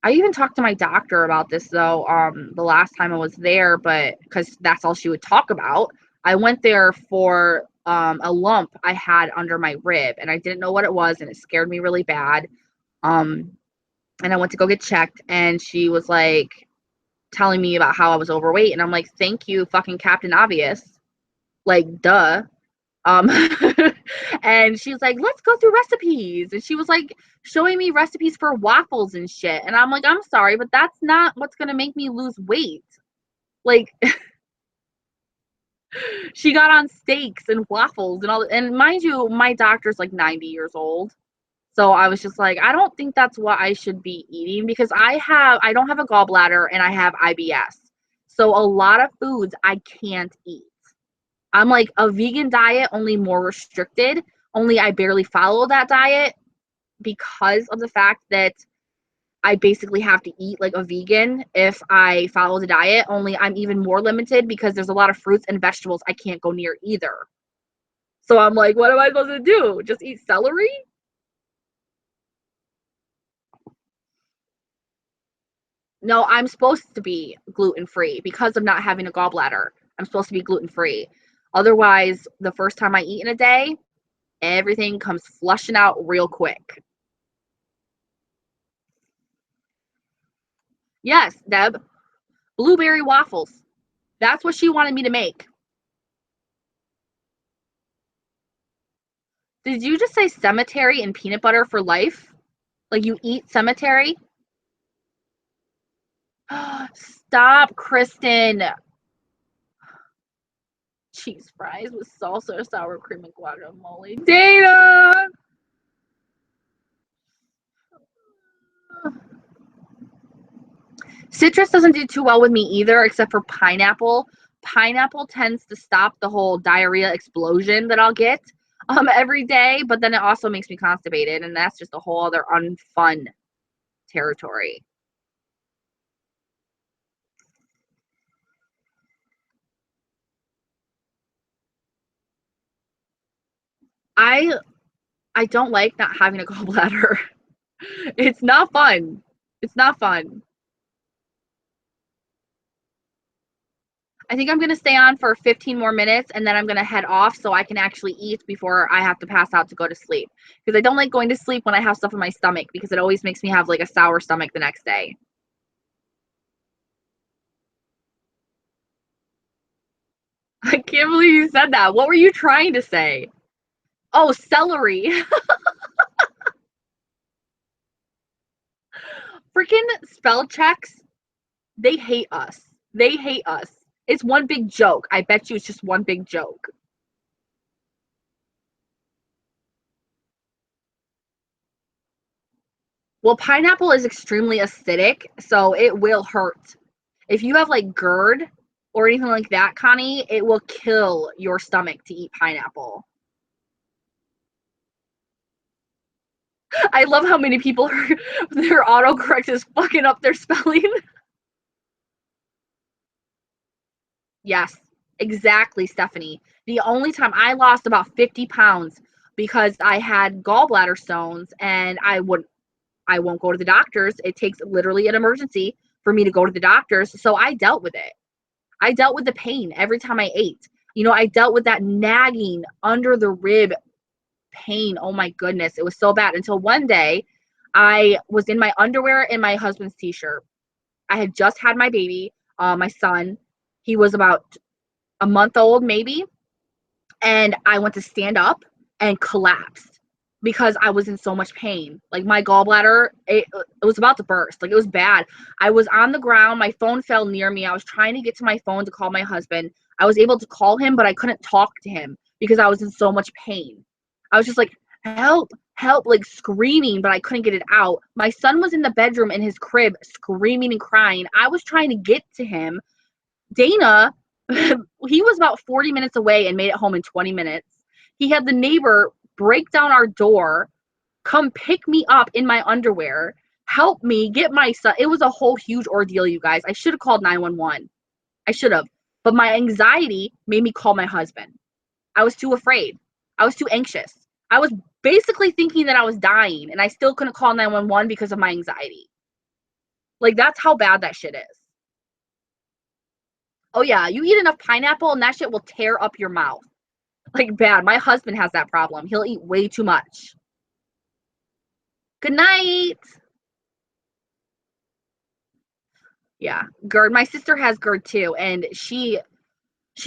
S1: I even talked to my doctor about this though, the last time I was there, but because that's all she would talk about. I went there for a lump I had under my rib and I didn't know what it was and it scared me really bad. Um, and I went to go get checked and she was like telling me about how I was overweight and I'm like, thank you, fucking Captain Obvious. Like, duh. Um, and she was like, let's go through recipes. And she was like showing me recipes for waffles and shit. And I'm like, I'm sorry, but that's not what's going to make me lose weight. Like, she got on steaks and waffles and all. And mind you, my doctor's like 90 years old. So I was just like, I don't think that's what I should be eating because I don't have a gallbladder and I have IBS. So a lot of foods I can't eat. I'm like a vegan diet, only more restricted. Only I barely follow that diet because of the fact that I basically have to eat like a vegan if I follow the diet. Only I'm even more limited because there's a lot of fruits and vegetables I can't go near either. So I'm like, what am I supposed to do? Just eat celery? No, I'm supposed to be gluten-free because of not having a gallbladder. I'm supposed to be gluten-free. Otherwise, the first time I eat in a day, everything comes flushing out real quick. Yes, Deb, blueberry waffles. That's what she wanted me to make. Did you just say cemetery and peanut butter for life? Like you eat cemetery? Stop, Kristen. Cheese fries with salsa, sour cream, and guacamole. Dana! Citrus doesn't do too well with me either, except for pineapple. Pineapple tends to stop the whole diarrhea explosion that I'll get every day, but then it also makes me constipated, and that's just a whole other unfun territory. I don't like not having a gallbladder. It's not fun. It's not fun. I think I'm going to stay on for 15 more minutes and then I'm going to head off so I can actually eat before I have to pass out to go to sleep. Because I don't like going to sleep when I have stuff in my stomach because it always makes me have like a sour stomach the next day. I can't believe you said that. What were you trying to say? Oh, celery. Freaking spell checks. They hate us. They hate us. It's one big joke. I bet you it's just one big joke. Well, pineapple is extremely acidic, so it will hurt. If you have like GERD or anything like that, Connie, it will kill your stomach to eat pineapple. I love how many people their autocorrect is fucking up their spelling. Yes, exactly, Stephanie. The only time I lost about 50 pounds because I had gallbladder stones and I won't go to the doctors. It takes literally an emergency for me to go to the doctors. So I dealt with it. I dealt with the pain every time I ate. You know, I dealt with that nagging under the rib pain. Oh my goodness. It was so bad until one day I was in my underwear and my husband's t-shirt. I had just had my baby, my son. He was about a month old, maybe. And I went to stand up and collapsed because I was in so much pain. Like my gallbladder, it was about to burst. Like it was bad. I was on the ground. My phone fell near me. I was trying to get to my phone to call my husband. I was able to call him, but I couldn't talk to him because I was in so much pain. I was just like, help, help, like screaming, but I couldn't get it out. My son was in the bedroom in his crib screaming and crying. I was trying to get to him. Dana, he was about 40 minutes away and made it home in 20 minutes. He had the neighbor break down our door, come pick me up in my underwear, help me get my son. It was a whole huge ordeal, you guys. I should have called 911. I should have. But my anxiety made me call my husband. I was too afraid. I was too anxious. I was basically thinking that I was dying and I still couldn't call 911 because of my anxiety. Like, that's how bad that shit is. Oh yeah, you eat enough pineapple and that shit will tear up your mouth. Like bad. My husband has that problem. He'll eat way too much. Good night. Yeah, GERD. My sister has GERD too, and she's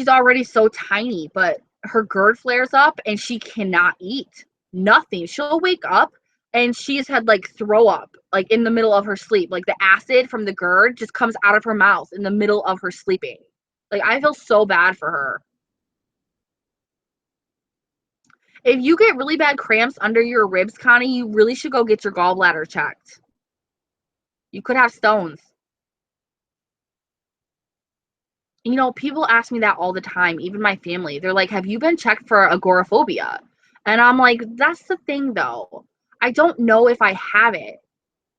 S1: already so tiny, but her GERD flares up and she cannot eat. Nothing. She'll wake up and she's had like throw up like in the middle of her sleep. Like the acid from the GERD just comes out of her mouth in the middle of her sleeping. Like I feel so bad for her. If you get really bad cramps under your ribs, Connie, you really should go get your gallbladder checked. You could have stones. You know, people ask me that all the time, even my family. They're like, have you been checked for agoraphobia? And I'm like, that's the thing though. I don't know if I have it.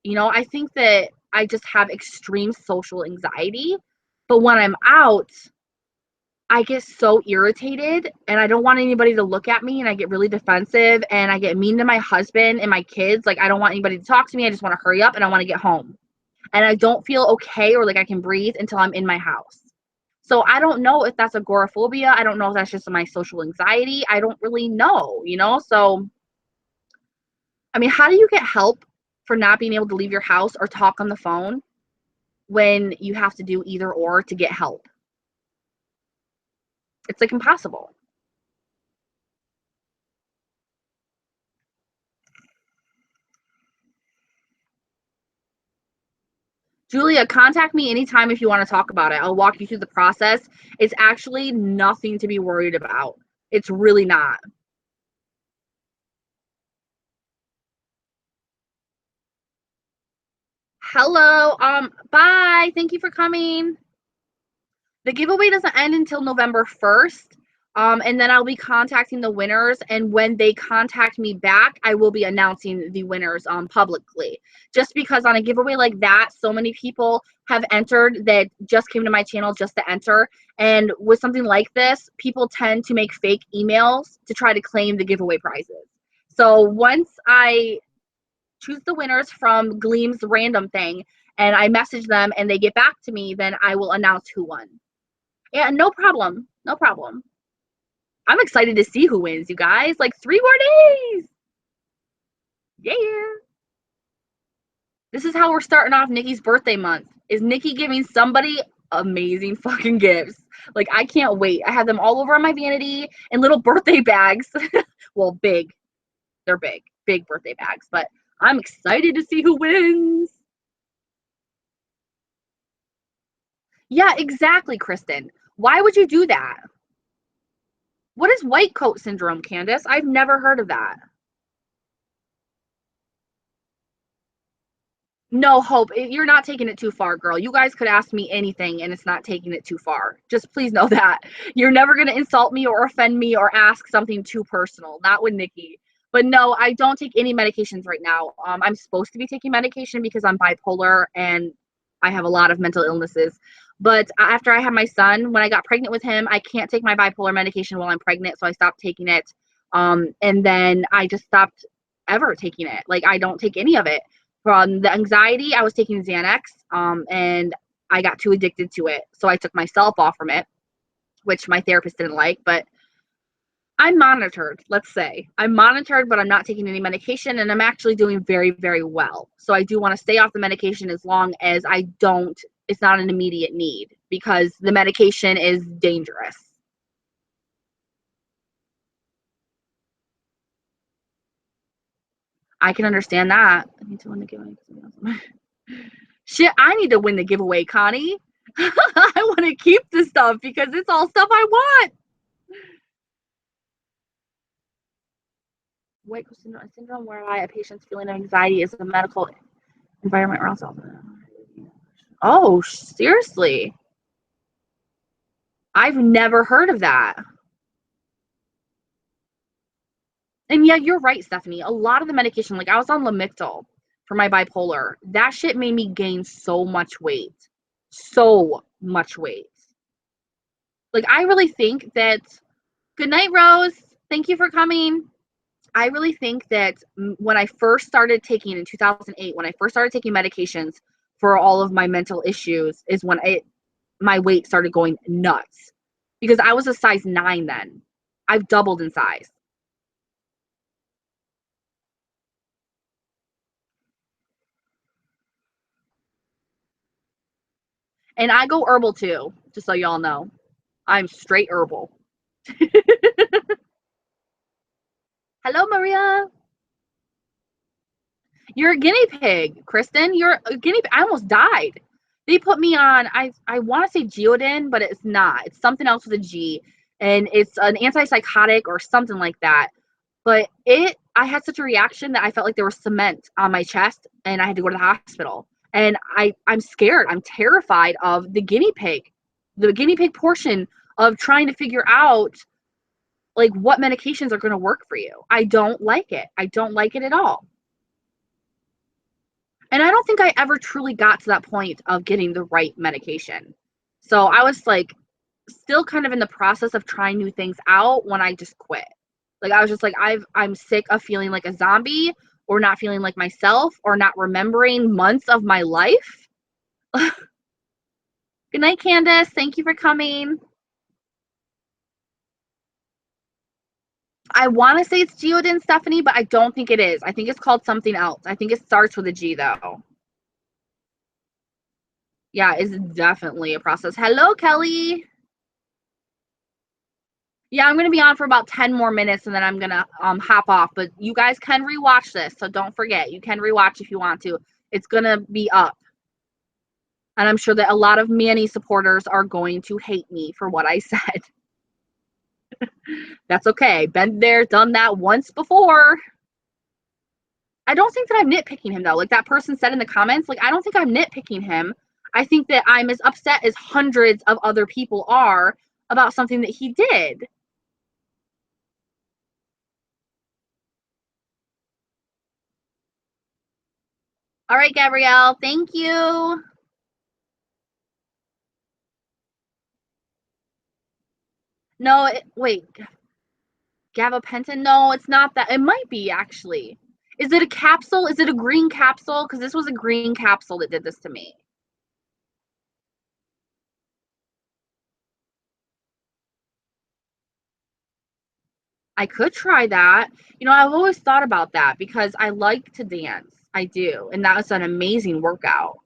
S1: You know, I think that I just have extreme social anxiety. But when I'm out, I get so irritated and I don't want anybody to look at me and I get really defensive and I get mean to my husband and my kids. Like, I don't want anybody to talk to me. I just want to hurry up and I want to get home. And I don't feel okay or like I can breathe until I'm in my house. So I don't know if that's agoraphobia. I don't know if that's just my social anxiety. I don't really know, you know? So, I mean, how do you get help for not being able to leave your house or talk on the phone when you have to do either or to get help? It's like impossible. Julia, contact me anytime if you want to talk about it. I'll walk you through the process. It's actually nothing to be worried about. It's really not. Hello. Bye. Thank you for coming. The giveaway doesn't end until November 1st. And then I'll be contacting the winners, and when they contact me back, I will be announcing the winners publicly. Just because on a giveaway like that, so many people have entered that just came to my channel just to enter. And with something like this, people tend to make fake emails to try to claim the giveaway prizes. So once I choose the winners from Gleam's random thing and I message them and they get back to me, then I will announce who won. Yeah, no problem. No problem. I'm excited to see who wins, you guys. Like 3 more days. Yeah. This is how we're starting off Nikki's birthday month. Is Nikki giving somebody amazing fucking gifts? Like, I can't wait. I have them all over on my vanity in little birthday bags. Well, big. They're big. Big birthday bags. But I'm excited to see who wins. Yeah, exactly, Kristen. Why would you do that? What is white coat syndrome, Candace? I've never heard of that. No, Hope, you're not taking it too far, girl. You guys could ask me anything and it's not taking it too far. Just please know that. You're never going to insult me or offend me or ask something too personal. Not with Nikki. But no, I don't take any medications right now. I'm supposed to be taking medication because I'm bipolar and I have a lot of mental illnesses. But after I had my son, when I got pregnant with him, I can't take my bipolar medication while I'm pregnant, so I stopped taking it. And then I just stopped ever taking it. Like, I don't take any of it. From the anxiety, I was taking Xanax, and I got too addicted to it. So I took myself off from it, which my therapist didn't like, but I'm monitored, let's say. I'm monitored, but I'm not taking any medication, and I'm actually doing very, very well. So I do want to stay off the medication as long as it's not an immediate need, because the medication is dangerous. I can understand that. I need to win the giveaway. Shit, I need to win the giveaway, Connie. I want to keep this stuff because it's all stuff I want. White coat syndrome, whereby a patient's feeling of anxiety is a medical environment or else. Oh, seriously? I've never heard of that. And yeah, you're right, Stephanie. A lot of the medication, like I was on Lamictal for my bipolar. That shit made me gain so much weight. So much weight. Like, I really think that, good night, Rose. Thank you for coming. I really think that when I first started taking in 2008, when I first started taking medications for all of my mental issues, is when my weight started going nuts. Because I was a size 9 then. I've doubled in size. And I go herbal too, just so y'all know. I'm straight herbal. Hello, Maria. You're a guinea pig, Kristen. You're a guinea pig. I almost died. They put me on, I want to say Geodin, but it's not. It's something else with a G. And it's an antipsychotic or something like that. But I had such a reaction that I felt like there was cement on my chest and I had to go to the hospital. And I'm scared. I'm terrified of the guinea pig portion of trying to figure out like what medications are going to work for you. I don't like it. I don't like it at all. And I don't think I ever truly got to that point of getting the right medication. So I was like still kind of in the process of trying new things out when I just quit. Like, I was just like, I'm sick of feeling like a zombie or not feeling like myself or not remembering months of my life. Good night, Candace. Thank you for coming. I want to say it's Geodin, Stephanie, but I don't think it is. I think it's called something else. I think it starts with a G, though. Yeah, it's definitely a process. Hello, Kelly. Yeah, I'm going to be on for about 10 more minutes, and then I'm going to hop off. But you guys can rewatch this, so don't forget. You can rewatch if you want to. It's going to be up. And I'm sure that a lot of Manny supporters are going to hate me for what I said. That's okay. Been there, done that once before. I don't think that I'm nitpicking him, though. Like that person said in the comments, like, I don't think I'm nitpicking him. I think that I'm as upset as hundreds of other people are about something that he did. All right, Gabrielle. Thank you. No, wait. Gabapentin? No, it's not that. It might be, actually. Is it a capsule? Is it a green capsule? Because this was a green capsule that did this to me. I could try that. You know, I've always thought about that because I like to dance. I do. And that was an amazing workout.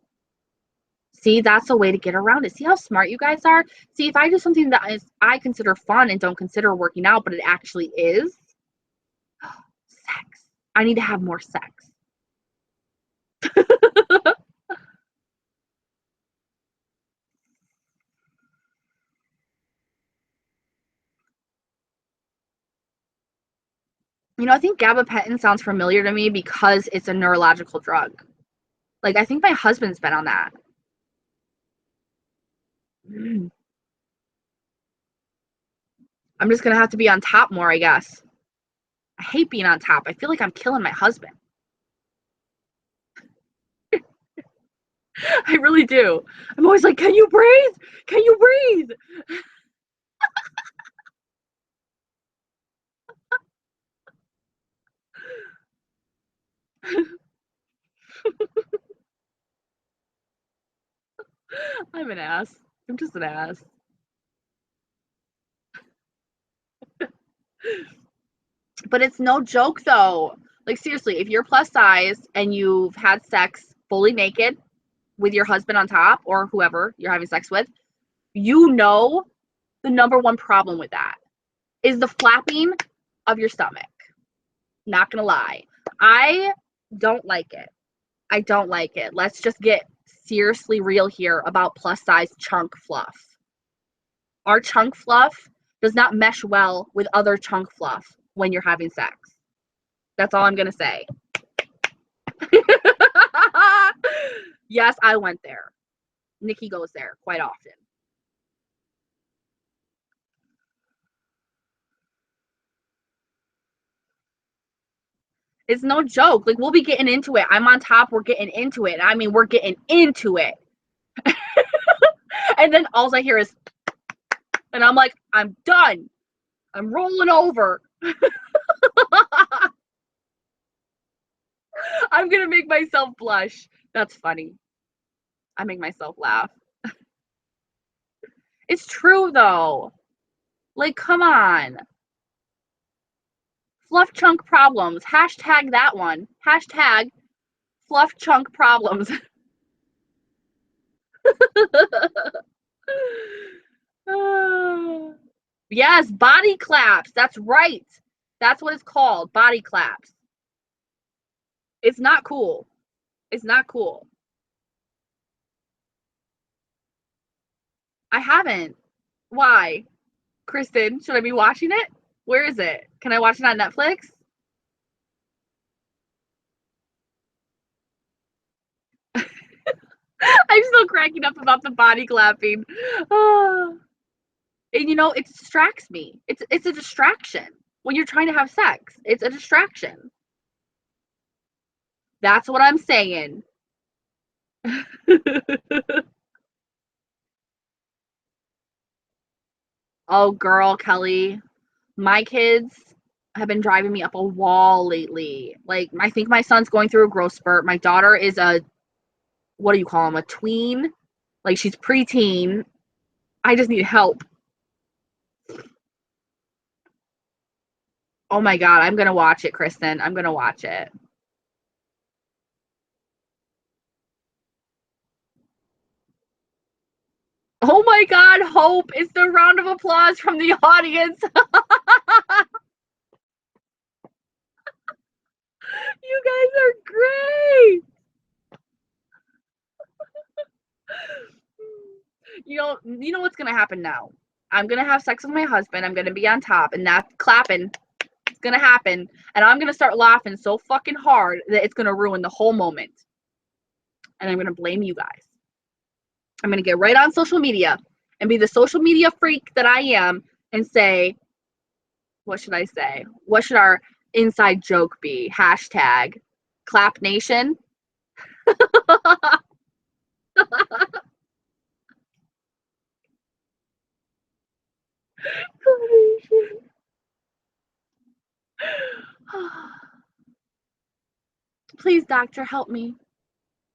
S1: See, that's a way to get around it. See how smart you guys are? See, if I do something that I consider fun and don't consider working out, but it actually is, sex. I need to have more sex. You know, I think gabapentin sounds familiar to me because it's a neurological drug. Like, I think my husband's been on that. I'm just going to have to be on top more, I guess. I hate being on top. I feel like I'm killing my husband. I really do. I'm always like, can you breathe? Can you breathe? I'm an ass. I'm just an ass. But it's no joke, though. Like, seriously, if you're plus size and you've had sex fully naked with your husband on top or whoever you're having sex with, you know the number one problem with that is the flapping of your stomach. Not gonna lie. I don't like it. I don't like it. Let's just get seriously real here about plus size chunk fluff. Our chunk fluff does not mesh well with other chunk fluff when you're having sex. That's all I'm gonna say. Yes, I went there. Nikki goes there quite often. It's no joke. Like, we'll be getting into it. I'm on top. We're getting into it. I mean, we're getting into it. And then all I hear is, and I'm like, I'm done. I'm rolling over. I'm going to make myself blush. That's funny. I make myself laugh. It's true, though. Like, come on. Fluff chunk problems. Hashtag that one. Hashtag fluff chunk problems. Yes, body claps. That's right. That's what it's called. Body claps. It's not cool. It's not cool. I haven't. Why? Kristen, should I be watching it? Where is it? Can I watch it on Netflix? I'm still cracking up about the body clapping. Oh. And you know, it distracts me. It's a distraction. When you're trying to have sex, it's a distraction. That's what I'm saying. Oh, girl, Kelly. My kids have been driving me up a wall lately. Like, I think my son's going through a growth spurt. My daughter is a, what do you call him, a tween? Like, she's preteen. I just need help. Oh my God, I'm gonna watch it, Kristen. I'm gonna watch it. Oh my God, Hope, it's the round of applause from the audience. You guys are great. You know what's gonna happen now? I'm gonna have sex with my husband. I'm gonna be on top, and that clapping is gonna happen, and I'm gonna start laughing so fucking hard that it's gonna ruin the whole moment. And I'm gonna blame you guys. I'm gonna get right on social media and be the social media freak that I am and say, what should I say? What should our inside joke be? Hashtag Clap Nation. Please, doctor, help me.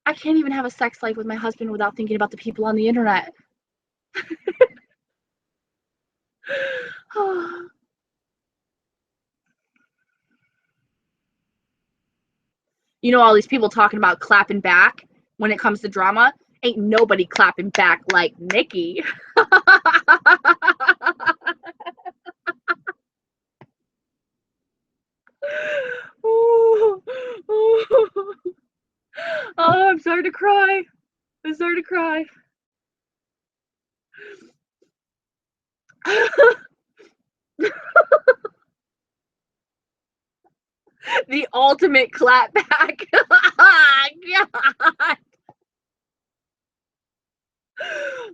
S1: I can't even have a sex life with my husband without thinking about the people on the internet. You know, all these people talking about clapping back when it comes to drama. Ain't nobody clapping back like Nikki. Oh, I'm starting to cry. I'm starting to cry. The ultimate clap back. God.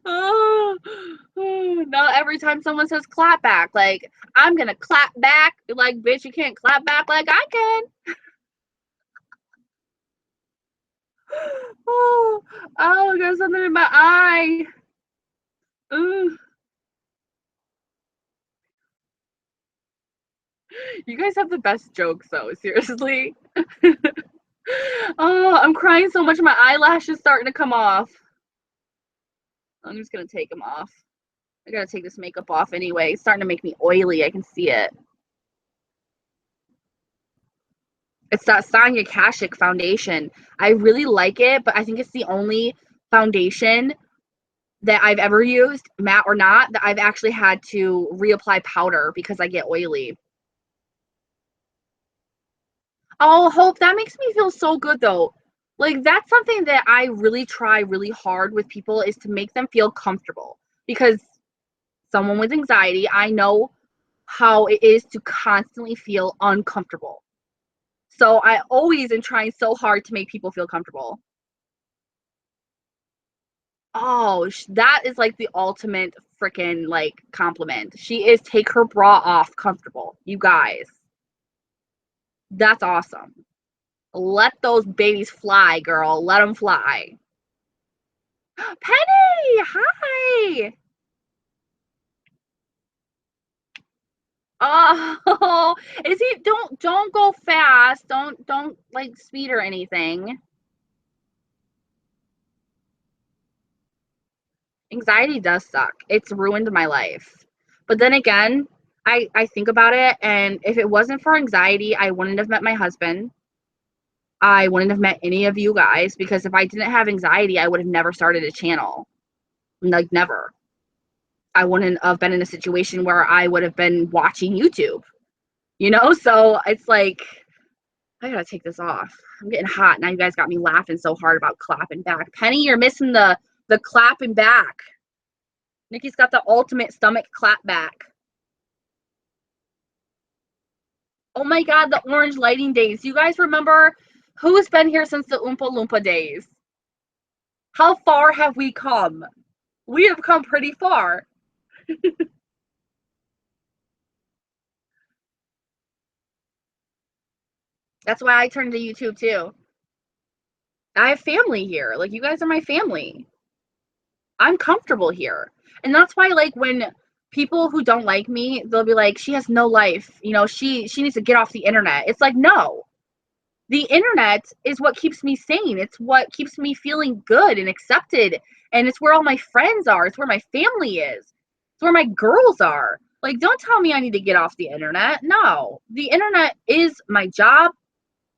S1: Oh, now every time someone says clap back, like, I'm gonna clap back. Like, bitch, you can't clap back like I can. Oh, I got something in my eye. Ooh. You guys have the best jokes, though. Seriously. Oh, I'm crying so much. My eyelash is starting to come off. I'm just gonna take them off. I gotta take this makeup off anyway. It's starting to make me oily. I can see it. It's that Sonia Kashuk foundation. I really like it, but I think it's the only foundation that I've ever used, matte or not, that I've actually had to reapply powder because I get oily. Oh, Hope, that makes me feel so good though. Like, that's something that I really try really hard with people, is to make them feel comfortable. Because someone with anxiety, I know how it is to constantly feel uncomfortable. So I always am trying so hard to make people feel comfortable. Oh, that is like the ultimate freaking like compliment. She is take her bra off comfortable. You guys. That's awesome. Let those babies fly, girl. Let them fly. Penny, hi. Oh, is he? Don't go fast. Don't like speed or anything. Anxiety does suck. It's ruined my life. But then again, I think about it, and if it wasn't for anxiety, I wouldn't have met my husband. I wouldn't have met any of you guys, because if I didn't have anxiety, I would have never started a channel. Like, never. I wouldn't have been in a situation where I would have been watching YouTube. So it's like, I gotta take this off. I'm getting hot. Now you guys got me laughing so hard about clapping back. Penny, you're missing the clapping back. Nikki's got the ultimate stomach clap back. Oh my God, the orange lighting days. You guys remember who's been here since the Oompa Loompa days? How far have we come? We have come pretty far. That's why I turned to YouTube too. I have family here. Like, you guys are my family. I'm comfortable here. And that's why, like, when people who don't like me, they'll be like, she has no life. She needs to get off the internet. It's like, no. The internet is what keeps me sane. It's what keeps me feeling good and accepted And it's where all my friends are. It's where my family is. It's where my girls are. Like, don't tell me I need to get off the internet. No, the internet is my job.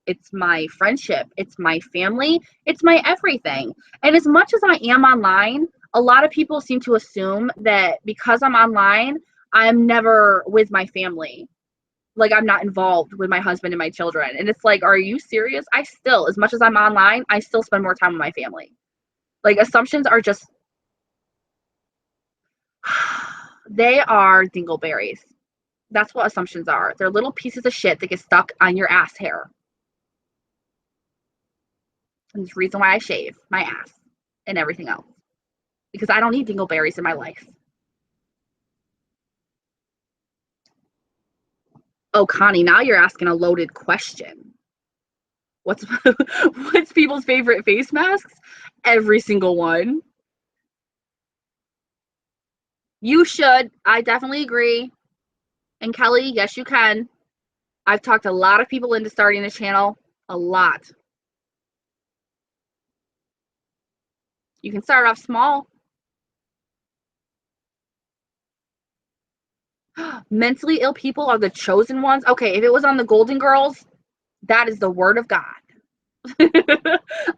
S1: It's my friendship. It's my family. It's my everything. And as much as I am online, a lot of people seem to assume that because I'm online, I'm never with my family. Like, I'm not involved with my husband and my children. And it's like, are you serious? I still, as much as I'm online, I still spend more time with my family. Like, assumptions are just, they are dingleberries. That's what assumptions are. They're little pieces of shit that get stuck on your ass hair. And it's the reason why I shave my ass and everything else. Because I don't need dingleberries in my life. Oh, Connie, now you're asking a loaded question. What's people's favorite face masks? Every single one. You should. I definitely agree. And Kelly, yes, you can. I've talked a lot of people into starting a channel. A lot. You can start off small. Mentally ill people are the chosen ones. Okay, if it was on the Golden Girls, that is the word of God.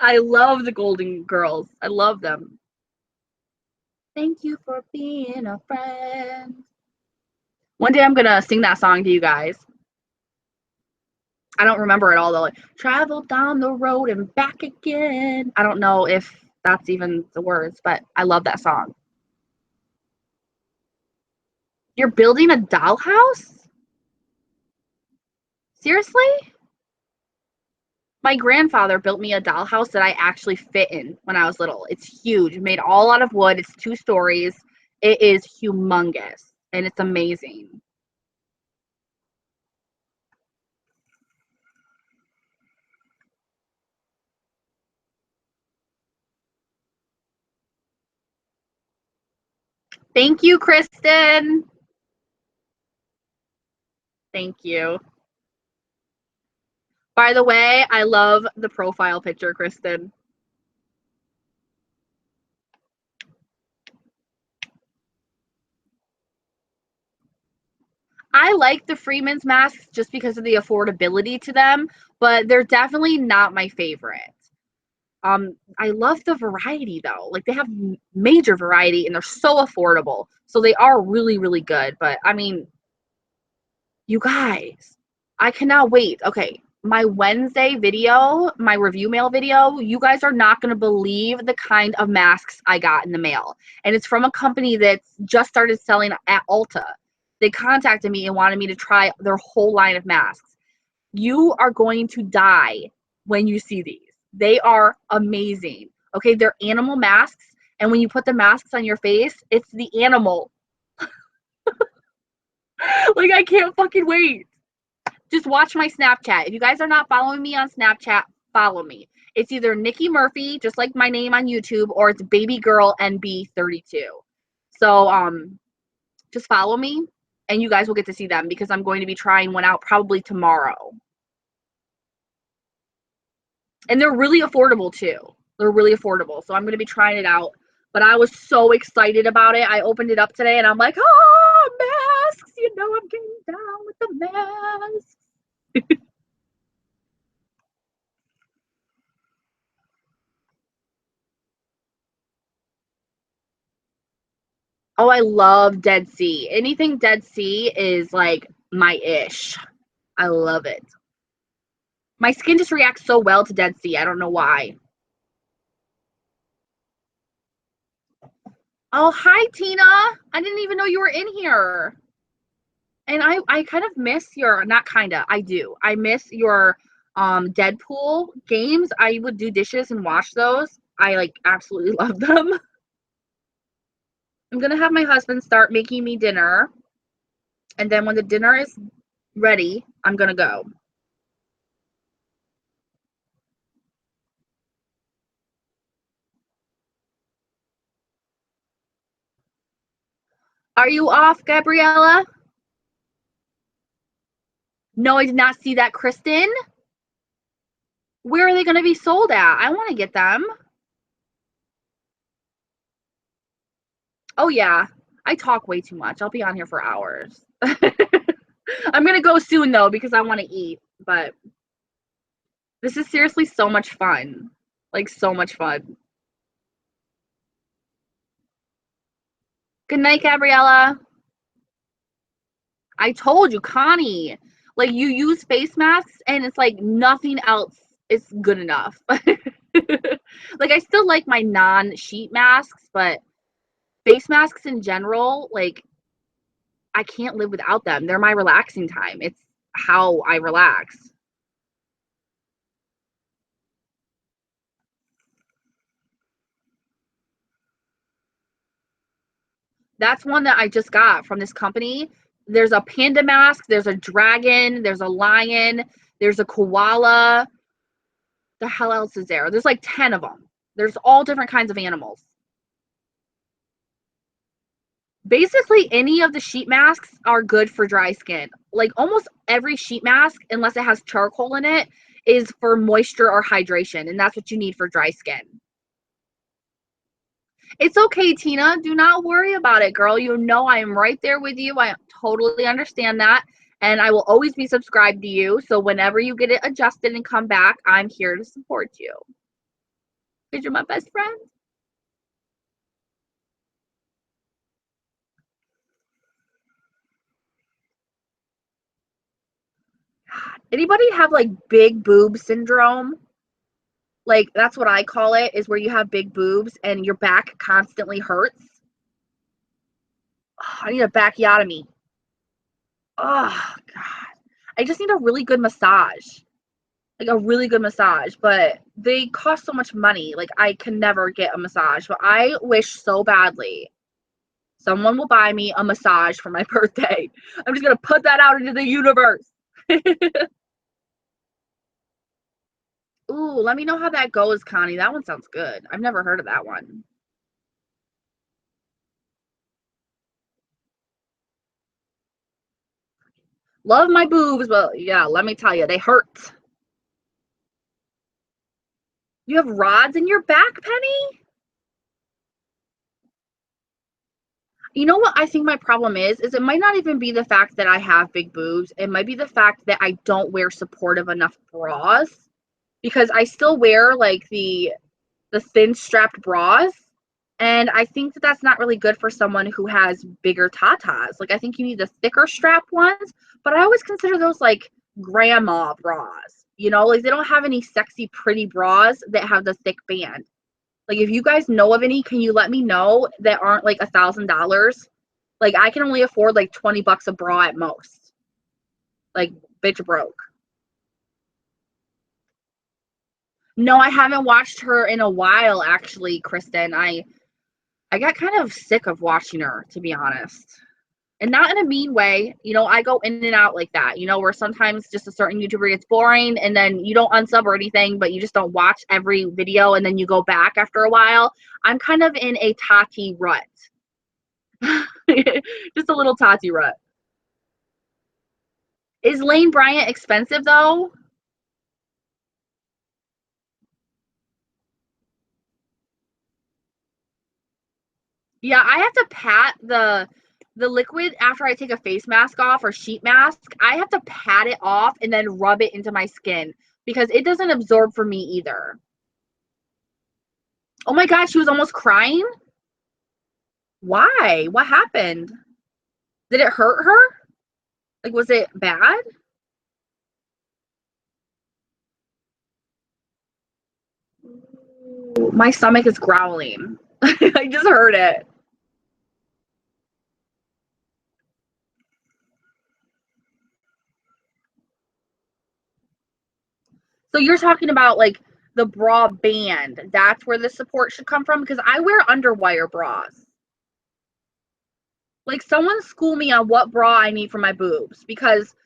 S1: I love the Golden Girls. I love them. Thank you for being a friend. One day I'm gonna sing that song to you guys. I don't remember it all though. Like, travel down the road and back again. I don't know if that's even the words, but I love that song. You're building a dollhouse? Seriously? My grandfather built me a dollhouse that I actually fit in when I was little. It's huge, made all out of wood. It's 2 stories. It is humongous and it's amazing. Thank you, Kristen. Thank you. By the way, I love the profile picture, Kristen. I like the Freeman's masks just because of the affordability to them, but they're definitely not my favorite. I love the variety though. Like, they have major variety and they're so affordable. So they are really, really good. But I mean, you guys, I cannot wait. Okay, my Wednesday video, my review mail video, you guys are not going to believe the kind of masks I got in the mail. And it's from a company that's just started selling at Ulta. They contacted me and wanted me to try their whole line of masks. You are going to die when you see these. They are amazing. Okay, they're animal masks. And when you put the masks on your face, it's the animal. Like, I can't fucking wait. Just watch my Snapchat. If you guys are not following me on Snapchat, follow me. It's either Nikki Murphy, just like my name on YouTube, or it's Baby Girl NB32. So just follow me and you guys will get to see them because I'm going to be trying one out probably tomorrow. And they're really affordable too. They're really affordable. So I'm going to be trying it out. But I was so excited about it. I opened it up today and I'm like, oh, masks. You know I'm getting down with the masks. Oh, I love Dead Sea. Anything Dead Sea is like my ish. I love it. My skin just reacts so well to Dead Sea. I don't know why. Oh, hi, Tina. I didn't even know you were in here. And I kind of miss your, not kind of, I do. I miss your Deadpool games. I would do dishes and watch those. I like absolutely love them. I'm gonna have my husband start making me dinner. And then when the dinner is ready, I'm gonna go. Are you off, Gabriella? No, I did not see that, Kristen. Where are they going to be sold at? I want to get them. Oh yeah, I talk way too much. I'll be on here for hours. I'm gonna go soon though because I want to eat, but this is seriously so much fun. Like so much fun. Good night, Gabriella. I told you, Connie. Like you use face masks and it's like nothing else is good enough. Like I still like my non-sheet masks, but face masks in general, like I can't live without them. They're my relaxing time. It's how I relax. That's one that I just got from this company. There's a panda mask, there's a dragon, there's a lion, there's a koala. The hell else is there? There's like 10 of them. There's all different kinds of animals. Basically, any of the sheet masks are good for dry skin. Like almost every sheet mask, unless it has charcoal in it, is for moisture or hydration, and that's what you need for dry skin. It's okay, Tina. Do not worry about it, girl. You know I am right there with you. I totally understand that. And I will always be subscribed to you. So whenever you get it adjusted and come back, I'm here to support you. Because you're my best friend. Anybody have like big boob syndrome? Like that's what I call it, is where you have big boobs and your back constantly hurts. Oh, I need a bacchiotomy. Oh God. I just need a really good massage. Like a really good massage, but they cost so much money. Like I can never get a massage, but I wish so badly someone will buy me a massage for my birthday. I'm just gonna put that out into the universe. Ooh, let me know how that goes, Connie. That one sounds good. I've never heard of that one. Love my boobs, but yeah, let me tell you, they hurt. You have rods in your back, Penny? You know what I think my problem is it might not even be the fact that I have big boobs. It might be the fact that I don't wear supportive enough bras, because I still wear like the thin strapped bras, and I think that that's not really good for someone who has bigger tatas. Like I think you need the thicker strapped ones, but I always consider those like grandma bras. You know, like they don't have any sexy pretty bras that have the thick band. Like if you guys know of any, can you let me know that aren't like $1,000? Like I can only afford like $20 a bra at most. Like bitch broke. No, I haven't watched her in a while actually, Kristen. I got kind of sick of watching her, to be honest. And not in a mean way. You know, I go in and out like that, you know, where sometimes just a certain YouTuber gets boring and then you don't unsub or anything, but you just don't watch every video and then you go back after a while. I'm kind of in a Tati rut. Just a little Tati rut. Is Lane Bryant expensive though? Yeah, I have to pat the liquid after I take a face mask off or sheet mask. I have to pat it off and then rub it into my skin because it doesn't absorb for me either. Oh my God, she was almost crying? Why? What happened? Did it hurt her? Like, was it bad? My stomach is growling. I just heard it. So you're talking about like the bra band. That's where the support should come from, because I wear underwire bras. Like someone school me on what bra I need for my boobs, because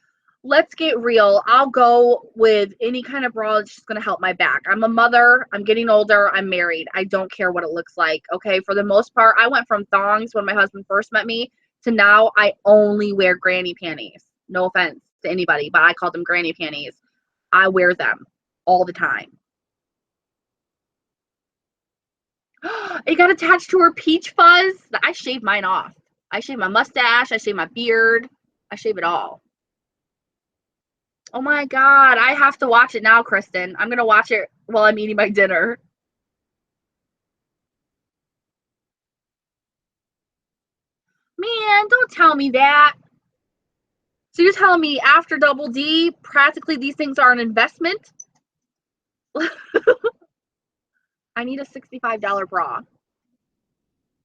S1: let's get real. I'll go with any kind of bra that's just going to help my back. I'm a mother. I'm getting older. I'm married. I don't care what it looks like. Okay. For the most part, I went from thongs when my husband first met me to now I only wear granny panties. No offense to anybody, but I call them granny panties. I wear them all the time. It got attached to her peach fuzz. I shaved mine off. I shaved my mustache. I shaved my beard. I shave it all. Oh my God. I have to watch it now, Kristen. I'm going to watch it while I'm eating my dinner. Man, don't tell me that. So you're telling me after Double D, practically these things are an investment? I need a $65 bra.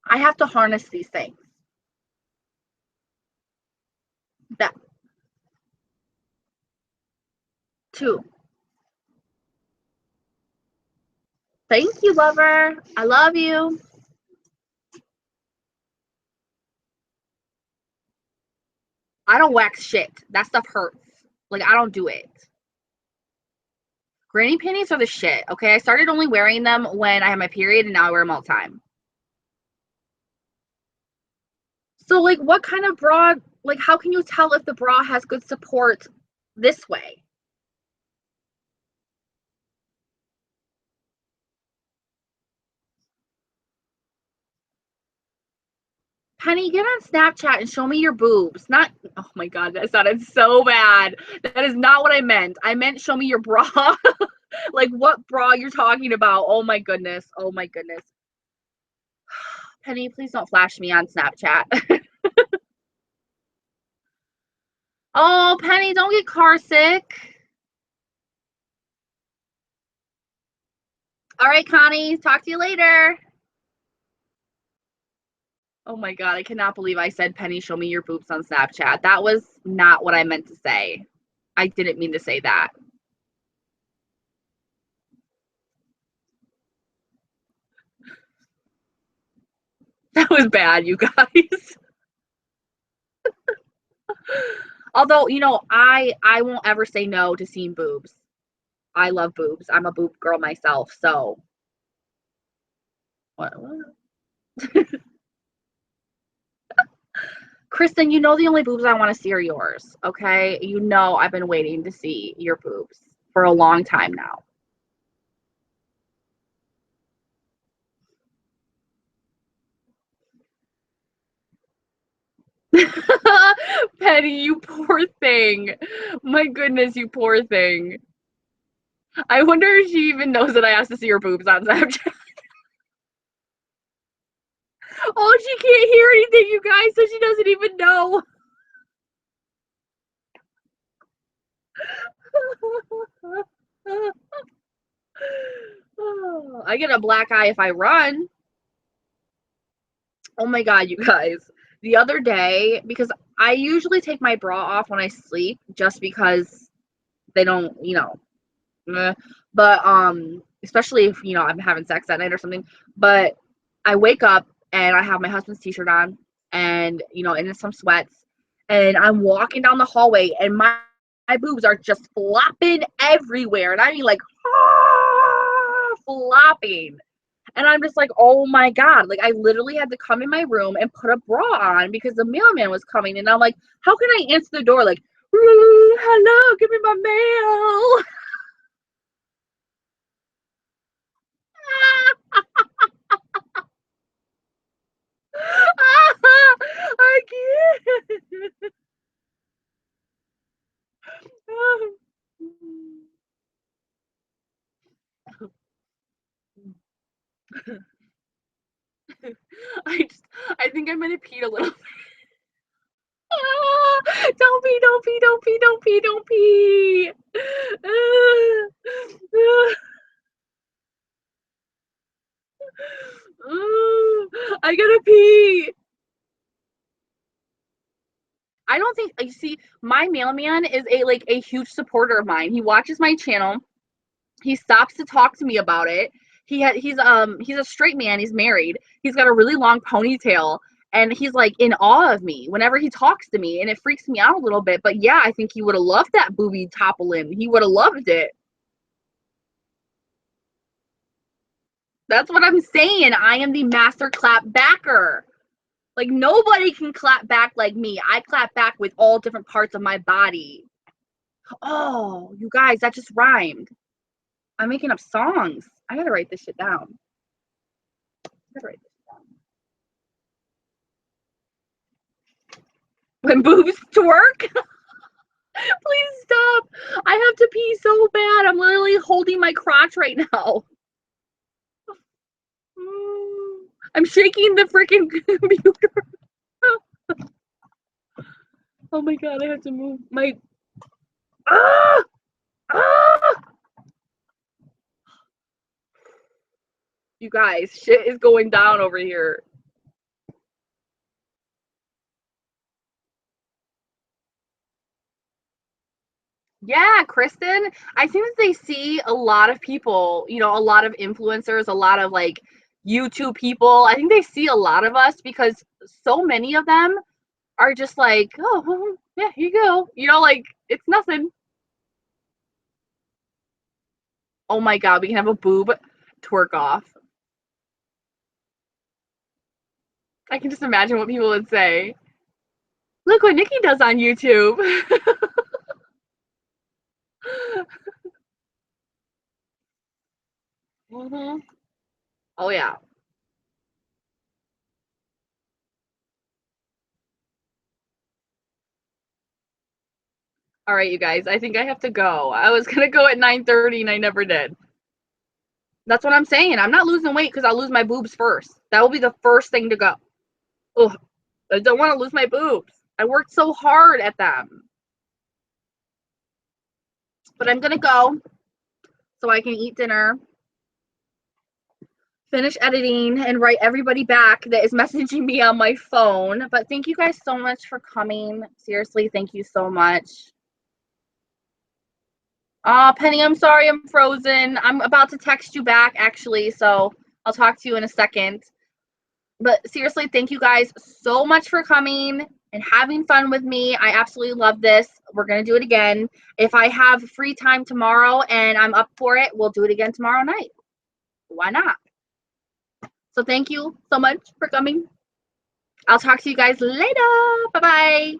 S1: I have to harness these things. That. 2. Thank you, lover. I love you. I don't wax shit. That stuff hurts. Like, I don't do it. Granny panties are the shit, okay? I started only wearing them when I had my period, and now I wear them all the time. So, like, what kind of bra, like, how can you tell if the bra has good support this way? Penny, get on Snapchat and show me your boobs. Not, oh my God, that sounded so bad. That is not what I meant. I meant show me your bra. Like, what bra you're talking about. Oh my goodness. Oh my goodness. Penny, please don't flash me on Snapchat. Oh, Penny, don't get car sick. All right, Connie, talk to you later. Oh my God, I cannot believe I said, Penny, show me your boobs on Snapchat. That was not what I meant to say. I didn't mean to say that. That was bad, you guys. Although, you know, I won't ever say no to seeing boobs. I love boobs. I'm a boob girl myself, so. What? Kristen, you know the only boobs I want to see are yours, okay? You know I've been waiting to see your boobs for a long time now. Penny, you poor thing. My goodness, you poor thing. I wonder if she even knows that I asked to see her boobs on Snapchat. Oh, she can't hear anything, you guys, so she doesn't even know. I get a black eye if I run. Oh my God, you guys. The other day, because I usually take my bra off when I sleep just because they don't, you know, but especially if, you know, I'm having sex that night or something, but I wake up and I have my husband's t-shirt on and, you know, and some sweats, and I'm walking down the hallway and my boobs are just flopping everywhere, and I mean like flopping. And I'm just like, oh my God. Like, I literally had to come in my room and put a bra on because the mailman was coming. And I'm like, how can I answer the door? Like, hello, give me my mail. I can't. I think I'm gonna pee a little. Don't pee, don't pee, don't pee, don't pee, don't pee. I gotta pee. I don't think, you see, my mailman is a huge supporter of mine. He watches my channel. He stops to talk to me about it. He's a straight man. He's married. He's got a really long ponytail, and he's like in awe of me whenever he talks to me, and it freaks me out a little bit. But yeah, I think he would have loved that booby toppling. He would have loved it. That's what I'm saying. I am the master clap backer. Like, nobody can clap back like me. I clap back with all different parts of my body. Oh, you guys, that just rhymed. I'm making up songs. I gotta write this shit down. Write this down. When boobs twerk? Please stop. I have to pee so bad. I'm literally holding my crotch right now. I'm shaking the freaking computer. Oh my god, I have to move my. Ah! Ah! You guys, shit is going down over here. Yeah, Kristen, I think that they see a lot of people, you know, a lot of influencers, a lot of like YouTube people. I think they see a lot of us because so many of them are just like, oh, yeah, here you go. You know, like, it's nothing. Oh my god, we can have a boob twerk off. I can just imagine what people would say. Look what Nikki does on YouTube. Mm-hmm. Oh yeah. All right, you guys. I think I have to go. I was gonna go at 9:30 and I never did. That's what I'm saying. I'm not losing weight because I'll lose my boobs first. That will be the first thing to go. Ugh, I don't want to lose my boobs. I worked so hard at them. But I'm gonna go so I can eat dinner, finish editing, and write everybody back that is messaging me on my phone. But thank you guys so much for coming. Seriously, thank you so much. Penny, I'm sorry I'm frozen. I'm about to text you back, actually, so I'll talk to you in a second. But seriously, thank you guys so much for coming and having fun with me. I absolutely love this. We're going to do it again. If I have free time tomorrow and I'm up for it, we'll do it again tomorrow night. Why not? So thank you so much for coming. I'll talk to you guys later. Bye-bye.